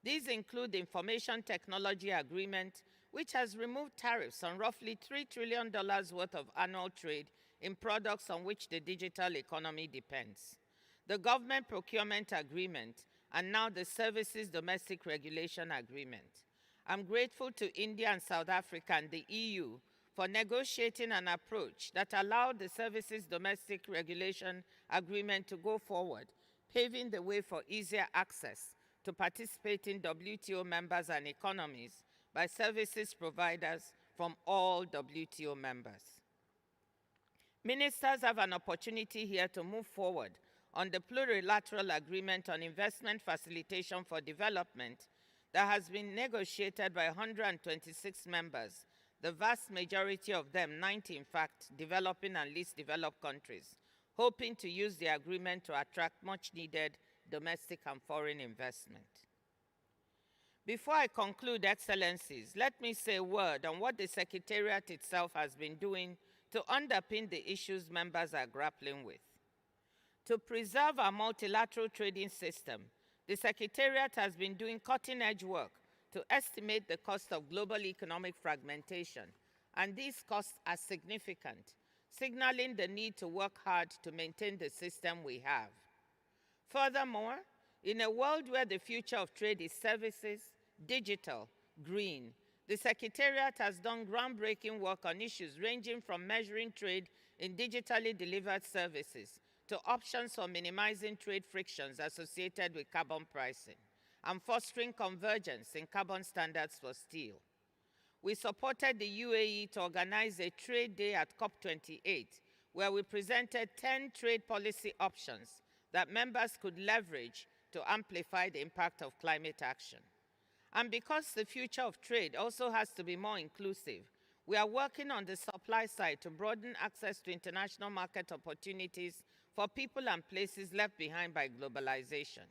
These include the Information Technology Agreement, which has removed tariffs on roughly $3 trillion worth of annual trade in products on which the digital economy depends, the Government Procurement Agreement, and now the Services Domestic Regulation Agreement. I'm grateful to India and South Africa and the EU for negotiating an approach that allowed the Services Domestic Regulation Agreement to go forward, paving the way for easier access to participating WTO members and economies by services providers from all WTO members. Ministers have an opportunity here to move forward on the plurilateral agreement on investment facilitation for development that has been negotiated by 126 members, the vast majority of them, 90 in fact, developing and least developed countries, hoping to use the agreement to attract much needed domestic and foreign investment. Before I conclude, Excellencies, let me say a word on what the Secretariat itself has been doing to underpin the issues members are grappling with. To preserve our multilateral trading system, the Secretariat has been doing cutting-edge work to estimate the cost of global economic fragmentation, and these costs are significant, signaling the need to work hard to maintain the system we have. Furthermore, in a world where the future of trade is services, digital, green, the Secretariat has done groundbreaking work on issues ranging from measuring trade in digitally delivered services to options for minimizing trade frictions associated with carbon pricing and fostering convergence in carbon standards for steel. We supported the UAE to organize a trade day at COP28, where we presented 10 trade policy options that members could leverage to amplify the impact of climate action. And because the future of trade also has to be more inclusive, we are working on the supply side to broaden access to international market opportunities for people and places left behind by globalization.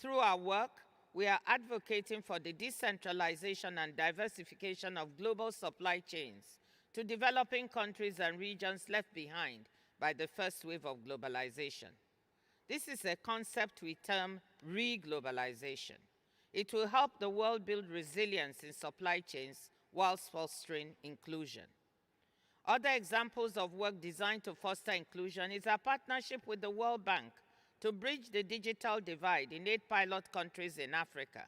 Through our work, we are advocating for the decentralization and diversification of global supply chains to developing countries and regions left behind by the first wave of globalization. This is a concept we term re-globalization. It will help the world build resilience in supply chains whilst fostering inclusion. Other examples of work designed to foster inclusion is our partnership with the World Bank to bridge the digital divide in 8 pilot countries in Africa,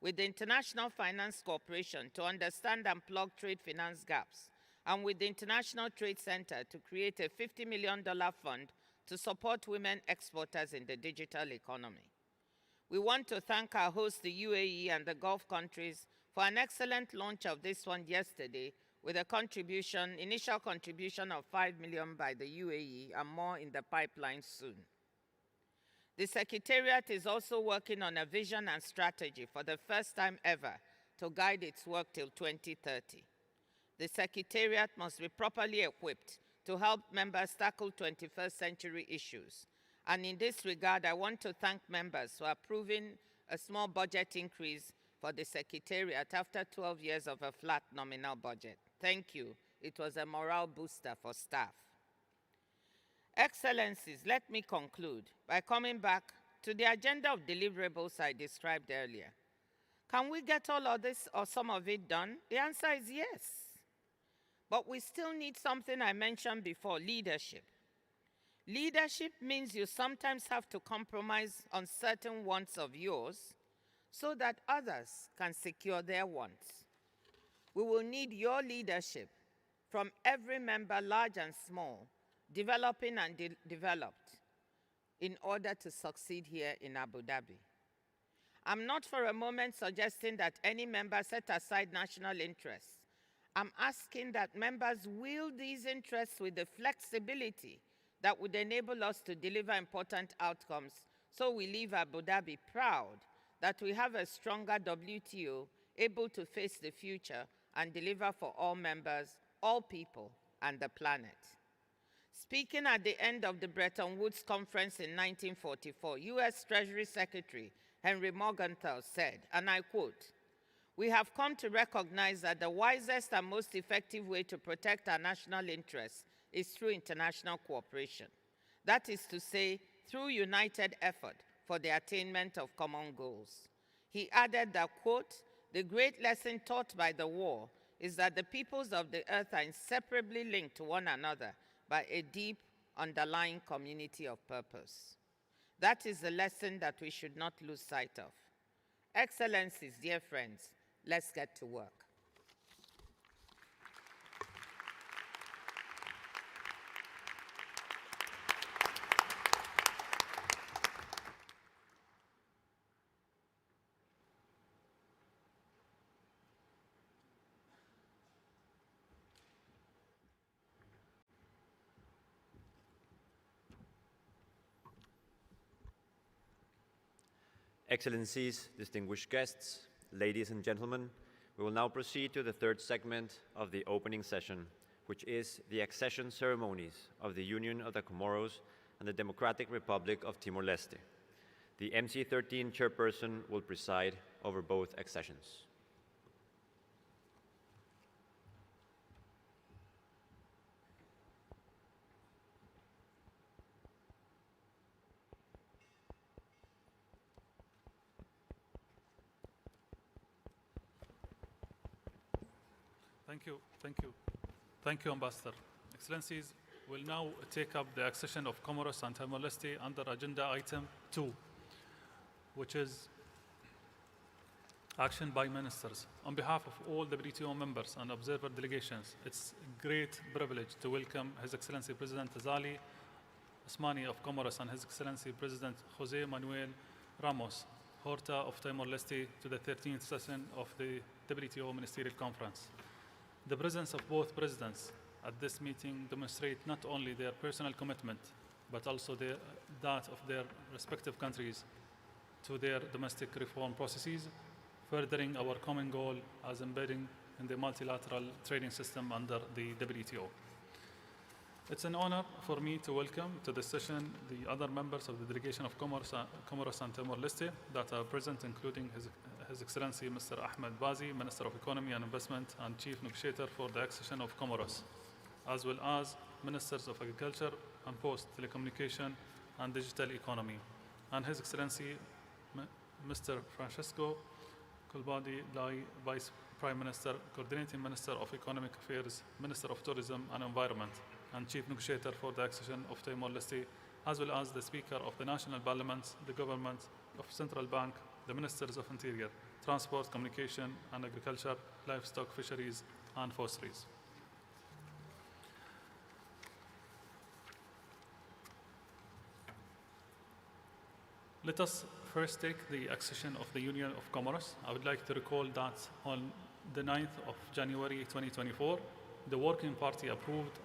with the International Finance Corporation to understand and plug trade finance gaps, and with the International Trade Center to create a $50 million fund to support women exporters in the digital economy. We want to thank our host, the UAE, and the Gulf countries for an excellent launch of this one yesterday, with a initial contribution of $5 million by the UAE and more in the pipeline soon. The Secretariat is also working on a vision and strategy for the first time ever to guide its work till 2030. The Secretariat must be properly equipped to help members tackle 21st century issues. And in this regard, I want to thank members for approving a small budget increase for the Secretariat after 12 years of a flat nominal budget. Thank you. It was a morale booster for staff. Excellencies, let me conclude by coming back to the agenda of deliverables I described earlier. Can we get all of this or some of it done? The answer is yes. But we still need something I mentioned before, leadership. Leadership means you sometimes have to compromise on certain wants of yours so that others can secure their wants. We will need your leadership from every member, large and small, developing and developed, in order to succeed here in Abu Dhabi. I'm not for a moment suggesting that any member set aside national interests. I'm asking that members wield these interests with the flexibility that would enable us to deliver important outcomes, so we leave Abu Dhabi proud that we have a stronger WTO able to face the future and deliver for all members, all people, and the planet. Speaking at the end of the Bretton Woods Conference in 1944, U.S. Treasury Secretary Henry Morgenthau said, and I quote, "We have come to recognize that the wisest and most effective way to protect our national interests is through international cooperation. That is to say, through united effort for the attainment of common goals." He added that, quote, "The great lesson taught by the war is that the peoples of the earth are inseparably linked to one another by a deep underlying community of purpose." That is the lesson that we should not lose sight of. Excellencies, dear friends, let's get to work. Excellencies, distinguished guests, ladies and gentlemen, we will now proceed to the third segment of the opening session, which is the accession ceremonies of the Union of the Comoros and the Democratic Republic of Timor-Leste. The MC13 chairperson will preside over both accessions. Thank you, Ambassador. Excellencies, we'll now take up the accession of Comoros and Timor-Leste under Agenda Item 2, which is action by ministers. On behalf of all WTO members and observer delegations, it's a great privilege to welcome His Excellency President Azali Asmani of Comoros and His Excellency President Jose Manuel Ramos Horta of Timor-Leste to the 13th session of the WTO Ministerial Conference. The presence of both presidents at this meeting demonstrate not only their personal commitment, but also that of their respective countries to their domestic reform processes, furthering our common goal as embedding in the multilateral trading system under the WTO. It's an honor for me to welcome to this session the other members of the delegation of Comoros and Timor-Leste that are present, including His Excellency Mr. Ahmed Bazi, Minister of Economy and Investment and Chief Negotiator for the Accession of Comoros, as well as Ministers of Agriculture and Post, Telecommunication and Digital Economy, and His Excellency Mr. Francesco Colbadi Lai, Vice Prime Minister, Coordinating Minister of Economic Affairs, Minister of Tourism and Environment, and Chief Negotiator for the Accession of Timor-Leste, as well as the Speaker of the National Parliament, the Government of Central Bank, the Ministers of Interior, Transport, Communication and Agriculture, Livestock, Fisheries and Forestries. Let us first take the accession of the Union of Comoros. I would like to recall that on the 9th of January 2024, the Working Party approved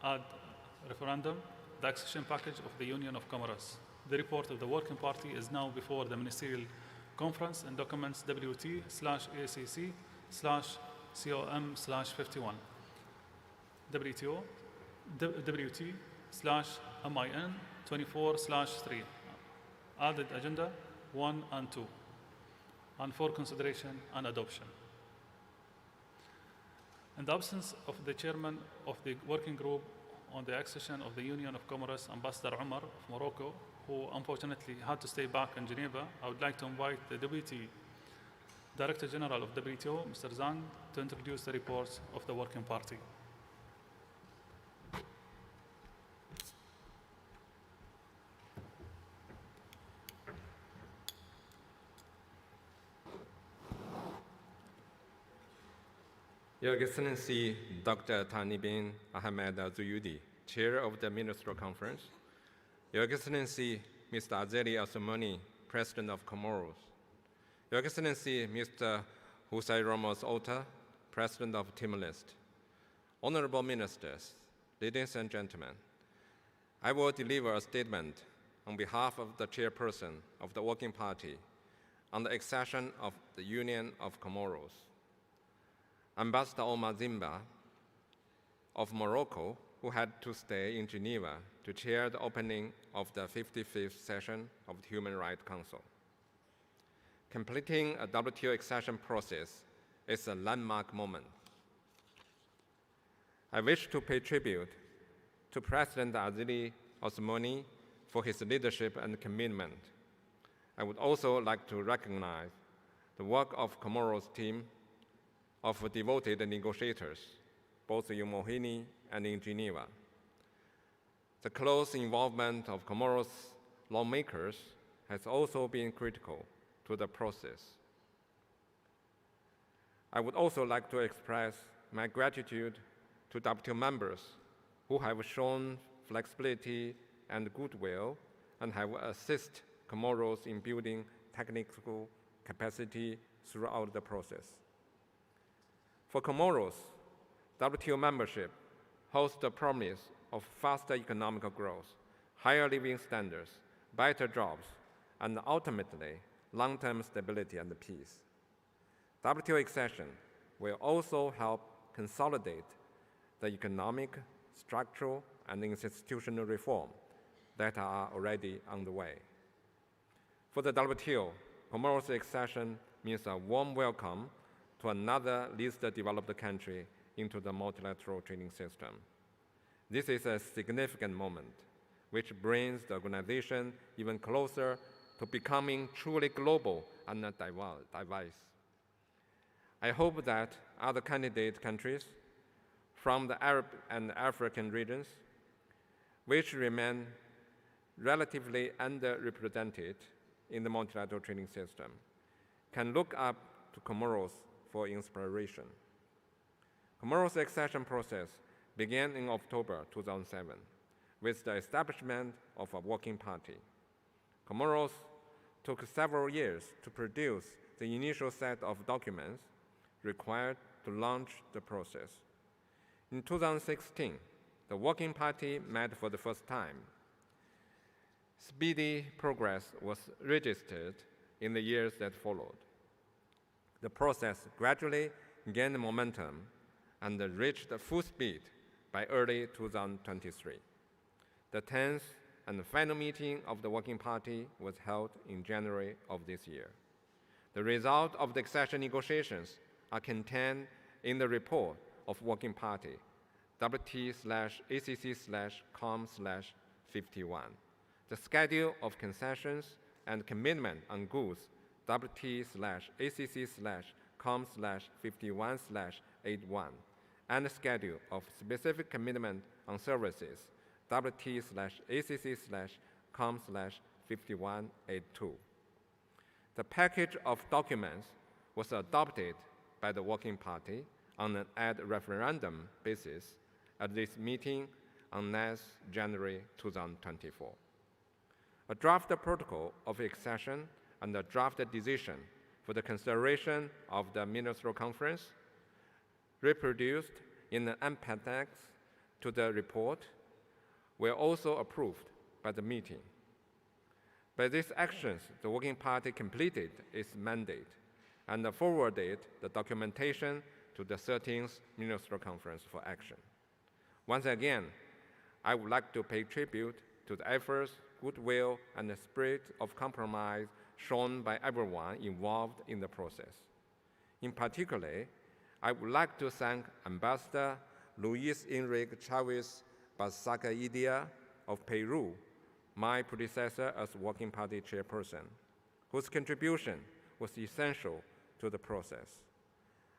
at referendum the accession package of the Union of Comoros. The report of the Working Party is now before the Ministerial Conference in documents WT/ACC/COM/51, WT/MIN 24/3, added Agenda 1 and 2, and for consideration and adoption. In the absence of the chairman of the working group on the accession of the Union of Comoros, Ambassador Omar of Morocco, who unfortunately had to stay back in Geneva, I would like to invite the Deputy Director General of WTO, Mr. Zhang, to introduce the reports of the Working Party. Your Excellency Dr. Thani bin Ahmed Al-Zuyudi, Chair of the Ministerial Conference, Your Excellency Mr. Azali Assoumani, President of Comoros, Your Excellency Mr. Hussein Ramos Horta, President of Timor-Leste, Honorable Ministers, ladies and gentlemen, I will deliver a statement on behalf of the Chairperson of the Working Party on the accession of the Union of Comoros. Ambassador Omar Zimba of Morocco, who had to stay in Geneva to chair the opening of the 55th session of the Human Rights Council. Completing a WTO accession process is a landmark moment. I wish to pay tribute to President Azali Assoumani for his leadership and commitment. I would also like to recognize the work of Comoros' team of devoted negotiators, both in Mohini and in Geneva. The close involvement of Comoros lawmakers has also been critical to the process. I would also like to express my gratitude to WTO members who have shown flexibility and goodwill and have assisted Comoros in building technical capacity throughout the process. For Comoros, WTO membership holds the promise of faster economic growth, higher living standards, better jobs, and ultimately, long-term stability and peace. WTO accession will also help consolidate the economic, structural, and institutional reform that are already underway. For the WTO, Comoros accession means a warm welcome to another least developed country into the multilateral trading system. This is a significant moment, which brings the organization even closer to becoming truly global and diverse. I hope that other candidate countries from the Arab and African regions, which remain relatively underrepresented in the multilateral trading system, can look up to Comoros for inspiration. Comoros' accession process began in October 2007 with the establishment of a working party. Comoros took several years to produce the initial set of documents required to launch the process. In 2016, the Working Party met for the first time. Speedy progress was registered in the years that followed. The process gradually gained momentum and reached full speed by early 2023. The 10th and final meeting of the Working Party was held in January of this year. The result of the accession negotiations are contained in the report of Working Party, WT/ACC/COM/51. The schedule of concessions and commitment on goods, WT/ACC/COM/51/81, and the schedule of specific commitment on services, WT/ACC/COM/5182. The package of documents was adopted by the Working Party on an ad referendum basis at this meeting on 9th January 2024. A draft protocol of accession and a draft decision for the consideration of the Ministerial Conference, reproduced in an appendix to the report, were also approved by the meeting. By these actions, the Working Party completed its mandate and forwarded the documentation to the 13th Ministerial Conference for action. Once again, I would like to pay tribute to the efforts, goodwill, and the spirit of compromise shown by everyone involved in the process. In particular, I would like to thank Ambassador Luis Enrique Chavez Basacaidia of Peru, my predecessor as Working Party chairperson, whose contribution was essential to the process.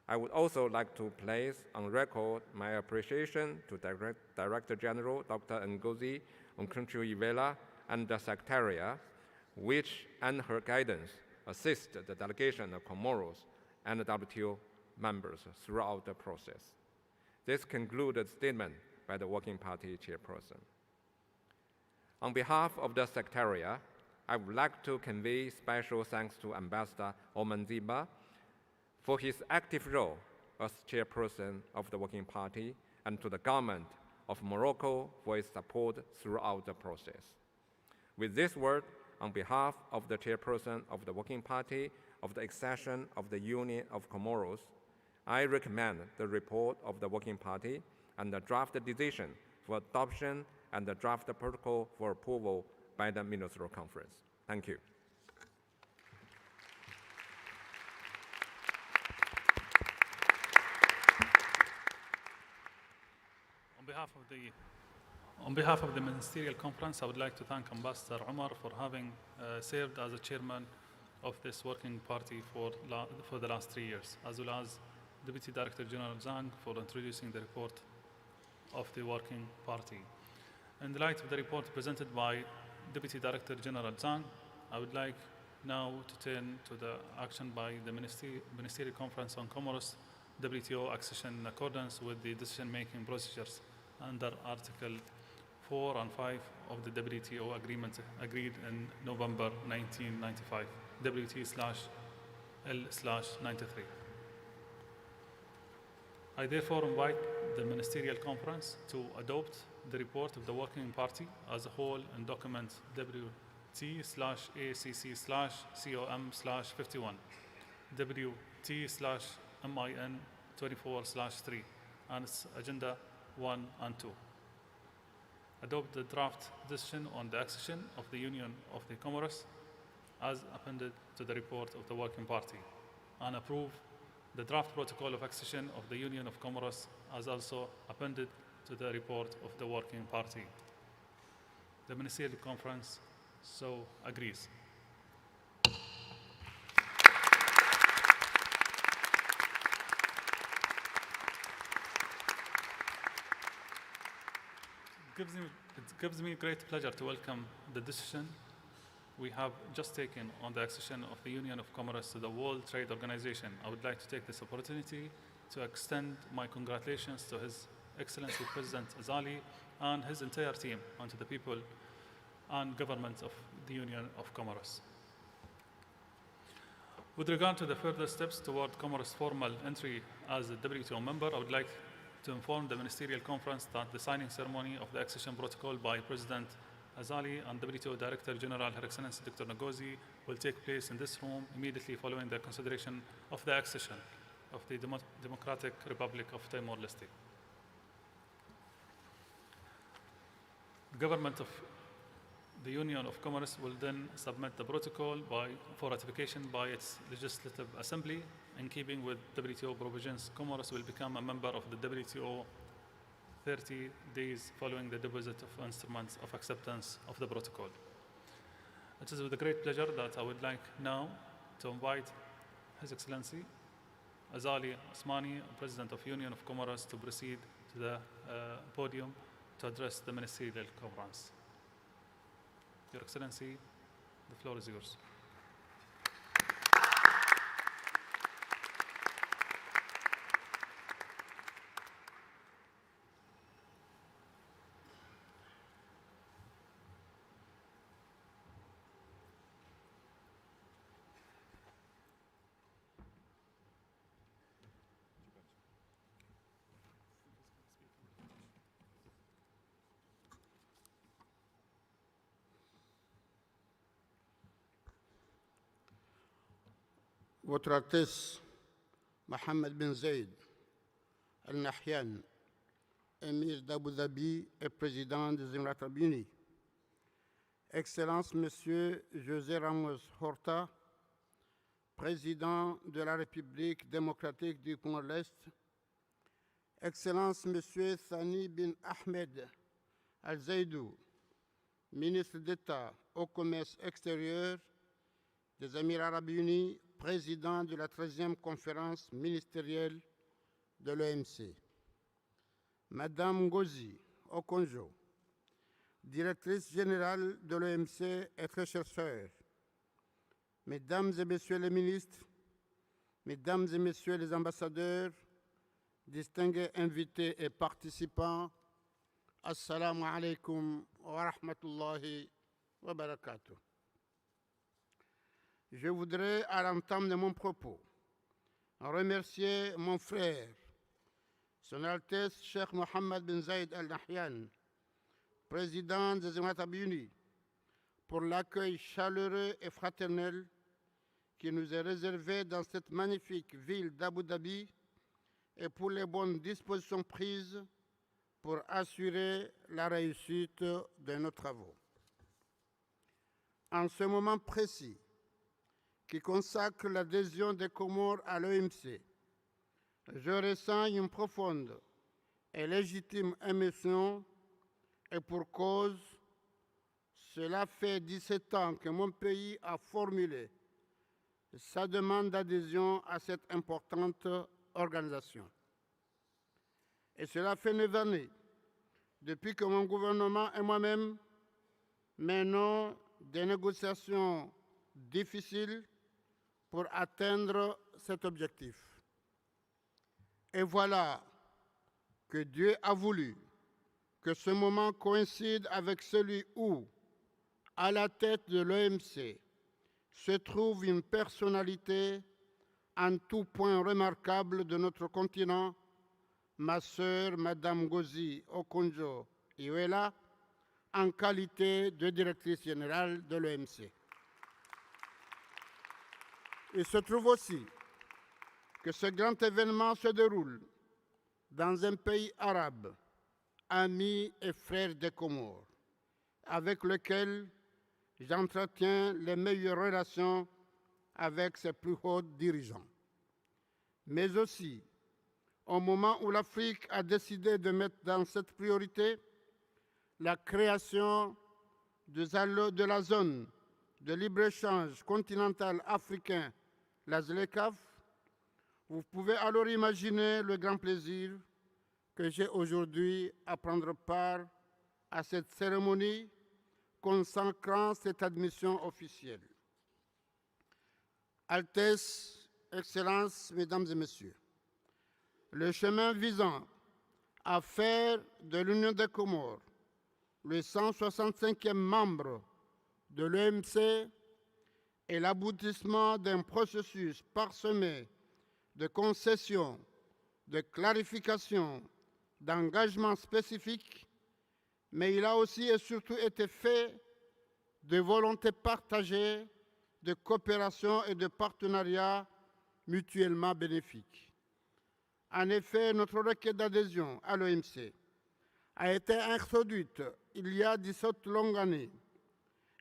I would also like to place on record my appreciation to Director General Dr. Ngozi Okonjo-Iweala and the Secretariat, which, under her guidance, assist the delegation of Comoros and the WTO members throughout the process. This concludes the statement by the Working Party Chairperson. On behalf of the Secretariat, I would like to convey special thanks to Ambassador Omanziba for his active role as Chairperson of the Working Party and to the government of Morocco for its support throughout the process. With this word, on behalf of the Chairperson of the Working Party of the Accession of the Union of Comoros, I recommend the report of the Working Party and the draft decision for adoption and the draft protocol for approval by the Ministerial Conference. Thank you. On behalf of the Ministerial Conference, I would like to thank Ambassador Omar for having served as a chairman of this working party for the last 3 years, as well as Deputy Director General Zhang for introducing the report of the working party. In the light of the report presented by Deputy Director General Zhang, I would like now to turn to the action by the Ministerial Conference on Comoros WTO accession in accordance with the decision-making procedures under Article 4 and 5 of the WTO agreement agreed in November 1995, WT/L/93. I therefore invite the Ministerial Conference to adopt the report of the Working Party as a whole in document WT/ACC/COM/51, WT/MIN 24/3, and its Agenda 1 and 2. Adopt the draft decision on the accession of the Union of the Comoros as appended to the report of the Working Party, and approve the draft protocol of accession of the Union of Comoros as also appended to the report of the Working Party. The Ministerial Conference so agrees. It gives me great pleasure to welcome the decision we have just taken on the accession of the Union of Comoros to the World Trade Organization. I would like to take this opportunity to extend my congratulations to His Excellency President Azali and his entire team, and to the people and government of the Union of Comoros. With regard to the further steps toward Comoros' formal entry as a WTO member, I would like to inform the Ministerial Conference that the signing ceremony of the accession protocol by President Azali and WTO Director General Her Excellency Dr. Ngozi will take place in this room immediately following the consideration of the accession of the Democratic Republic of Timor-Leste. The government of the Union of Comoros will then submit the protocol for ratification by its Legislative Assembly. In keeping with WTO provisions, Comoros will become a member of the WTO 30 days following the deposit of instruments of acceptance of the protocol. It is with great pleasure that I would like now to invite His Excellency Azali Osmani, President of Union of Comoros, to proceed to the podium to address the Ministerial Conference. Your Excellency, the floor is yours. Votre Altesse Mohammed bin Zayed Al Nahyan, émir d'Abu Dhabi et président des Émirats arabes unis, Excellence Monsieur José Ramos Horta, président de la République démocratique du Timor-Leste, Excellence Monsieur Thani bin Ahmed Al Zaidou, ministre d'État au commerce extérieur des Émirats arabes unis, président de la 13e conférence ministérielle de l'OMC. Madame Ngozi Okonjo, directrice générale de l'OMC et très chère sœur. Mesdames et Messieurs les ministres, Mesdames et Messieurs les ambassadeurs, distingués invités et participants, Assalamu alaikum wa rahmatullahi wa barakatuh. Je voudrais, à l'entame de mon propos, remercier mon frère, Son Altesse Cheikh Mohammed bin Zayed Al Nahyan, président des Émirats Arabes Unis, pour l'accueil chaleureux et fraternel qui nous est réservé dans cette magnifique ville d'Abu Dhabi et pour les bonnes dispositions prises pour assurer la réussite de nos travaux. En ce moment précis qui consacre l'adhésion des Comores à l'OMC, je ressens une profonde et légitime émotion et pour cause, cela fait 17 ans que mon pays a formulé sa demande d'adhésion à cette importante organisation. Et cela fait 9 années depuis que mon gouvernement et moi-même menons des négociations difficiles pour atteindre cet objectif. Et voilà que Dieu a voulu que ce moment coïncide avec celui où, à la tête de l'OMC, se trouve une personnalité en tout point remarquable de notre continent, ma sœur, Madame Ngozi Okonjo-Iweala, en qualité de directrice générale de l'OMC. Il se trouve aussi que ce grand événement se déroule dans un pays arabe, ami et frère des Comores, avec lequel j'entretiens les meilleures relations avec ses plus hauts dirigeants. Mais aussi, au moment où l'Afrique a décidé de mettre dans cette priorité la création de la zone de libre-échange continental africain, la ZLECAf, vous pouvez alors imaginer le grand plaisir que j'ai aujourd'hui à prendre part à cette cérémonie consacrant cette admission officielle. Altesse, Excellences, Mesdames et Messieurs, le chemin visant à faire de l'Union des Comores le 165e membre de l'OMC est l'aboutissement d'un processus parsemé de concessions, de clarifications, d'engagements spécifiques, mais il a aussi et surtout été fait de volonté partagée, de coopération et de partenariat mutuellement bénéfiques. En effet, notre requête d'adhésion à l'OMC a été introduite il y a 17 longues années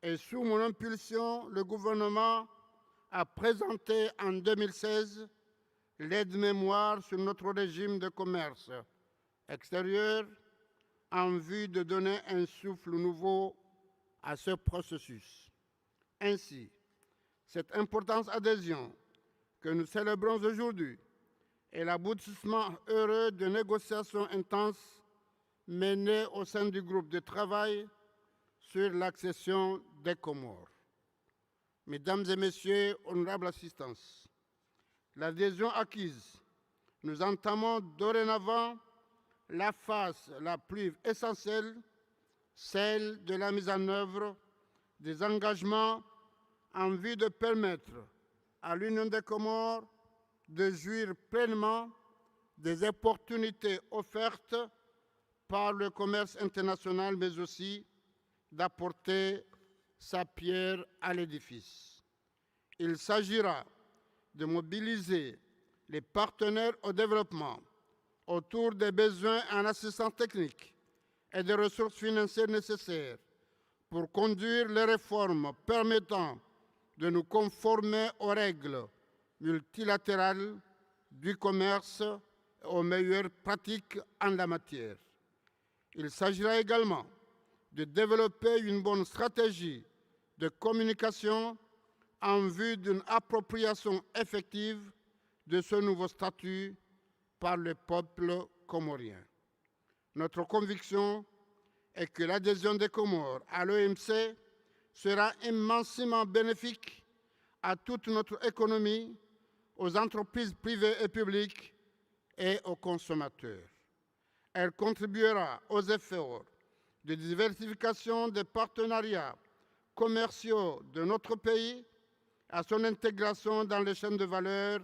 et sous mon impulsion, le gouvernement a présenté en 2016 l'aide-mémoire sur notre régime de commerce extérieur en vue de donner un souffle nouveau à ce processus. Ainsi, cette importante adhésion que nous célébrons aujourd'hui est l'aboutissement heureux de négociations intenses menées au sein du groupe de travail sur l'accession des Comores. Mesdames et Messieurs, honorables assistants, l'adhésion acquise, nous entamons dorénavant la phase la plus essentielle, celle de la mise en œuvre des engagements en vue de permettre à l'Union des Comores de jouir pleinement des opportunités offertes par le commerce international, mais aussi d'apporter sa pierre à l'édifice. Il s'agira de mobiliser les partenaires au développement autour des besoins en assistance technique et des ressources financières nécessaires pour conduire les réformes permettant de nous conformer aux règles multilatérales du commerce et aux meilleures pratiques en la matière. Il s'agira également de développer une bonne stratégie de communication en vue d'une appropriation effective de ce nouveau statut par le peuple comorien. Notre conviction est que l'adhésion des Comores à l'OMC sera immensément bénéfique à toute notre économie aux entreprises privées et publiques et aux consommateurs. Elle contribuera aux efforts de diversification des partenariats commerciaux de notre pays, à son intégration dans les chaînes de valeur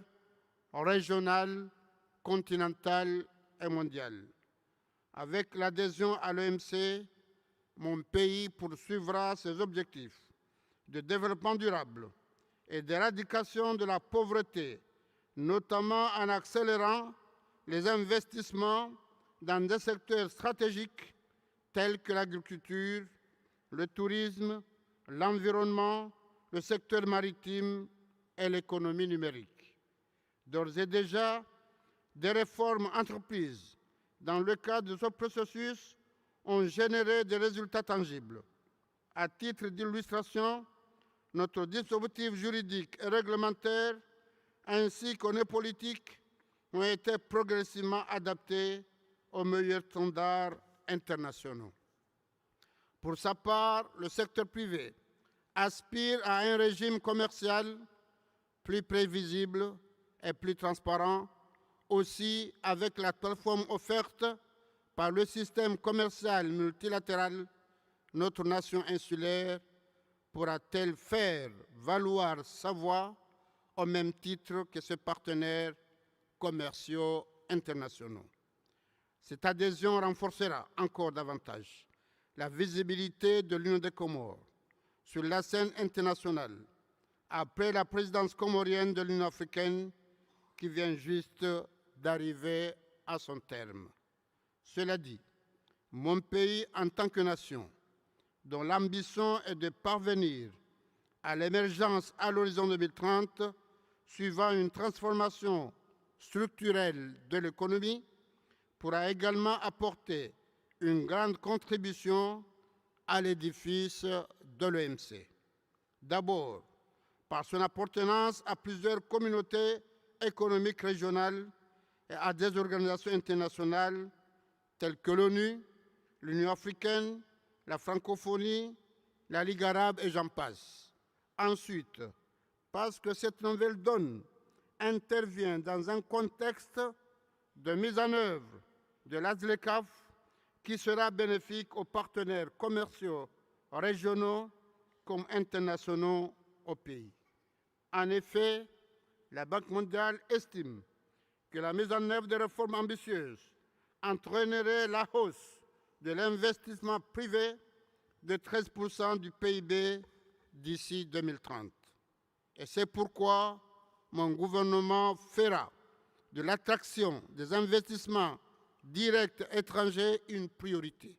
régionales, continentales et mondiales. Avec l'adhésion à l'OMC, mon pays poursuivra ses objectifs de développement durable et d'éradication de la pauvreté, notamment en accélérant les investissements dans des secteurs stratégiques tels que l'agriculture, le tourisme, l'environnement, le secteur maritime et l'économie numérique. D'ores et déjà, des réformes entreprises dans le cadre de ce processus ont généré des résultats tangibles. À titre d'illustration, notre dispositif juridique et réglementaire ainsi que nos politiques ont été progressivement adaptés aux meilleurs standards internationaux. Pour sa part, le secteur privé aspire à un régime commercial plus prévisible et plus transparent, aussi avec la plateforme offerte par le système commercial multilatéral. Notre nation insulaire pourra-t-elle faire valoir sa voix au même titre que ses partenaires commerciaux internationaux? Cette adhésion renforcera encore davantage la visibilité de l'Union des Comores sur la scène internationale après la présidence comorienne de l'Union africaine qui vient juste d'arriver à son terme. Cela dit, mon pays en tant que nation, dont l'ambition est de parvenir à l'émergence à l'horizon 2030, suivant une transformation structurelle de l'économie, pourra également apporter une grande contribution à l'édifice de l'OMC. D'abord, par son appartenance à plusieurs communautés économiques régionales et à des organisations internationales telles que l'ONU, l'Union africaine, la francophonie, la Ligue arabe et j'en passe. Ensuite, parce que cette nouvelle donne intervient dans un contexte de mise en œuvre de l'ASLECAF qui sera bénéfique aux partenaires commerciaux régionaux comme internationaux au pays. En effet, la Banque mondiale estime que la mise en œuvre de réformes ambitieuses entraînerait la hausse de l'investissement privé de 13% du PIB d'ici 2030. Et c'est pourquoi mon gouvernement fera de l'attraction des investissements directs étrangers une priorité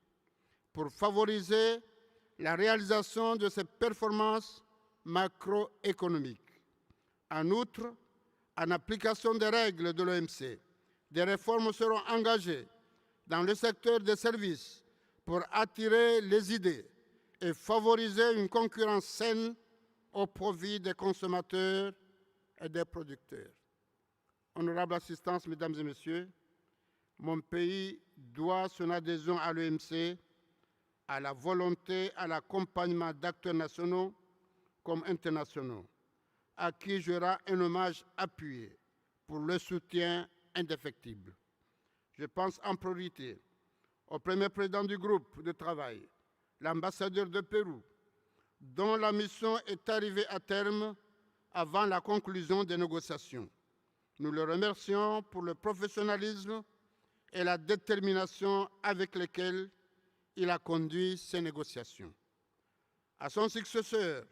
pour favoriser la réalisation de ces performances macroéconomiques. En outre, en application des règles de l'OMC, des réformes seront engagées dans le secteur des services pour attirer les idées et favoriser une concurrence saine au profit des consommateurs et des producteurs. Honorable assistance, Mesdames et Messieurs, mon pays doit son adhésion à l'OMC à la volonté, à l'accompagnement d'acteurs nationaux comme internationaux, à qui je rends un hommage appuyé pour le soutien indéfectible. Je pense en priorité au premier président du groupe de travail, l'ambassadeur de Pérou, dont la mission est arrivée à terme avant la conclusion des négociations. Nous le remercions pour le professionnalisme et la détermination avec lesquels il a conduit ces négociations. À son successeur,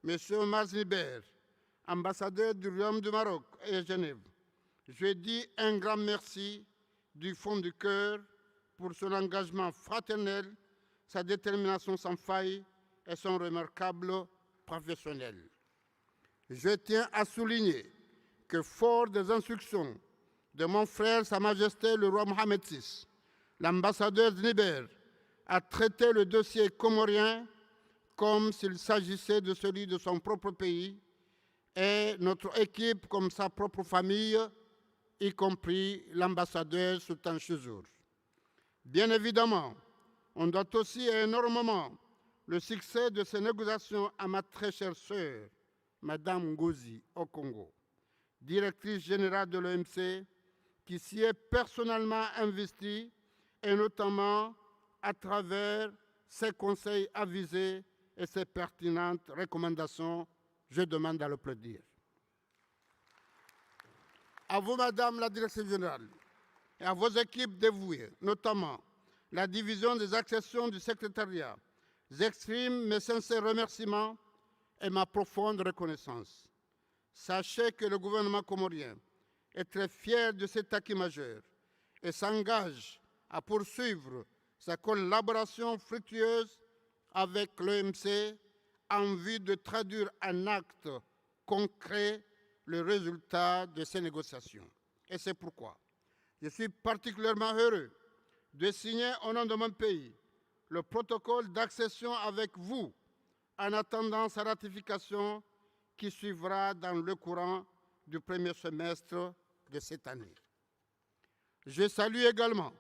M. Omar Zniber, ambassadeur du Royaume du Maroc et à Genève, je dis un grand merci du fond du cœur pour son engagement fraternel, sa détermination sans faille et son remarquable professionnel. Je tiens à souligner que, fort des instructions de mon frère, Sa Majesté le roi Mohamed VI, l'ambassadeur Zniber a traité le dossier comorien comme s'il s'agissait de celui de son propre pays et notre équipe comme sa propre famille, y compris l'ambassadeur Sultan Chouzour. Bien évidemment, on doit aussi énormément le succès de ces négociations à ma très chère sœur, Madame Ngozi, au Congo. directrice générale de l'OMC, qui s'y est personnellement investie, et notamment à travers ses conseils avisés et ses pertinentes recommandations. Je demande à l'applaudir. À vous, Madame la Directrice générale, et à vos équipes dévouées, notamment la division des accessions du secrétariat, j'exprime mes sincères remerciements et ma profonde reconnaissance. Sachez que le gouvernement comorien est très fier de cet acquis majeur et s'engage à poursuivre sa collaboration fructueuse avec l'OMC en vue de traduire en actes concrets le résultat de ces négociations. Et c'est pourquoi je suis particulièrement heureux de signer au nom de mon pays le protocole d'accession avec vous en attendant sa ratification qui suivra dans le courant du premier semestre de cette année. Je salue également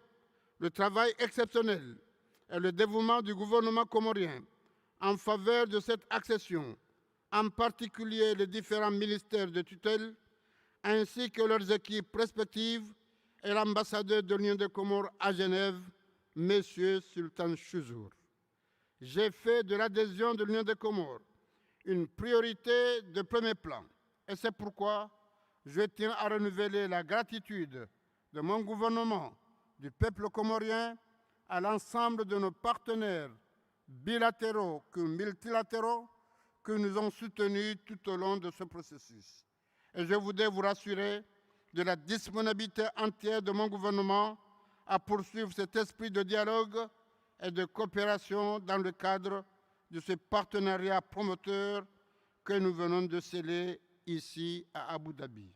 le travail exceptionnel et le dévouement du gouvernement comorien en faveur de cette accession, en particulier les différents ministères de tutelle, ainsi que leurs équipes respectives et l'ambassadeur de l'Union des Comores à Genève, M. Sultan Chouzour. J'ai fait de l'adhésion de l'Union des Comores une priorité de premier plan, et c'est pourquoi je tiens à renouveler la gratitude de mon gouvernement, du peuple comorien, à l'ensemble de nos partenaires bilatéraux que multilatéraux que nous ont soutenus tout au long de ce processus. Et je voudrais vous rassurer de la disponibilité entière de mon gouvernement à poursuivre cet esprit de dialogue et de coopération dans le cadre de ce partenariat promoteur que nous venons de sceller ici à Abu Dhabi.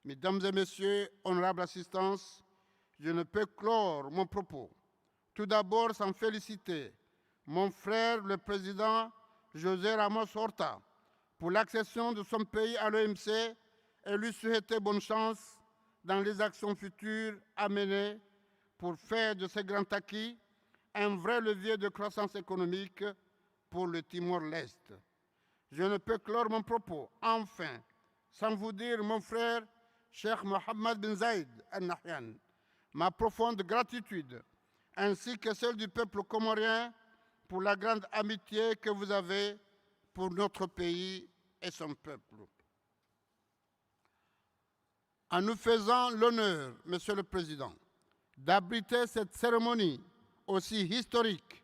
Mesdames et Messieurs, honorables assistances, je ne peux clore mon propos tout d'abord sans féliciter mon frère, le président José Ramos Horta, pour l'accession de son pays à l'OMC et lui souhaiter bonne chance dans les actions futures à mener pour faire de ce grand acquis un vrai levier de croissance économique pour le Timor-Leste. Je ne peux clore mon propos, enfin, sans vous dire, mon frère, Cheikh Mohammed bin Zayed Al Nahyan, ma profonde gratitude, ainsi que celle du peuple comorien pour la grande amitié que vous avez pour notre pays et son peuple. En nous faisant l'honneur, Monsieur le Président, d'abriter cette cérémonie aussi historique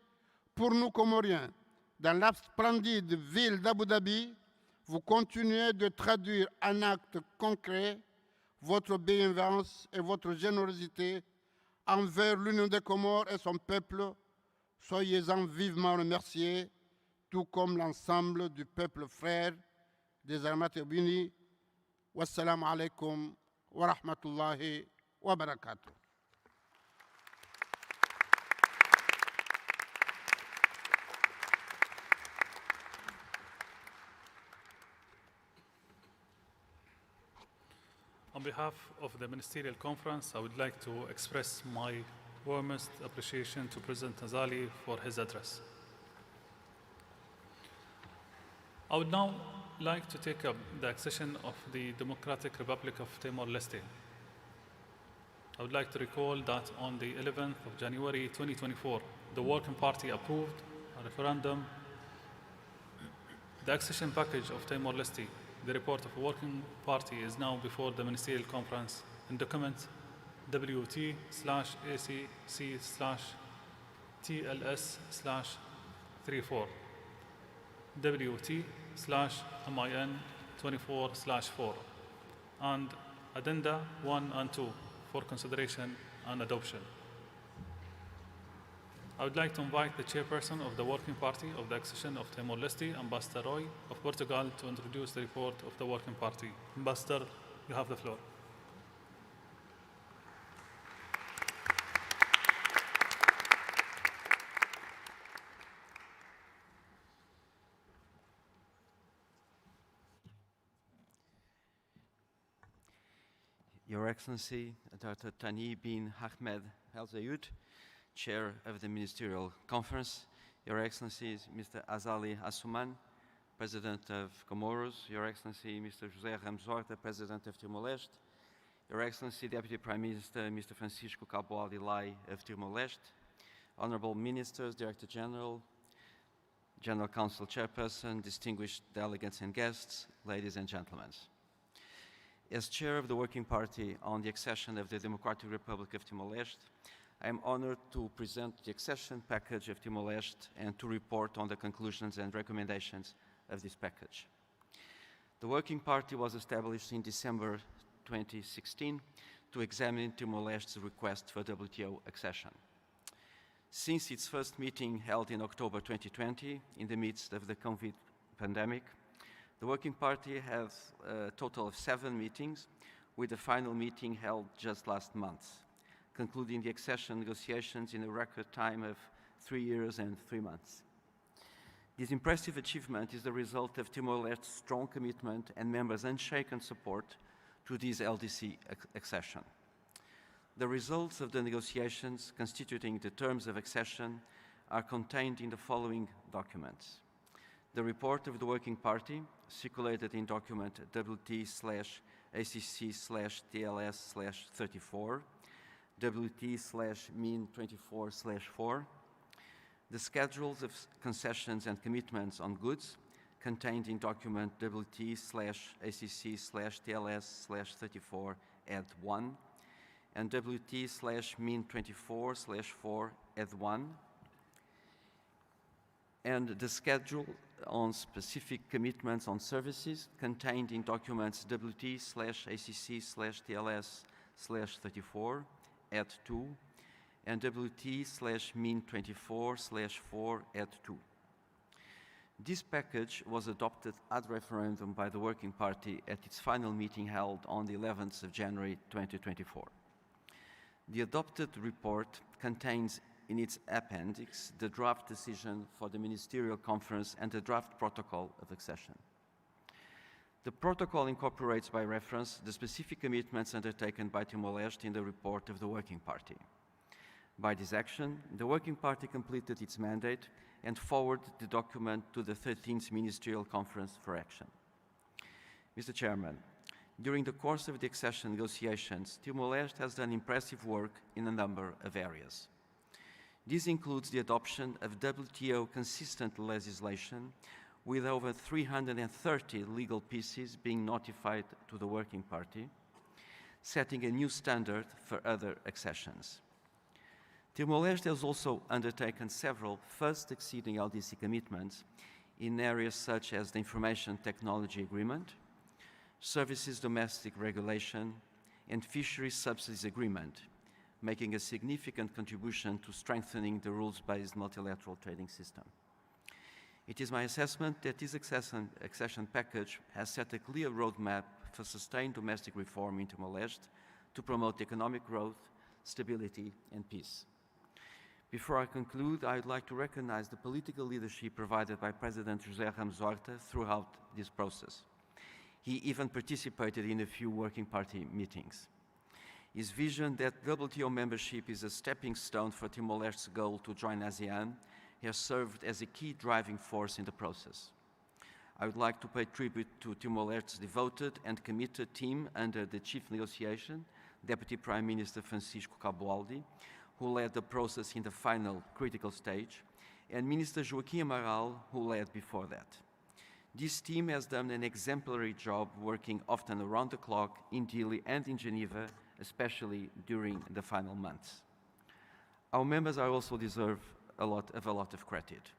pour nous Comoriens dans la splendide ville d'Abu Dhabi, vous continuez de traduire en actes concrets votre bienveillance et votre générosité envers l'Union des Comores et son peuple. Soyez-en vivement remerciés, tout comme l'ensemble du peuple frère des Armates Unis. Wassalamu alaikum wa rahmatullahi wa barakatuh. On behalf of the Ministerial Conference, I would like to express my warmest appreciation to President Azali for his address. I would now like to take up the accession of the Democratic Republic of Timor-Leste. I would like to recall that on the 11th of January 2024, the Working Party approved a referendum the accession package of Timor-Leste. The report of a working party is now before the Ministerial Conference in document WT/AC/TLS/34 WT/MIN24/4 and Addenda 1 and 2 for consideration and adoption. I would like to invite the Chairperson of the Working Party of the Accession of Timor-Leste, Ambassador Roy of Portugal, to introduce the report of the Working Party. Ambassador, you have the floor. Your Excellency, Dr. Tani bin Ahmed Al Zayed, Chair of the Ministerial Conference, Your Excellencies, Mr. Azali Asuman, President of Comoros, Your Excellency Mr. José Ramos Horta, President of Timor-Leste, Your Excellency Deputy Prime Minister Mr. Francisco Cabo Alilai of Timor-Leste, Honorable Ministers, Director General, General Council Chairperson, distinguished delegates and guests, ladies and gentlemen. As Chair of the Working Party on the Accession of the Democratic Republic of Timor-Leste, I am honored to present the accession package of Timor-Leste and to report on the conclusions and recommendations of this package. The Working Party was established in December 2016 to examine Timor-Leste's request for WTO accession. Since its first meeting held in October 2020, in the midst of the COVID pandemic, the Working Party has a total of 7 meetings, with the final meeting held just last month, concluding the accession negotiations in a record time of 3 years and 3 months. This impressive achievement is the result of Timor-Leste's strong commitment and members' unshaken support to this LDC accession. The results of the negotiations constituting the terms of accession are contained in the following documents. The report of the Working Party, circulated in document WT/ACC/TLS/34, WT/MIN24/4, the schedules of concessions and commitments on goods, contained in document WT/ACC/TLS/34 add 1, and WT/MIN24/4 add 1, and the schedule on specific commitments on services contained in documents WT/ACC/TLS/34 add 2, and WT/MIN24/4 add 2. This package was adopted ad referendum by the Working Party at its final meeting held on the 11th of January 2024. The adopted report contains in its appendix the draft decision for the Ministerial Conference and the draft protocol of accession. The protocol incorporates by reference the specific commitments undertaken by Timor-Leste in the report of the Working Party. By this action, the Working Party completed its mandate and forwarded the document to the 13th Ministerial Conference for action. Mr. Chairman, during the course of the accession negotiations, Timor-Leste has done impressive work in a number of areas. This includes the adoption of WTO consistent legislation, with over 330 legal pieces being notified to the Working Party, setting a new standard for other accessions. Timor-Leste has also undertaken several first-exceeding LDC commitments in areas such as the Information Technology Agreement, Services Domestic Regulation, and Fisheries Subsidies Agreement, making a significant contribution to strengthening the rules-based multilateral trading system. It is my assessment that this accession package has set a clear roadmap for sustained domestic reform in Timor-Leste to promote economic growth, stability, and peace. Before I conclude, I would like to recognize the political leadership provided by President José Ramos Horta throughout this process. He even participated in a few Working Party meetings. His vision that WTO membership is a stepping stone for Timor-Leste's goal to join ASEAN has served as a key driving force in the process. I would like to pay tribute to Timor-Leste's devoted and committed team under the chief negotiation, Deputy Prime Minister Francisco Cabo Alilai, who led the process in the final critical stage, and Minister Joaquim Amaral, who led before that. This team has done an exemplary job, working often around the clock in Dili and in Geneva, especially during the final months. Our members are also deserve a lot of credit.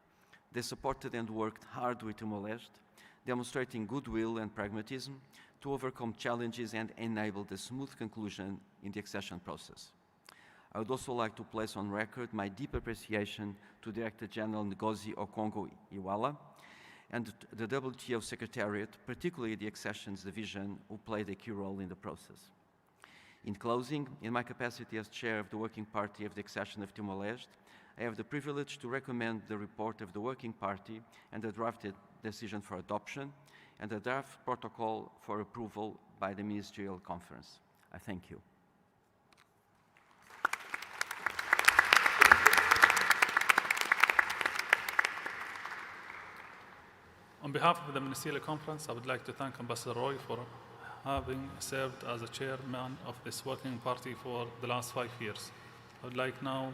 They supported and worked hard with Timor-Leste, demonstrating goodwill and pragmatism to overcome challenges and enable the smooth conclusion in the accession process. I would also like to place on record my deep appreciation to Director General Ngozi Okonjo-Iweala and the WTO Secretariat, particularly the Accessions Division, who played a key role in the process. In closing, in my capacity as Chair of the Working Party of the Accession of Timor-Leste, I have the privilege to recommend the report of the Working Party and the drafted decision for adoption and the draft protocol for approval by the Ministerial Conference. I thank you. On behalf of the Ministerial Conference, I would like to thank Ambassador Roy for having served as the chairman of this working party for the last 5 years. I would like now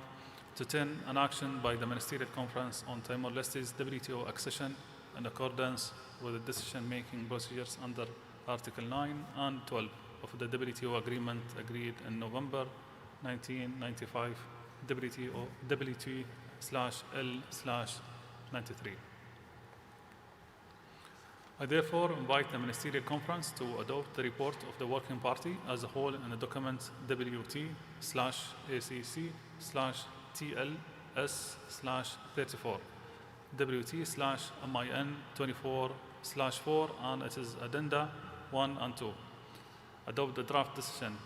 to turn an action by the Ministerial Conference on Timor-Leste's WTO accession in accordance with the decision-making procedures under Article 9 and 12 of the WTO agreement agreed in November 1995, WT/L/93. I therefore invite the Ministerial Conference to adopt the report of the Working Party as a whole in the document WT/ACC/TLS/34, WT/MIN24/4 and its addenda 1 and 2. Adopt the draft decision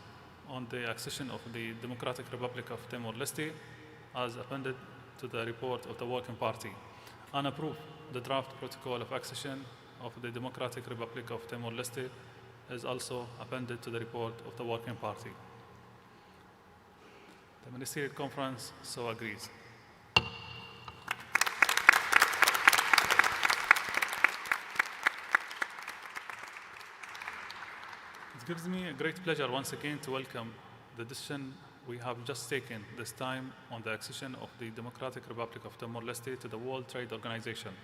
on the accession of the Democratic Republic of Timor-Leste as appended to the report of the Working Party, and approve the draft protocol of accession of the Democratic Republic of Timor-Leste is also appended to the report of the Working Party. The Ministerial Conference so agrees. It gives me a great pleasure once again to welcome the decision we have just taken, this time on the accession of the Democratic Republic of Timor-Leste to the World Trade Organization.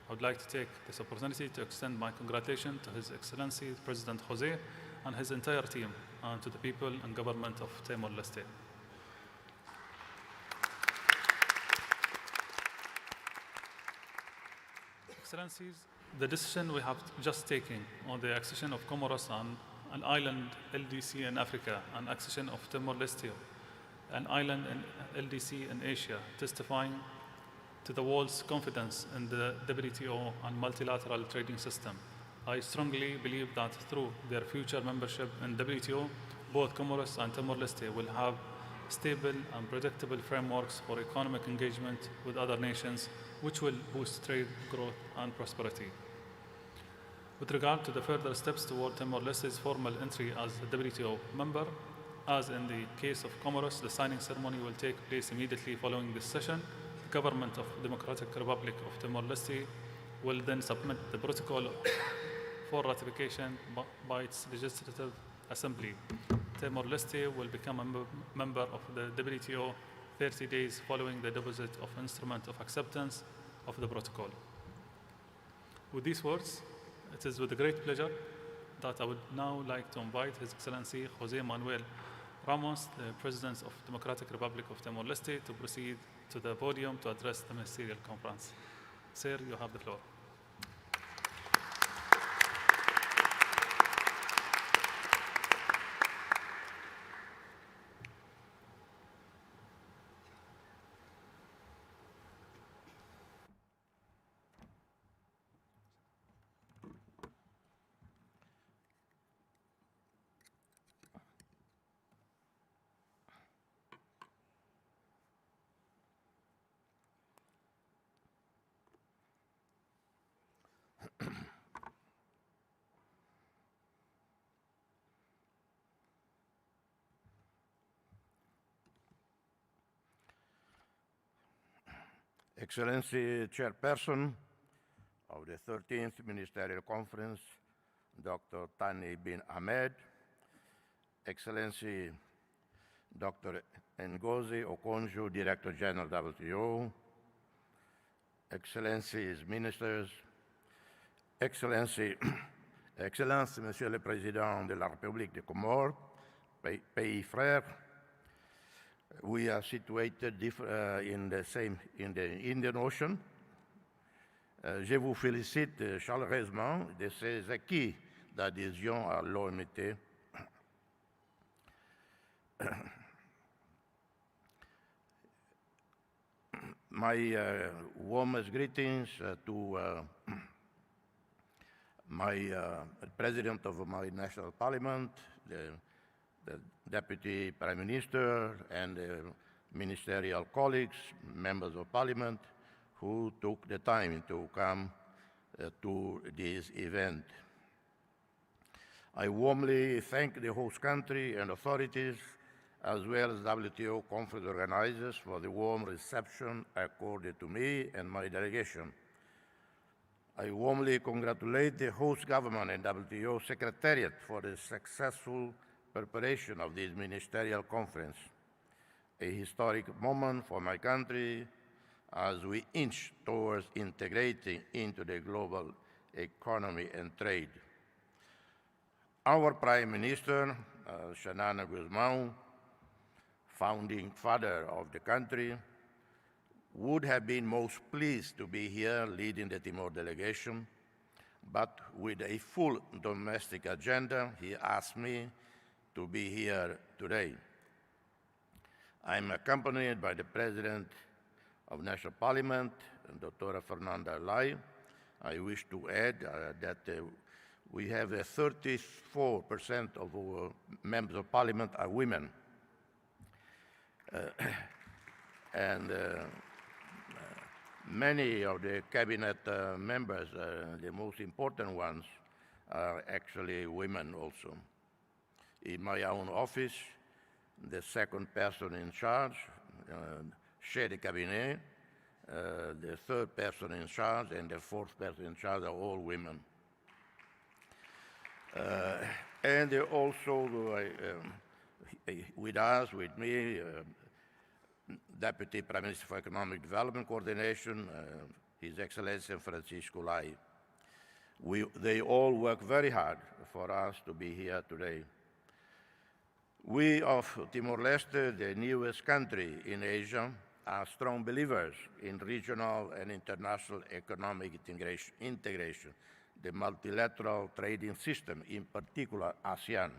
I would like to take this opportunity to extend my congratulations to His Excellency President Jose and his entire team, and to the people and government of Timor-Leste. Excellencies, the decision we have just taken on the accession of Comoros and an island LDC in Africa, and accession of Timor-Leste, an island in LDC in Asia, testifying to the world's confidence in the WTO and multilateral trading system. I strongly believe that through their future membership in WTO, both Comoros and Timor-Leste will have stable and predictable frameworks for economic engagement with other nations, which will boost trade, growth, and prosperity. With regard to the further steps toward Timor-Leste's formal entry as a WTO member, as in the case of Comoros, the signing ceremony will take place immediately following this session. The government of the Democratic Republic of Timor-Leste will then submit the protocol for ratification by its legislative assembly. Timor-Leste will become a member of the WTO 30 days following the deposit of instrument of acceptance of the protocol. With these words, it is with a great pleasure that I would now like to invite His Excellency Jose Manuel Ramos, the President of the Democratic Republic of Timor-Leste, to proceed to the podium to address the Ministerial Conference. Sir, you have the floor. Excellency Chairperson of the 13th Ministerial Conference, Dr. Thani bin Ahmed, Excellency Dr. Ngozi Okonjo, Director General WTO, Excellencies Ministers, Excellences, Monsieur le Président de la République des Comores, pays frère. We are situated in the Indian Ocean. Je vous félicite chaleureusement de ces acquis d'adhésion à l'OMT. My warmest greetings to my President of my national parliament, the Deputy Prime Minister, and ministerial colleagues, members of parliament, who took the time to come to this event. I warmly thank the host country and authorities, as well as WTO conference organizers, for the warm reception accorded to me and my delegation. I warmly congratulate the host government and WTO Secretariat for the successful preparation of this ministerial conference, a historic moment for my country as we inch towards integrating into the global economy and trade. Our Prime Minister, Xanana Guzmão, founding father of the country, would have been most pleased to be here leading the Timor delegation, but with a full domestic agenda, he asked me to be here today. I'm accompanied by the President of National Parliament, Dr. Fernanda Lai. I wish to add that we have 34% of our members of Parliament are women. And many of the cabinet members, the most important ones, are actually women also. In my own office, the second person in charge, chef de cabinet, the third person in charge, and the fourth person in charge are all women. And also with us, with me, Deputy Prime Minister for Economic Development Coordination, His Excellency Francisco Lai. They all work very hard for us to be here today. We of Timor-Leste, the newest country in Asia, are strong believers in regional and international economic integration, the multilateral trading system, in particular ASEAN,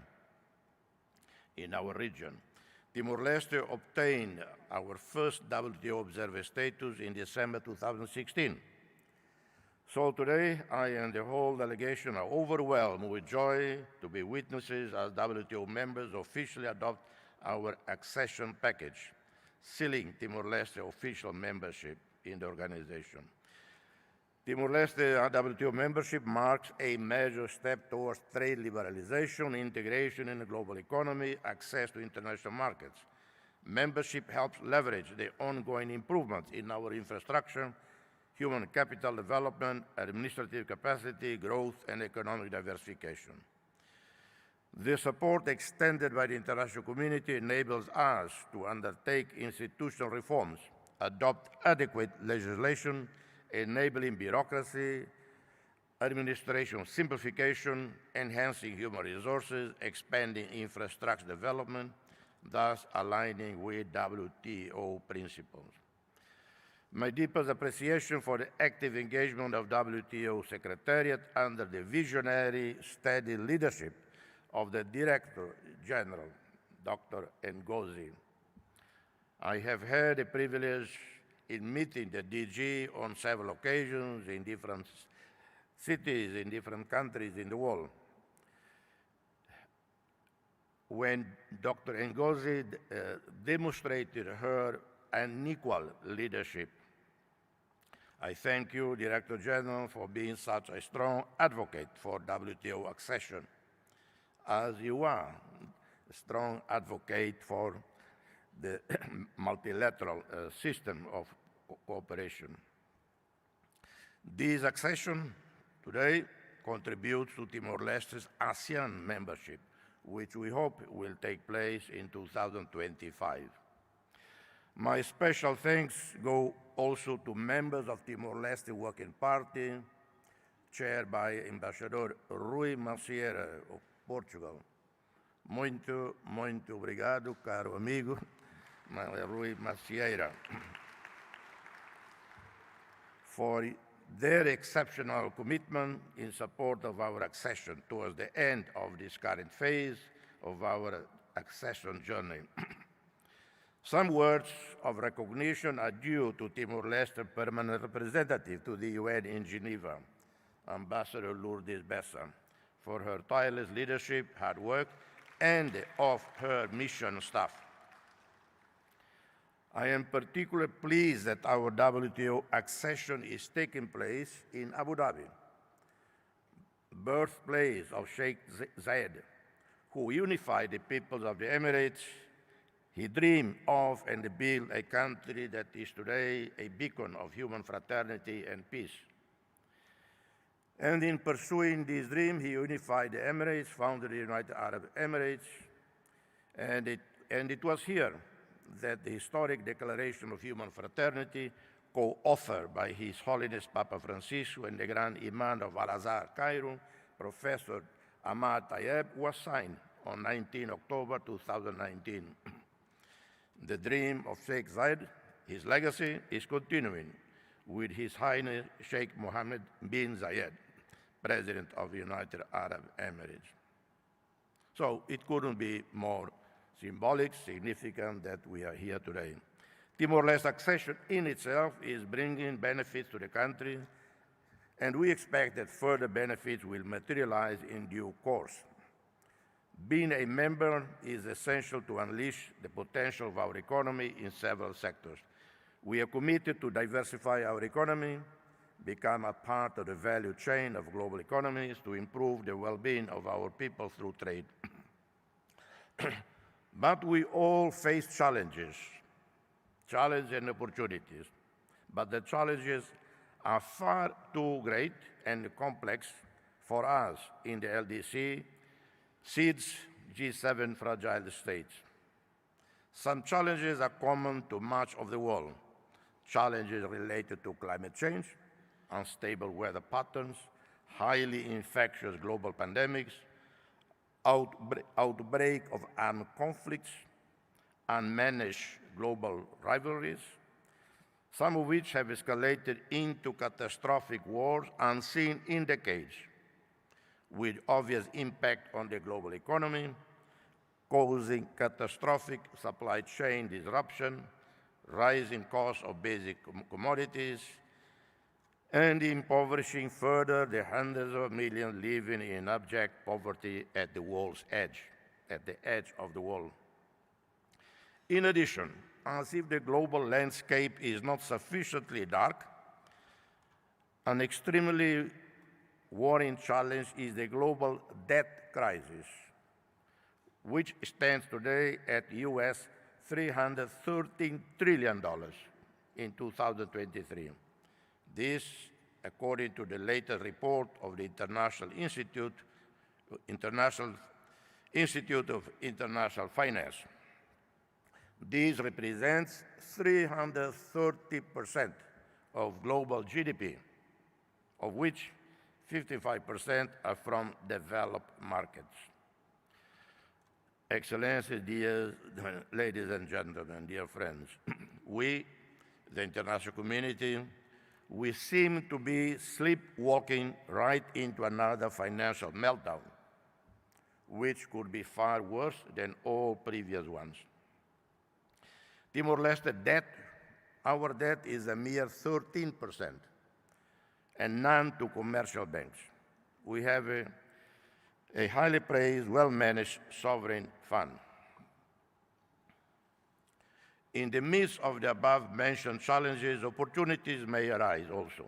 in our region. Timor-Leste obtained our first WTO observer status in December 2016. So today, I and the whole delegation are overwhelmed with joy to be witnesses as WTO members officially adopt our accession package, sealing Timor-Leste official membership in the organization. Timor-Leste WTO membership marks a major step towards trade liberalization, integration in the global economy, access to international markets. Membership helps leverage the ongoing improvements in our infrastructure, human capital development, administrative capacity, growth, and economic diversification. The support extended by the international community enables us to undertake institutional reforms, adopt adequate legislation, enabling bureaucracy, administration simplification, enhancing human resources, expanding infrastructure development, thus aligning with WTO principles. My deepest appreciation for the active engagement of WTO Secretariat under the visionary, steady leadership of the Director General, Dr. Ngozi. I have had the privilege in meeting the DG on several occasions in different cities, in different countries in the world. When Dr. Ngozi demonstrated her unequal leadership, I thank you, Director General, for being such a strong advocate for WTO accession, as you are a strong advocate for the multilateral system of cooperation. This accession today contributes to Timor-Leste's ASEAN membership, which we hope will take place in 2025. My special thanks go also to members of Timor-Leste Working Party, chaired by Ambassador Rui Macieira of Portugal. Muito obrigado, caro amigo, Rui Macieira, for their exceptional commitment in support of our accession towards the end of this current phase of our accession journey. Some words of recognition are due to Timor-Leste Permanent Representative to the UN in Geneva, Ambassador Lourdes Bessa, for her tireless leadership, hard work, and of her mission staff. I am particularly pleased that our WTO accession is taking place in Abu Dhabi, birthplace of Sheikh Zayed, who unified the peoples of the Emirates. He dreamed of and built a country that is today a beacon of human fraternity and peace. And in pursuing this dream, he unified the Emirates, founded the United Arab Emirates, and it was here that the historic Declaration of Human Fraternity, co-authored by His Holiness Papa Francisco and the Grand Imam of Al-Azhar, Cairo, Professor Ahmad Tayeb, was signed on 19 October 2019. The dream of Sheikh Zayed, his legacy, is continuing with His Highness Sheikh Mohammed bin Zayed, President of the United Arab Emirates. So it couldn't be more symbolic, significant that we are here today. Timor-Leste accession in itself is bringing benefits to the country, and we expect that further benefits will materialize in due course. Being a member is essential to unleash the potential of our economy in several sectors. We are committed to diversify our economy, become a part of the value chain of global economies, to improve the well-being of our people through trade. But we all face challenges and opportunities. But the challenges are far too great and complex for us in the LDC, SEEDS, G7 fragile states. Some challenges are common to much of the world. Challenges related to climate change, unstable weather patterns, highly infectious global pandemics, outbreak of armed conflicts, unmanaged global rivalries, some of which have escalated into catastrophic wars unseen in decades, with obvious impact on the global economy, causing catastrophic supply chain disruption, rising costs of basic commodities, and impoverishing further the hundreds of millions living in abject poverty at the world's edge, at the edge of the world. In addition, as if the global landscape is not sufficiently dark, an extremely worrying challenge is the global debt crisis, which stands today at US $313 trillion in 2023. This, according to the latest report of the International Institute of International Finance. This represents 330% of global GDP, of which 55% are from developed markets. Excellencies, dear ladies and gentlemen, dear friends, we, the international community, we seem to be sleepwalking right into another financial meltdown, which could be far worse than all previous ones. Timor-Leste debt, our debt is a mere 13%, and none to commercial banks. We have a highly praised, well-managed sovereign fund. In the midst of the above-mentioned challenges, opportunities may arise also,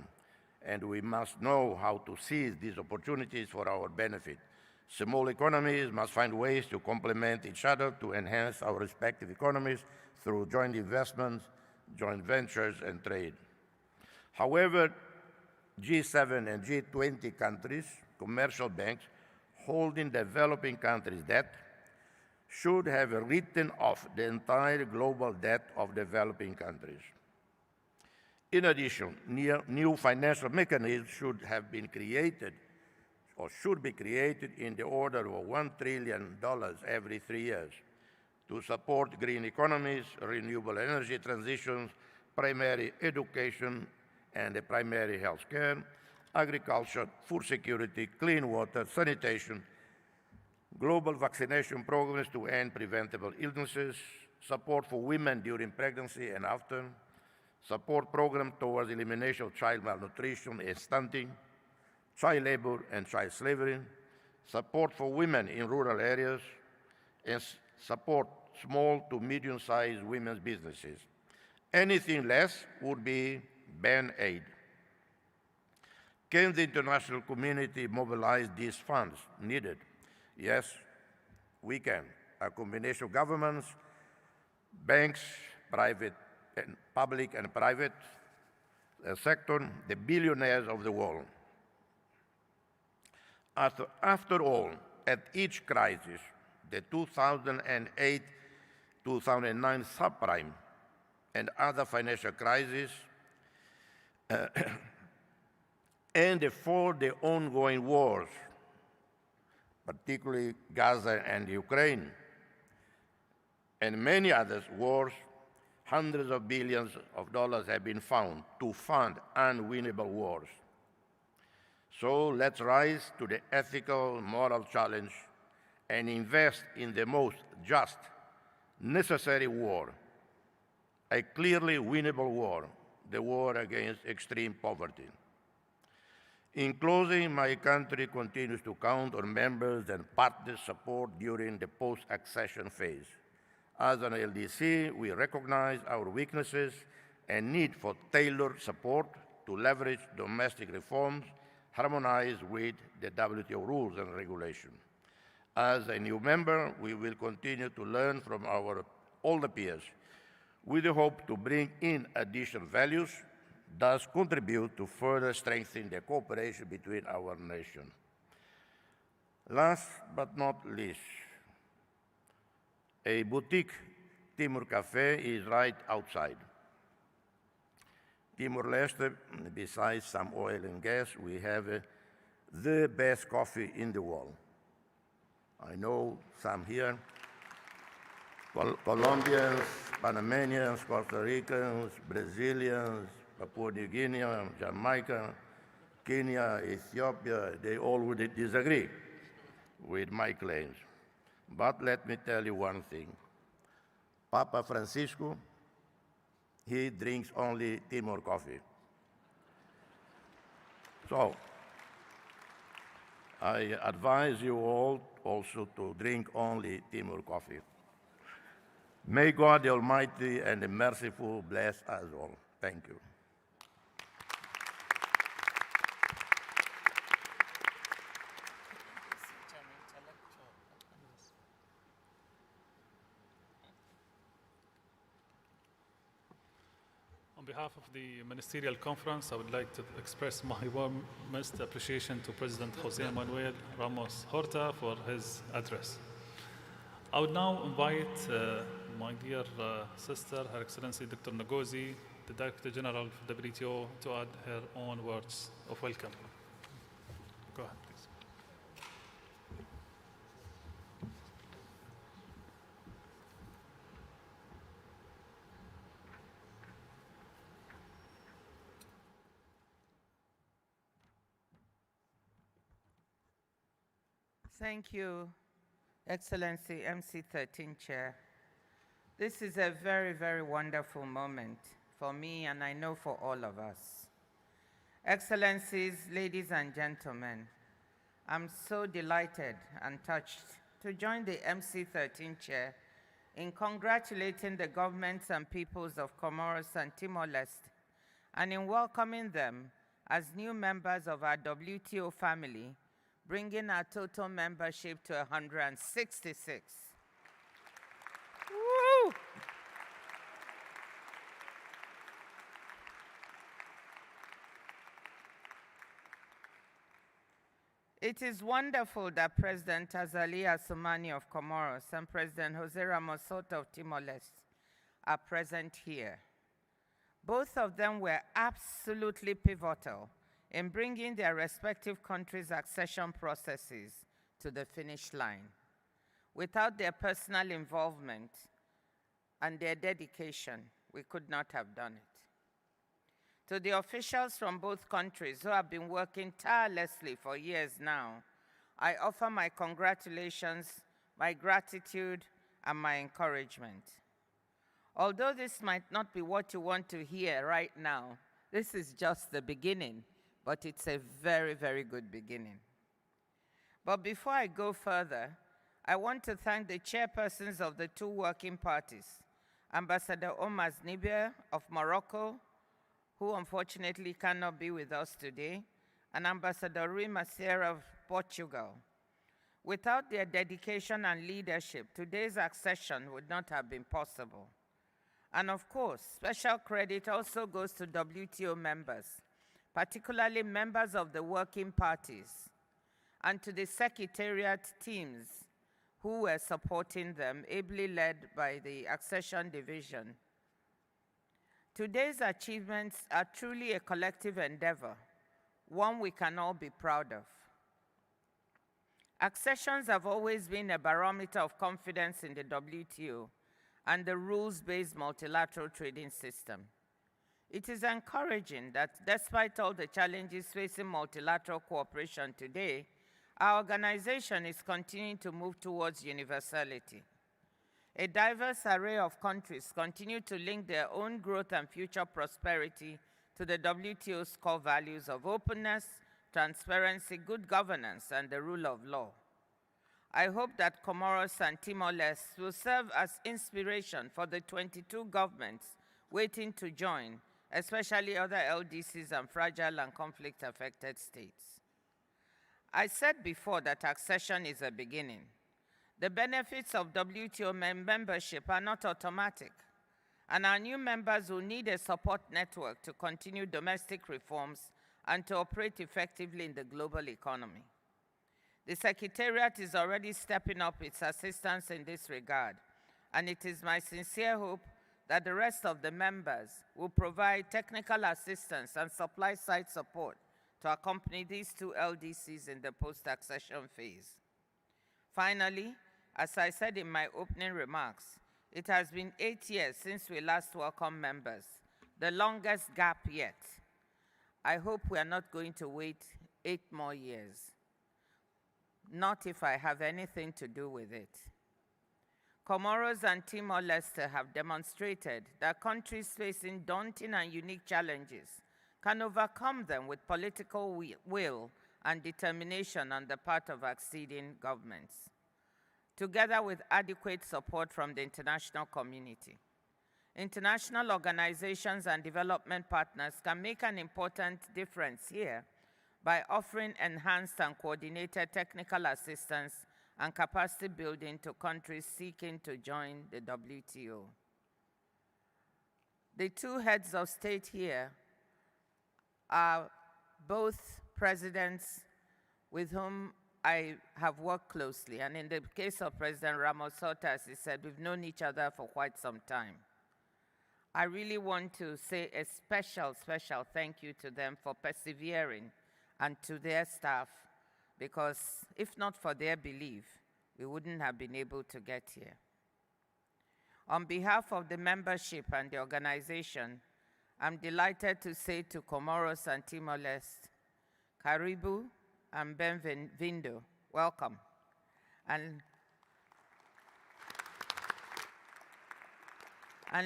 and we must know how to seize these opportunities for our benefit. Small economies must find ways to complement each other to enhance our respective economies through joint investments, joint ventures, and trade. However, G7 and G20 countries, commercial banks holding developing countries' debt, should have written off the entire global debt of developing countries. In addition, new financial mechanisms should have been created or should be created in the order of $1 trillion every 3 years to support green economies, renewable energy transitions, primary education and primary health care, agriculture, food security, clean water, sanitation, global vaccination programs to end preventable illnesses, support for women during pregnancy and after, support programs towards elimination of child malnutrition and stunting, child labor and child slavery, support for women in rural areas, and support small to medium-sized women's businesses. Anything less would be band aid. Can the international community mobilize these funds needed? Yes, we can. A combination of governments, banks, public and private sector, the billionaires of the world. After all, at each crisis, the 2008-2009 subprime and other financial crises, and for the ongoing wars, particularly Gaza and Ukraine, and many others wars, hundreds of billions of dollars have been found to fund unwinnable wars. So let's rise to the ethical, moral challenge and invest in the most just, necessary war, a clearly winnable war, the war against extreme poverty. In closing, my country continues to count on members and partners' support during the post-accession phase. As an LDC, we recognize our weaknesses and need for tailored support to leverage domestic reforms harmonized with the WTO rules and regulations. As a new member, we will continue to learn from our older peers with the hope to bring in additional values, thus contribute to further strengthen the cooperation between our nations. Last but not least, a boutique Timur Cafe is right outside. Timor-Leste, besides some oil and gas, we have the best coffee in the world. I know some here, Colombians, Panamanians, Costa Ricans, Brazilians, Papua New Guinea, Jamaica, Kenya, Ethiopia, they all would disagree with my claims. But let me tell you one thing. Papa Francisco, he drinks only Timor coffee. So, I advise you all also to drink only Timor coffee. May God the Almighty and the Merciful bless us all. Thank you. On behalf of the Ministerial Conference, I would like to express my warmest appreciation to President José Manuel Ramos Horta for his address. I would now invite my dear sister, Her Excellency Dr. Ngozi, the Director General of WTO, to add her own words of welcome. Go ahead, please. Thank you, Excellency MC13 Chair. This is a very, very wonderful moment for me, and I know for all of us. Excellencies, ladies and gentlemen, I'm so delighted and touched to join the MC13 Chair in congratulating the governments and peoples of Comoros and Timor-Leste, and in welcoming them as new members of our WTO family, bringing our total membership to 166. Woo! It is wonderful that President Azali Assoumani of Comoros and President José Ramos Horta of Timor-Leste are present here. Both of them were absolutely pivotal in bringing their respective countries' accession processes to the finish line. Without their personal involvement and their dedication, we could not have done it. To the officials from both countries who have been working tirelessly for years now, I offer my congratulations, my gratitude, and my encouragement. Although this might not be what you want to hear right now, this is just the beginning, but it's a very, very good beginning. But before I go further, I want to thank the chairpersons of the two working parties, Ambassador Omar Znibia of Morocco, who unfortunately cannot be with us today, and Ambassador Rui Maceira of Portugal. Without their dedication and leadership, today's accession would not have been possible. And of course, special credit also goes to WTO members, particularly members of the working parties, and to the Secretariat teams who were supporting them, ably led by the Accession Division. Today's achievements are truly a collective endeavor, one we can all be proud of. Accessions have always been a barometer of confidence in the WTO and the rules-based multilateral trading system. It is encouraging that despite all the challenges facing multilateral cooperation today, our organization is continuing to move towards universality. A diverse array of countries continue to link their own growth and future prosperity to the WTO's core values of openness, transparency, good governance, and the rule of law. I hope that Comoros and Timor-Leste will serve as inspiration for the 22 governments waiting to join, especially other LDCs and fragile and conflict-affected states. I said before that accession is a beginning. The benefits of WTO membership are not automatic, and our new members will need a support network to continue domestic reforms and to operate effectively in the global economy. The Secretariat is already stepping up its assistance in this regard, and it is my sincere hope that the rest of the members will provide technical assistance and supply-side support to accompany these two LDCs in the post-accession phase. Finally, as I said in my opening remarks, it has been 8 years since we last welcomed members, the longest gap yet. I hope we are not going to wait 8 more years. Not if I have anything to do with it. Comoros and Timor-Leste have demonstrated that countries facing daunting and unique challenges can overcome them with political will and determination on the part of acceding governments, together with adequate support from the international community. International organizations and development partners can make an important difference here by offering enhanced and coordinated technical assistance and capacity building to countries seeking to join the WTO. The two heads of state here are both presidents with whom I have worked closely, and in the case of President Ramos Horta, as he said, we've known each other for quite some time. I really want to say a special thank you to them for persevering and to their staff, because if not for their belief, we wouldn't have been able to get here. On behalf of the membership and the organization, I'm delighted to say to Comoros and Timor-Leste, Karibu and Benvindo, welcome. And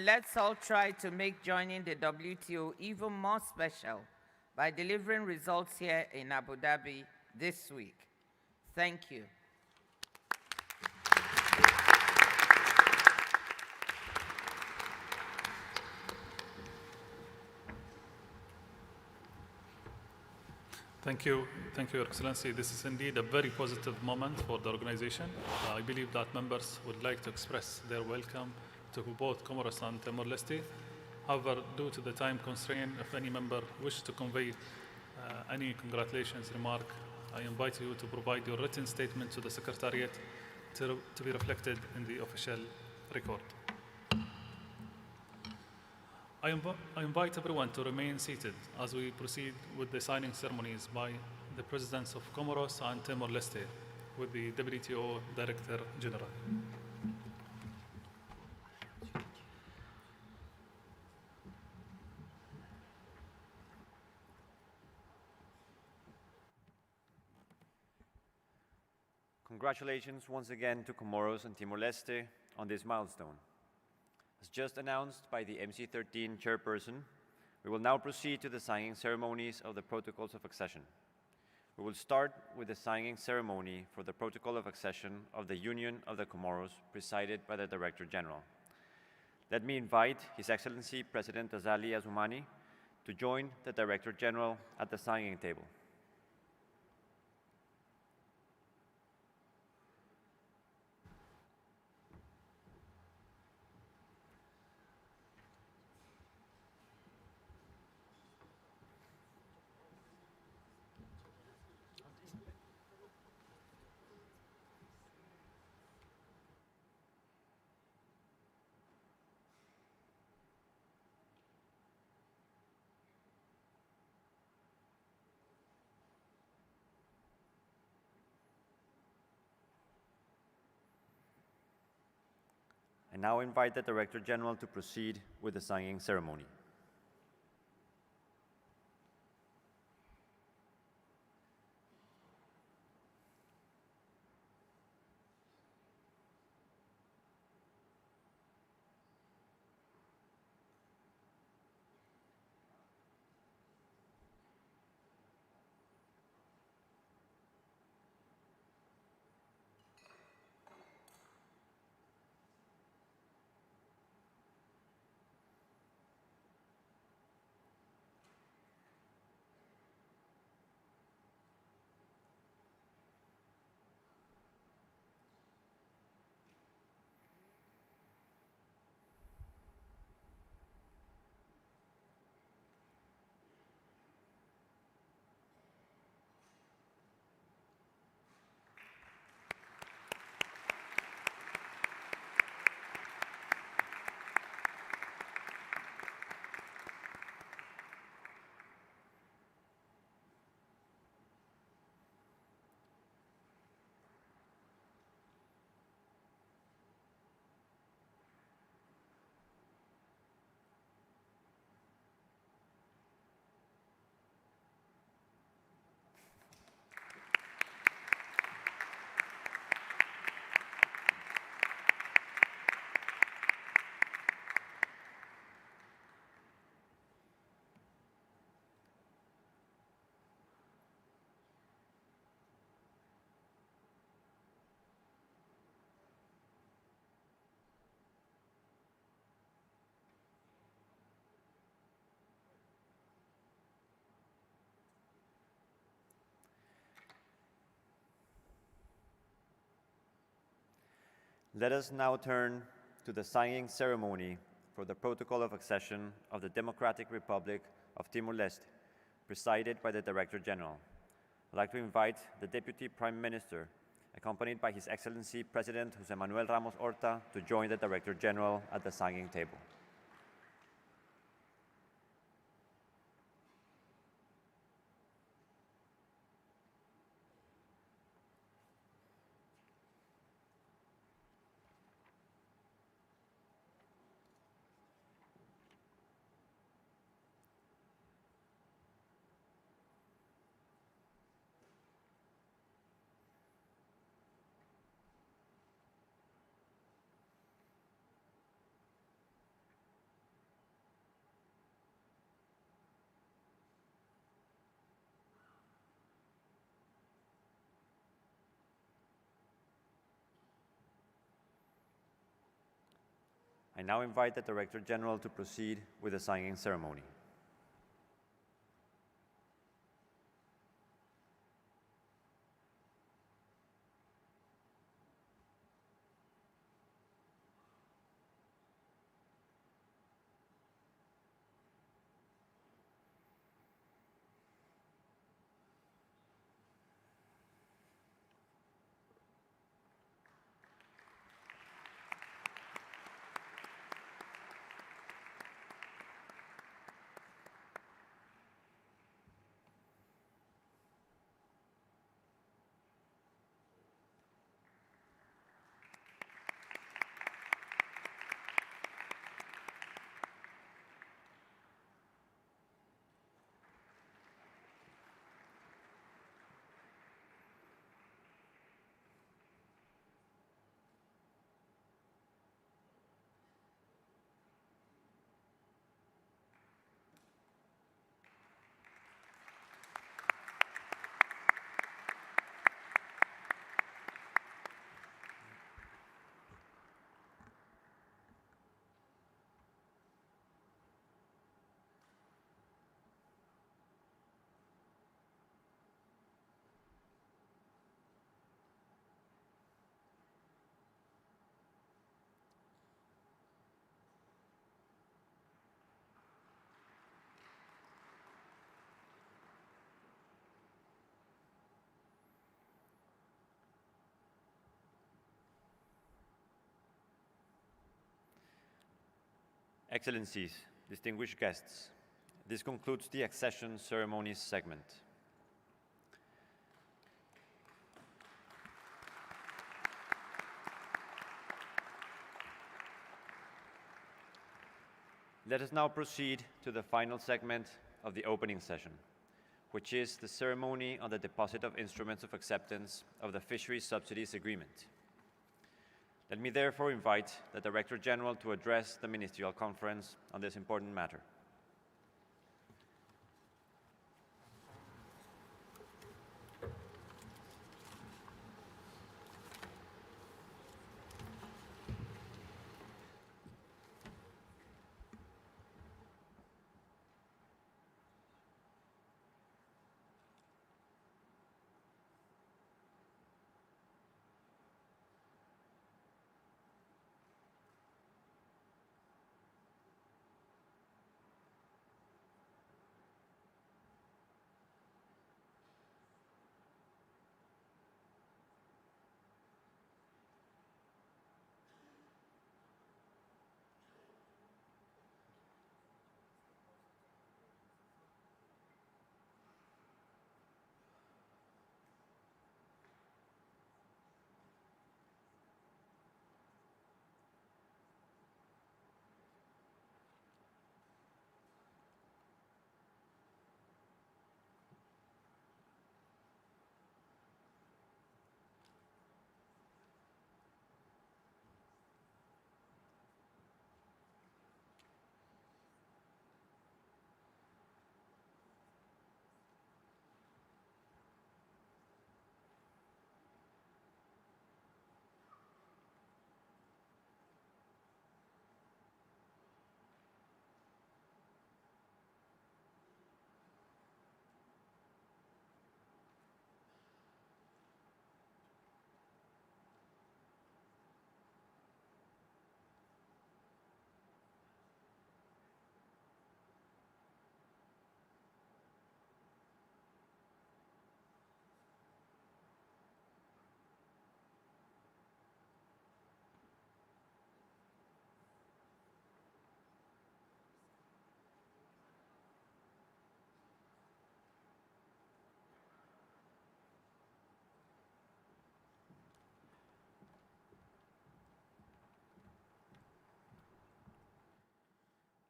let's all try to make joining the WTO even more special by delivering results here in Abu Dhabi this week. Thank you. Thank you, Your Excellency. This is indeed a very positive moment for the organization. I believe that members would like to express their welcome to both Comoros and Timor-Leste. However, due to the time constraint, if any member wishes to convey any congratulations remark, I invite you to provide your written statement to the Secretariat to be reflected in the official record. I invite everyone to remain seated as we proceed with the signing ceremonies by the Presidents of Comoros and Timor-Leste with the WTO Director General. Congratulations once again to Comoros and Timor-Leste on this milestone. As just announced by the MC13 Chairperson, we will now proceed to the signing ceremonies of the Protocols of Accession. We will start with the signing ceremony for the Protocol of Accession of the Union of the Comoros, presided by the Director General. Let me invite His Excellency President Azali Assoumani to join the Director General at the signing table. I now invite the Director General to proceed with the signing ceremony. Let us now turn to the signing ceremony for the Protocol of Accession of the Democratic Republic of Timor-Leste, presided by the Director General. I'd like to invite the Deputy Prime Minister, accompanied by His Excellency President José Manuel Ramos Horta, to join the Director General at the signing table. I now invite the Director General to proceed with the signing ceremony. Excellencies, distinguished guests, this concludes the accession ceremonies segment. Let us now proceed to the final segment of the opening session, which is the ceremony on the deposit of instruments of acceptance of the Fisheries Subsidies Agreement. Let me therefore invite the Director General to address the Ministerial Conference on this important matter.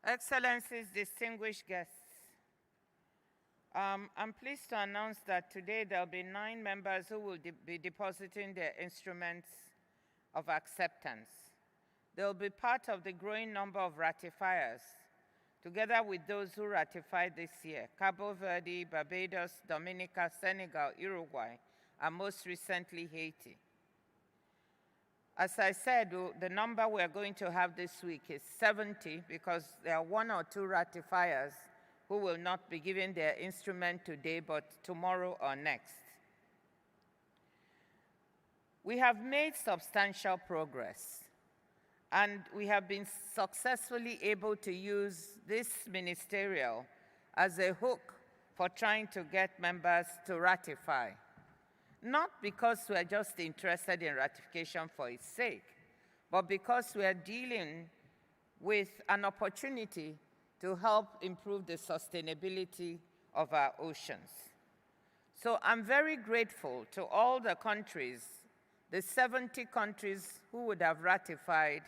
Excellencies, distinguished guests, I'm pleased to announce that today there will be 9 members who will be depositing their instruments of acceptance. They will be part of the growing number of ratifiers, together with those who ratified this year: Cabo Verde, Barbados, Dominica, Senegal, Uruguay, and most recently Haiti. As I said, the number we are going to have this week is 70, because there are 1 or 2 ratifiers who will not be giving their instrument today, but tomorrow or next. We have made substantial progress, and we have been successfully able to use this ministerial as a hook for trying to get members to ratify. Not because we're just interested in ratification for its sake, but because we are dealing with an opportunity to help improve the sustainability of our oceans. So I'm very grateful to all the countries, the 70 countries who would have ratified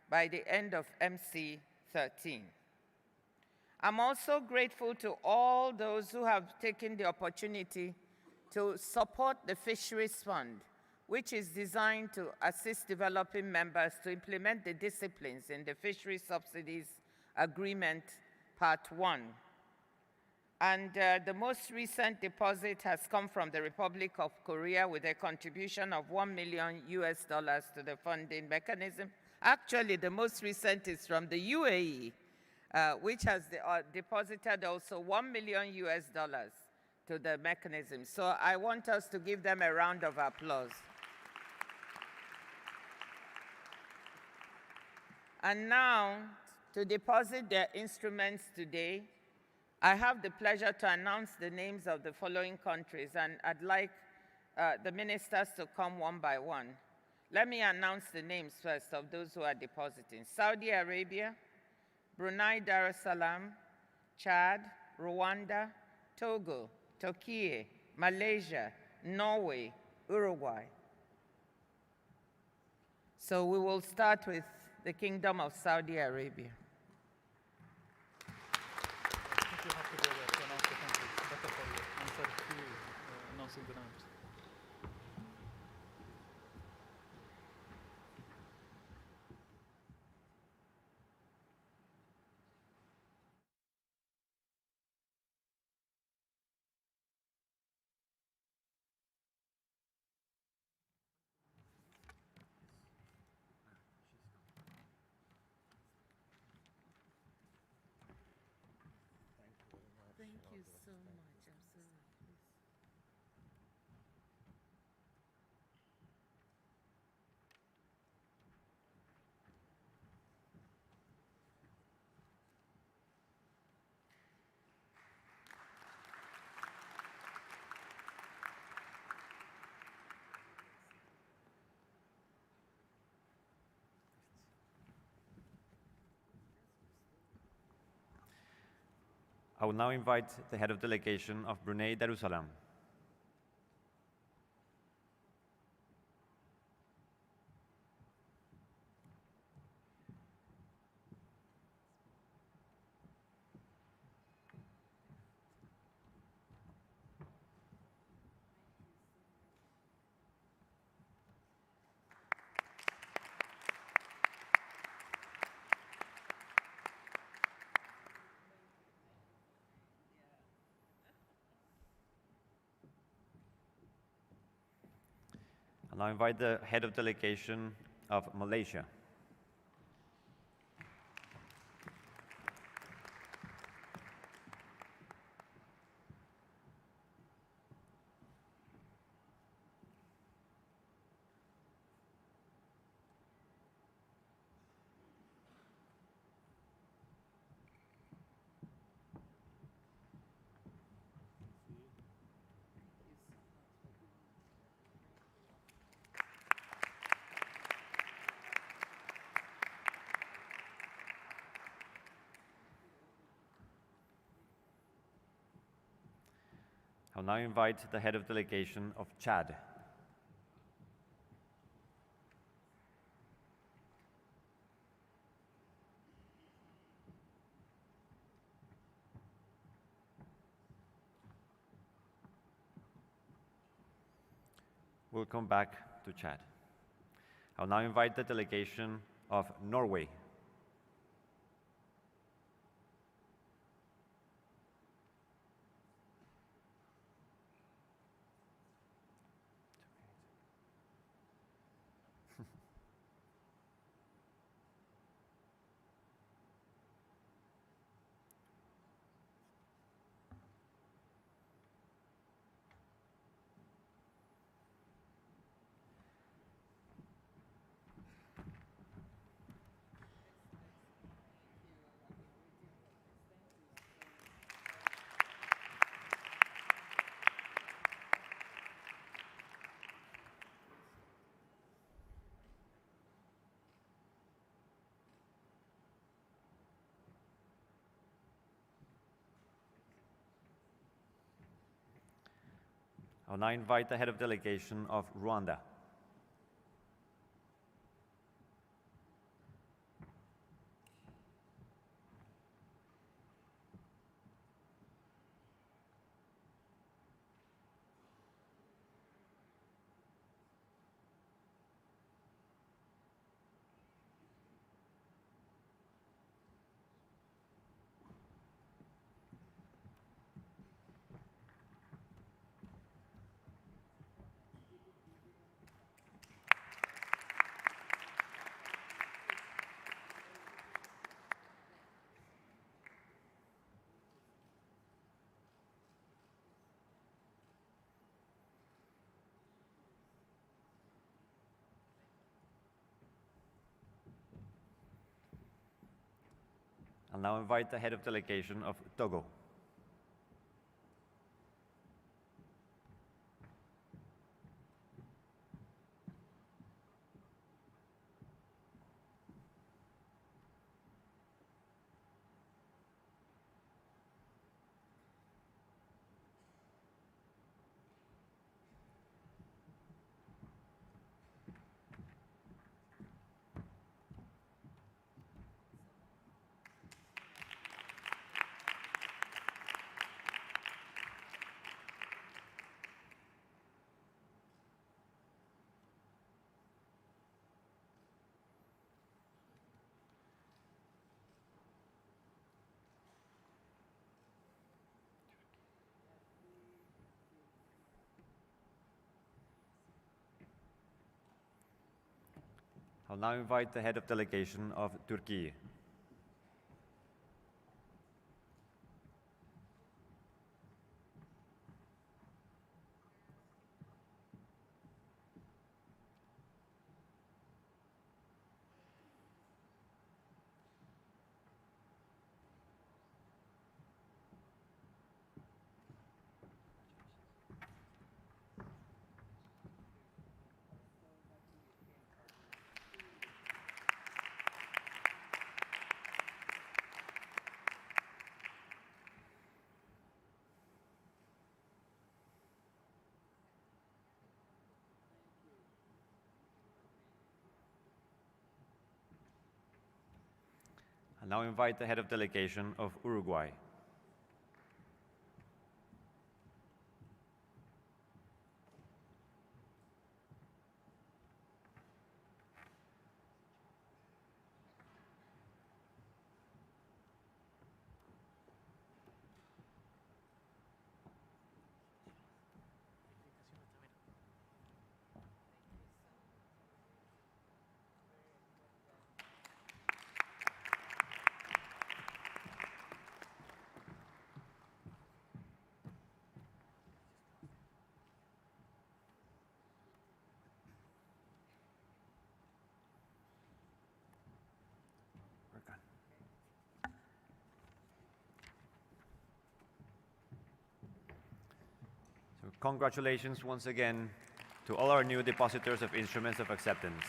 by the end of MC13. I'm also grateful to all those who have taken the opportunity to support the Fisheries Fund, which is designed to assist developing members to implement the disciplines in the Fisheries Subsidies Agreement, Part 1. And the most recent deposit has come from the Republic of Korea with a contribution of $1 million to the funding mechanism. Actually, the most recent is from the UAE, which has deposited also $1 million to the mechanism. So I want us to give them a round of applause. And now, to deposit their instruments today, I have the pleasure to announce the names of the following countries, and I'd like the ministers to come one by one. Let me announce the names first of those who are depositing: Saudi Arabia, Brunei Darussalam, Chad, Rwanda, Togo, Turkey, Malaysia, Norway, Uruguay. So we will start with the Kingdom of Saudi Arabia. announcing the names. Thank you so much. I'm so pleased. I will now invite the head of delegation of Brunei Darussalam. I now invite the head of delegation of Malaysia. I'll now invite the head of delegation of Chad. We'll come back to Chad. I'll now invite the delegation of Norway. I'll now invite the head of delegation of Rwanda. I'll now invite the head of delegation of Togo. I'll now invite the head of delegation of Turkey. I now invite the head of delegation of Uruguay. So congratulations once again to all our new depositors of instruments of acceptance.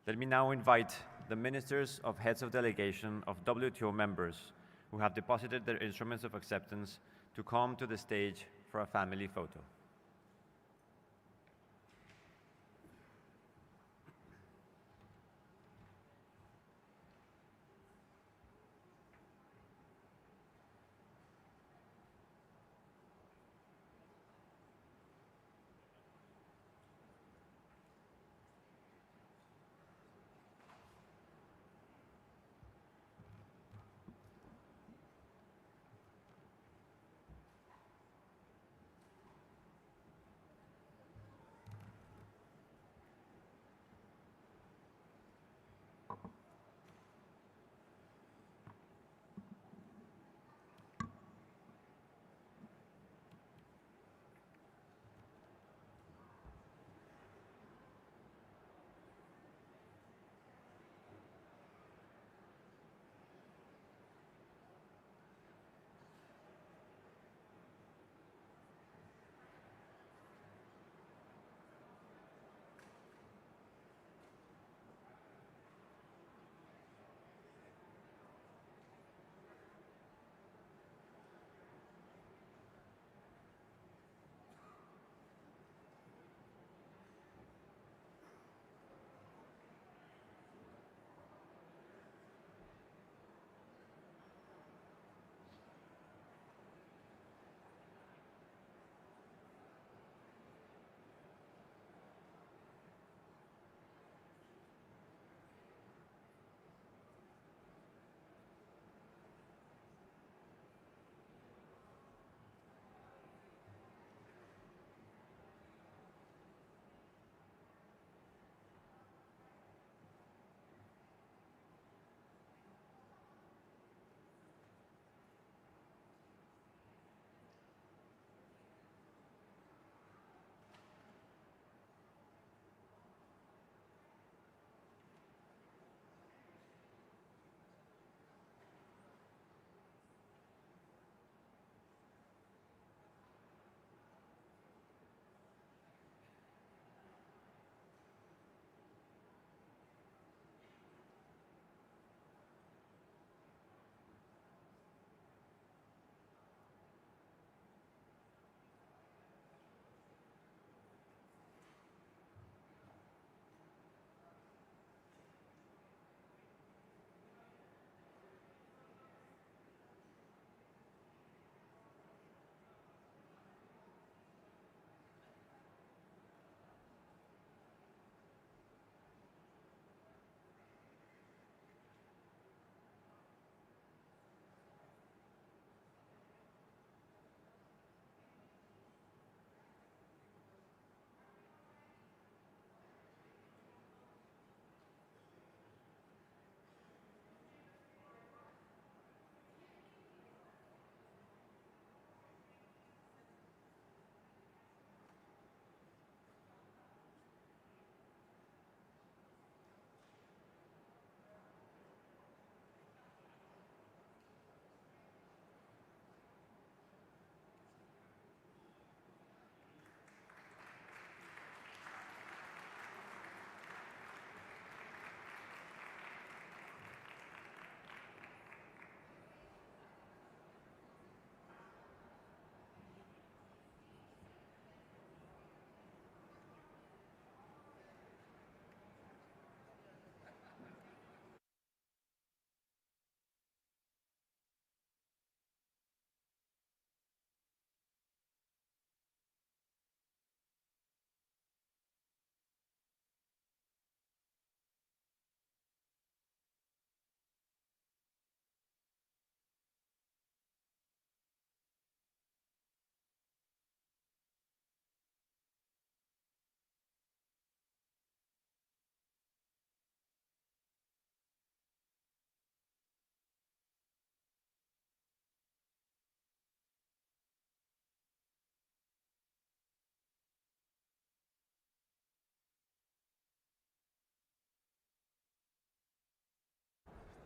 Let me now invite the ministers of heads of delegation of WTO members who have deposited their instruments of acceptance to come to the stage for a family photo.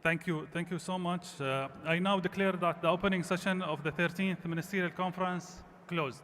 Thank you so much. I now declare that the opening session of the 13th Ministerial Conference closed.